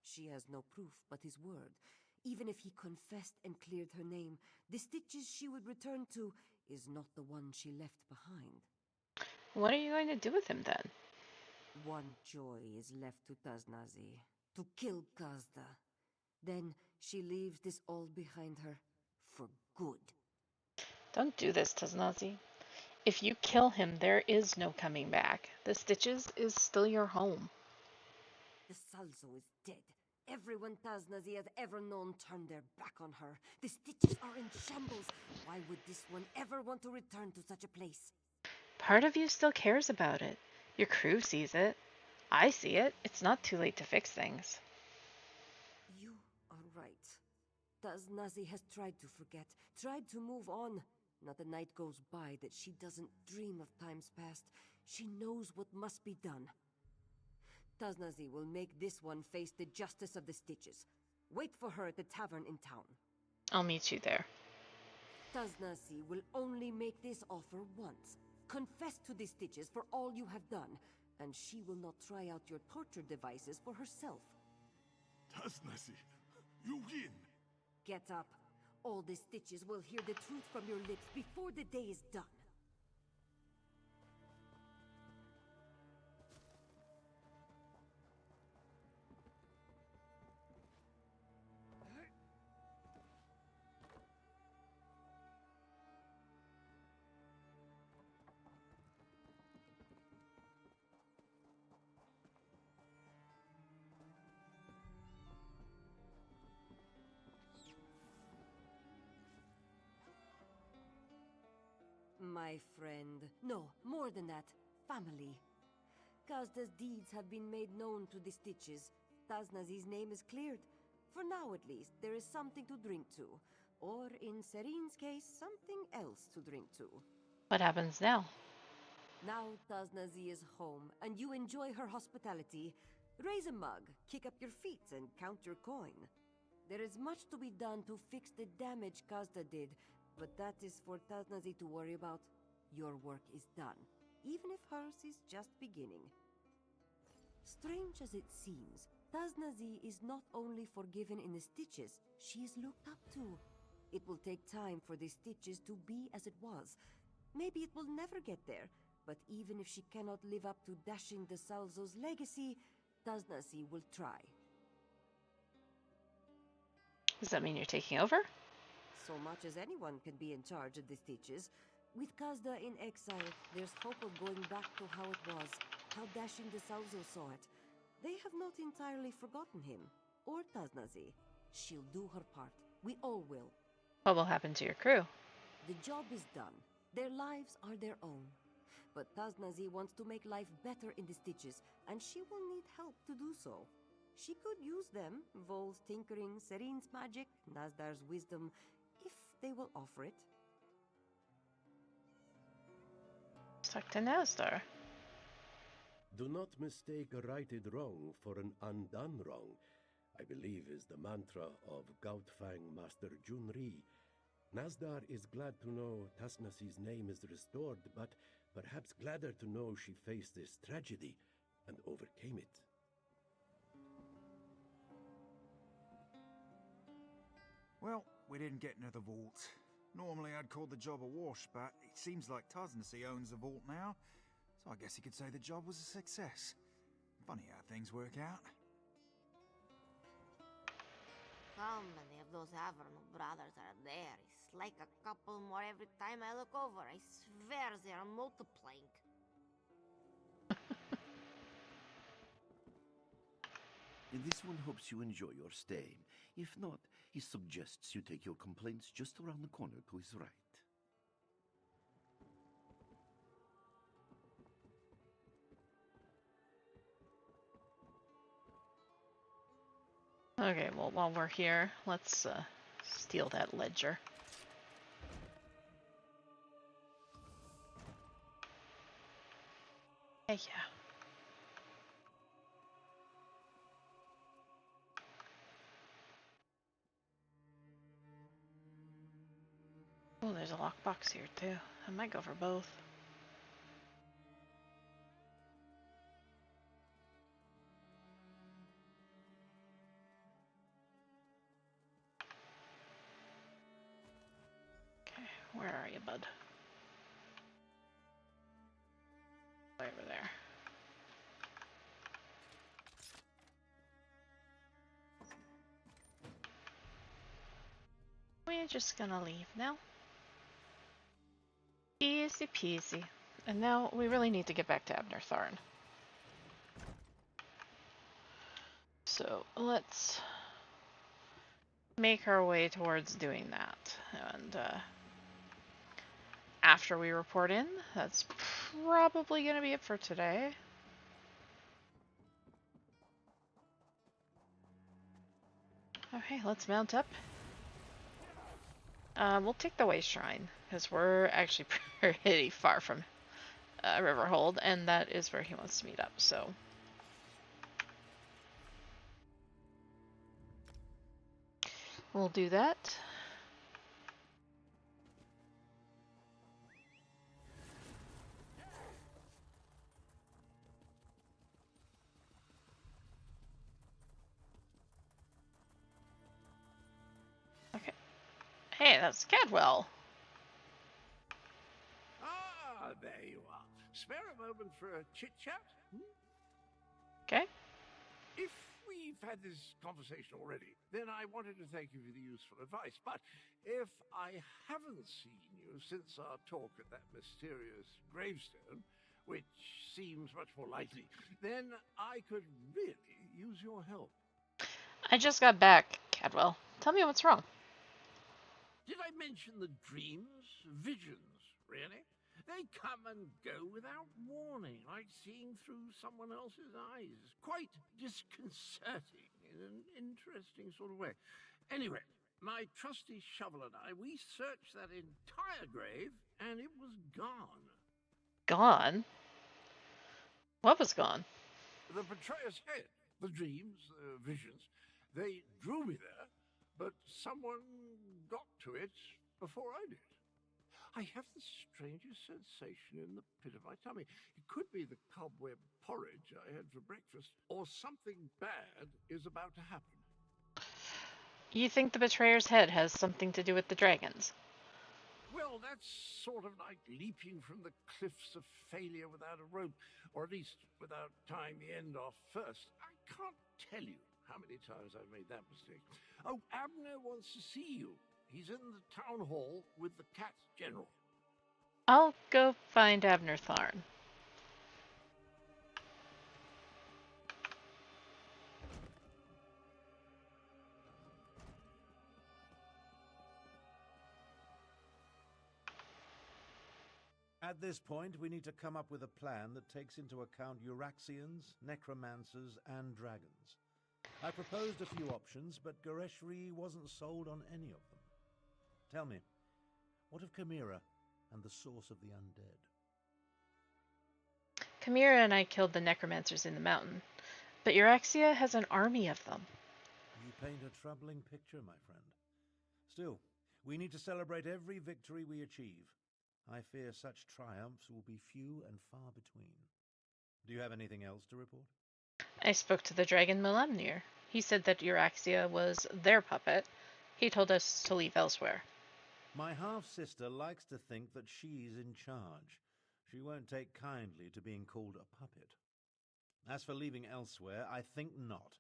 She has no proof but his word. Even if he confessed and cleared her name, the stitches she would return to is not the one she left behind. What are you going to do with him then? One joy is left to Tasnazi, to kill Kazda. Then she leaves this all behind her for good. Don't do this, Tasnazi. If you kill him, there is no coming back. The Stitches is still your home. The Salzo is dead. Everyone Tasnazi has ever known turned their back on her. The Stitches are in shambles. Why would this one ever want to return to such a place? Part of you still cares about it. Your crew sees it. I see it. It's not too late to fix things. You are right. Tasnazi has tried to forget, tried to move on. Not a night goes by that she doesn't dream of times past. She knows what must be done. Tasnazi will make this one face the justice of the Stitches. Wait for her at the tavern in town. I'll meet you there. Tasnazi will only make this offer once. Confess to the Stitches for all you have done, and she will not try out your torture devices for herself. Tasnasi, you win! Get up. All the Stitches will hear the truth from your lips before the day is done. My friend. No, more than that. Family. Kazda's deeds have been made known to the Stitches. Taznazi's name is cleared. For now, at least, there is something to drink to. Or, in Serin's case, something else to drink to. What happens now? Now Taznazi is home, and you enjoy her hospitality. Raise a mug, kick up your feet, and count your coin. There is much to be done to fix the damage Kazda did, but that is for Taznazi to worry about. Your work is done, even if hers is just beginning. Strange as it seems, Taznazi is not only forgiven in the Stitches, she is looked up to. It will take time for the Stitches to be as it was. Maybe it will never get there, but even if she cannot live up to Dashing the Salzo's legacy, Taznazi will try. Does that mean you're taking over? So much as anyone can be in charge of the Stitches. With Kazda in exile, there's hope of going back to how it was, how Dashing the Salzo saw it. They have not entirely forgotten him, or Taznazi. She'll do her part. We all will. What will happen to your crew? The job is done. Their lives are their own. But Taznazi wants to make life better in the Stitches, and she will need help to do so. She could use them, Vol's tinkering, Serin's magic, Nazdar's wisdom, if they will offer it. Let's talk to Nazdar. Do not mistake a righted wrong for an undone wrong, I believe is the mantra of Gautfang Master Junri. Nazdar is glad to know Tasnasi's name is restored, but perhaps gladder to know she faced this tragedy and overcame it. Well, we didn't get into the vault. Normally I'd call the job a wash, but it seems like Tasnasi owns the vault now, so I guess you could say the job was a success. Funny how things work out. How many of those Averno brothers are there? It's like a couple more every time I look over. I swear they are multiplying. This one hopes you enjoy your stay. If not, he suggests you take your complaints just around the corner to his right. Okay, well, while we're here, let's steal that ledger. Yeah. Oh, there's a lockbox here too. I might go for both. Okay, where are you, bud? Over there. We're just gonna leave now. Easy peasy. And now we really need to get back to Abner Tharn. So let's make our way towards doing that. And after we report in, that's probably going to be it for today. Okay, let's mount up. We'll take the Way Shrine, because we're actually pretty far from Riverhold, and that is where he wants to meet up, so. We'll do that. Okay. Hey, that's Cadwell. Ah, there you are. Spare a moment for a chit-chat? Okay. If we've had this conversation already, then I wanted to thank you for the useful advice. But if I haven't seen you since our talk at that mysterious gravestone, which seems much more likely, then I could really use your help. I just got back, Cadwell. Tell me what's wrong. Did I mention the dreams? Visions, really? They come and go without warning, like seeing through someone else's eyes. Quite disconcerting in an interesting sort of way. Anyway, my trusty shovel and I, we searched that entire grave, and it was gone. Gone? What was gone? The betrayer's head, the dreams, the visions, they drew me there, but someone got to it before I did. I have the strangest sensation in the pit of my tummy. It could be the cobweb porridge I had for breakfast, or something bad is about to happen. You think the betrayer's head has something to do with the dragons? Well, that's sort of like leaping from the cliffs of failure without a rope, or at least without tying the end off first. I can't tell you how many times I've made that mistake. Oh, Abner wants to see you. He's in the town hall with the cat general. I'll go find Abner Tharn. At this point, we need to come up with a plan that takes into account Euraxians, necromancers, and dragons. I proposed a few options, but Goreshri wasn't sold on any of them. Tell me, what of Chimera and the source of the undead? Chimera and I killed the necromancers in the mountain, but Euraxia has an army of them. You paint a troubling picture, my friend. Still, we need to celebrate every victory we achieve. I fear such triumphs will be few and far between. Do you have anything else to report? I spoke to the dragon Melemnir. He said that Euraxia was their puppet. He told us to leave Elsweyr. My half-sister likes to think that she's in charge. She won't take kindly to being called a puppet. As for leaving Elsweyr, I think not.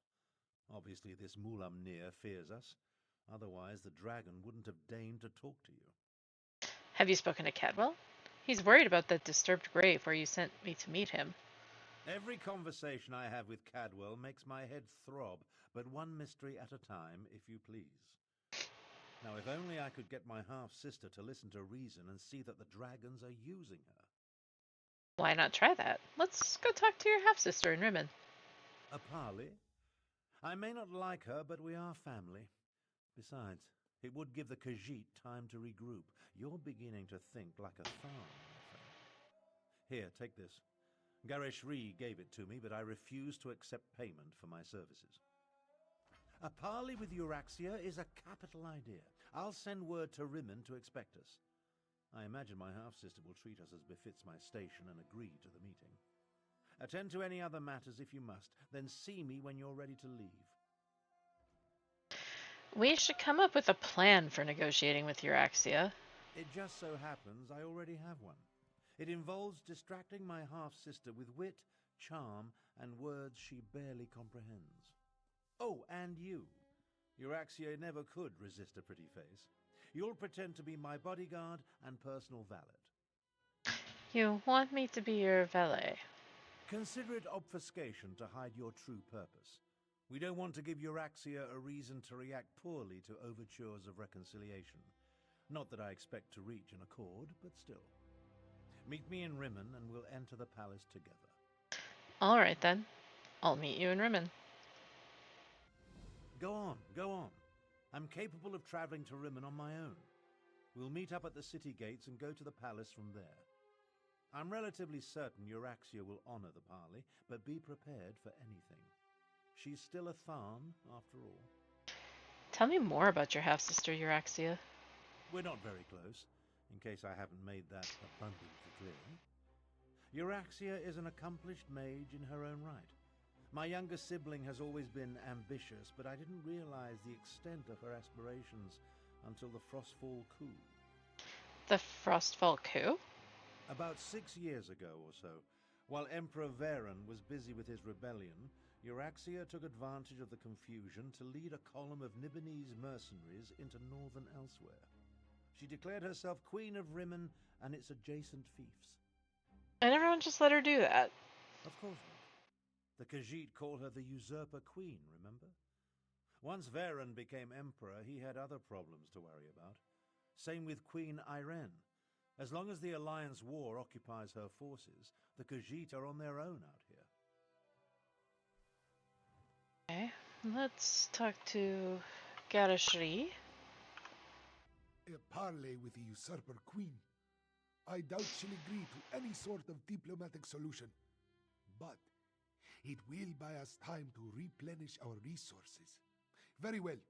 Obviously, this Melemnir fears us. Otherwise, the dragon wouldn't have deigned to talk to you. Have you spoken to Cadwell? He's worried about that disturbed grave where you sent me to meet him. Every conversation I have with Cadwell makes my head throb, but one mystery at a time, if you please. Now, if only I could get my half-sister to listen to reason and see that the dragons are using her. Why not try that? Let's go talk to your half-sister in Rimmon. A parley? I may not like her, but we are family. Besides, it would give the Khajiit time to regroup. You're beginning to think like a Tharn, my friend. Here, take this. Goreshri gave it to me, but I refuse to accept payment for my services. A parley with Euraxia is a capital idea. I'll send word to Rimmon to expect us. I imagine my half-sister will treat us as befits my station and agree to the meeting. Attend to any other matters if you must, then see me when you're ready to leave. We should come up with a plan for negotiating with Euraxia. It just so happens I already have one. It involves distracting my half-sister with wit, charm, and words she barely comprehends. Oh, and you. Euraxia never could resist a pretty face. You'll pretend to be my bodyguard and personal valet. You want me to be your valet? Consider it obfuscation to hide your true purpose. We don't want to give Euraxia a reason to react poorly to overtures of reconciliation. Not that I expect to reach an accord, but still. Meet me in Rimmon and we'll enter the palace together. All right, then. I'll meet you in Rimmon. Go on, go on. I'm capable of traveling to Rimmon on my own. We'll meet up at the city gates and go to the palace from there. I'm relatively certain Euraxia will honor the parley, but be prepared for anything. She's still a Tharn, after all. Tell me more about your half-sister, Euraxia. We're not very close, in case I haven't made that abundantly clear. Euraxia is an accomplished mage in her own right. My younger sibling has always been ambitious, but I didn't realize the extent of her aspirations until the Frostfall coup. The Frostfall coup? About 6 years ago or so, while Emperor Varen was busy with his rebellion, Euraxia took advantage of the confusion to lead a column of Nibonese mercenaries into Northern Elsweyr. She declared herself Queen of Rimmon and its adjacent fiefs. And everyone just let her do that. Of course not. The Khajiit call her the Usurper Queen, remember? Once Varen became Emperor, he had other problems to worry about. Same with Queen Irene. As long as the Alliance war occupies her forces, the Khajiit are on their own out here. Okay, let's talk to Garashri. A parley with the usurper queen. I doubt she'll agree to any sort of diplomatic solution. But it will buy us time to replenish our resources. Very well.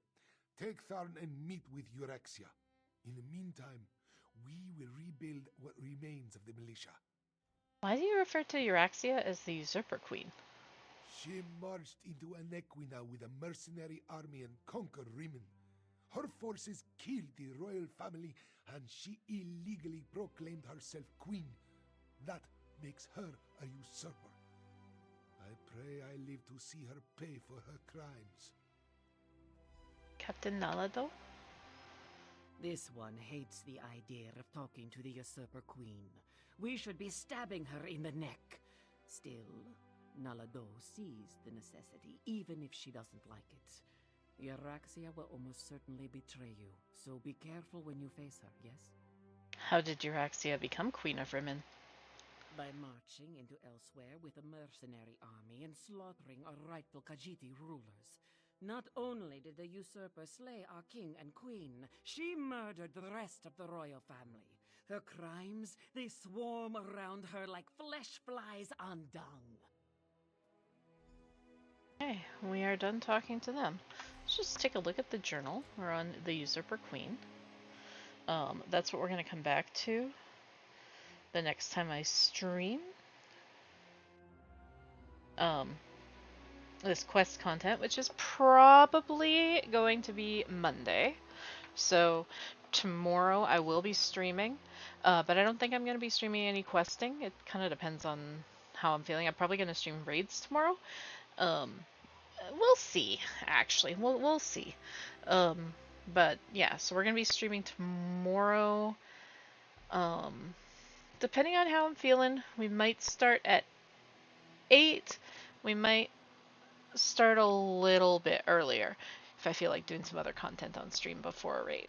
Take Tharn and meet with Euraxia. In the meantime, we will rebuild what remains of the militia. Why do you refer to Euraxia as the usurper queen? She marched into Anequina with a mercenary army and conquered Rimmon. Her forces killed the royal family and she illegally proclaimed herself queen. That makes her a usurper. I pray I live to see her pay for her crimes. Captain Nalado? This one hates the idea of talking to the usurper queen. We should be stabbing her in the neck. Still, Nalado sees the necessity, even if she doesn't like it. Euraxia will almost certainly betray you, so be careful when you face her, yes? How did Euraxia become Queen of Rimmon? By marching into Elsweyr with a mercenary army and slaughtering our rightful Khajiiti rulers. Not only did the usurper slay our king and queen, she murdered the rest of the royal family. Her crimes, they swarm around her like flesh flies on dung. Okay, we are done talking to them. Let's just take a look at the journal. We're on the usurper queen. That's what we're going to come back to the next time I stream. This quest content, which is probably going to be Monday. So tomorrow I will be streaming, but I don't think I'm going to be streaming any questing. It kind of depends on how I'm feeling. I'm probably going to stream raids tomorrow. We'll see, actually. We'll see. But yeah, so we're going to be streaming tomorrow. Depending on how I'm feeling, we might start at 8. We might start a little bit earlier if I feel like doing some other content on stream before a raid.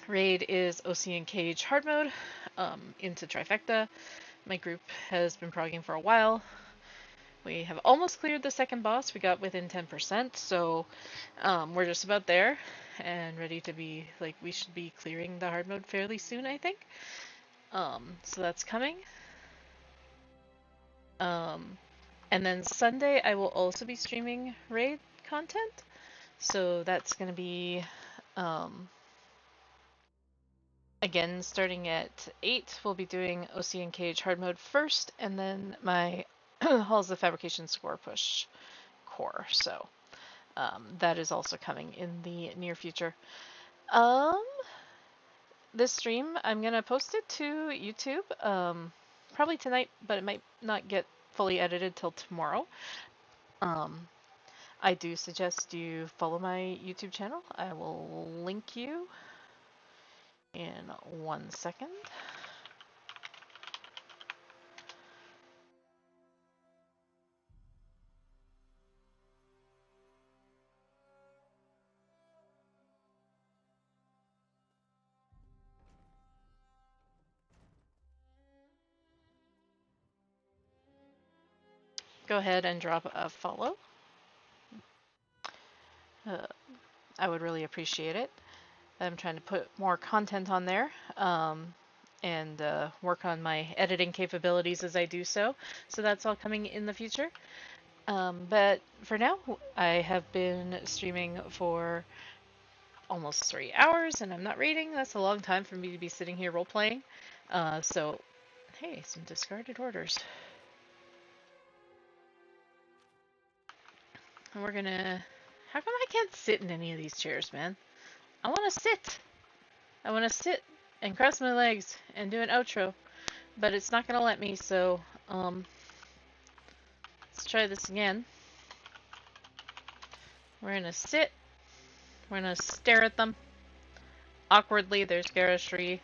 Raid is Ocean Cage hard mode into Trifecta. My group has been progging for a while. We have almost cleared the second boss. We got within 10%, so we're just about there and ready to be, like, we should be clearing the hard mode fairly soon, I think. So that's coming. And then Sunday I will also be streaming raid content. So that's going to be, again, starting at 8, we'll be doing Ocean Cage hard mode first, and then my Halls of Fabrication Score Push core. So that is also coming in the near future. This stream, I'm going to post it to YouTube probably tonight, but it might not get fully edited till tomorrow. I do suggest you follow my YouTube channel. I will link you in 1 second. Go ahead and drop a follow. I would really appreciate it. I'm trying to put more content on there and work on my editing capabilities as I do so. So that's all coming in the future. But for now, I have been streaming for almost 3 hours and I'm not raiding. That's a long time for me to be sitting here role-playing. So, hey, some discarded orders. And we're gonna... How come I can't sit in any of these chairs, man? I want to sit. I want to sit and cross my legs and do an outro. But it's not going to let me, so let's try this again. We're going to sit. We're going to stare at them. Awkwardly, there's Garashri.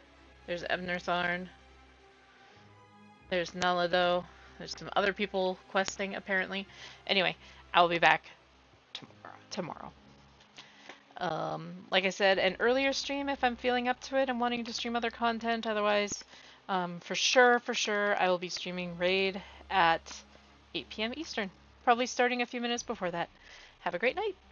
There's Evnertharn. There's Nalado. There's some other people questing, apparently. Anyway, I'll be back tomorrow. Like I said, an earlier stream if I'm feeling up to it and wanting to stream other content. Otherwise, for sure, I will be streaming Raid at 8 p.m. Eastern. Probably starting a few minutes before that. Have a great night.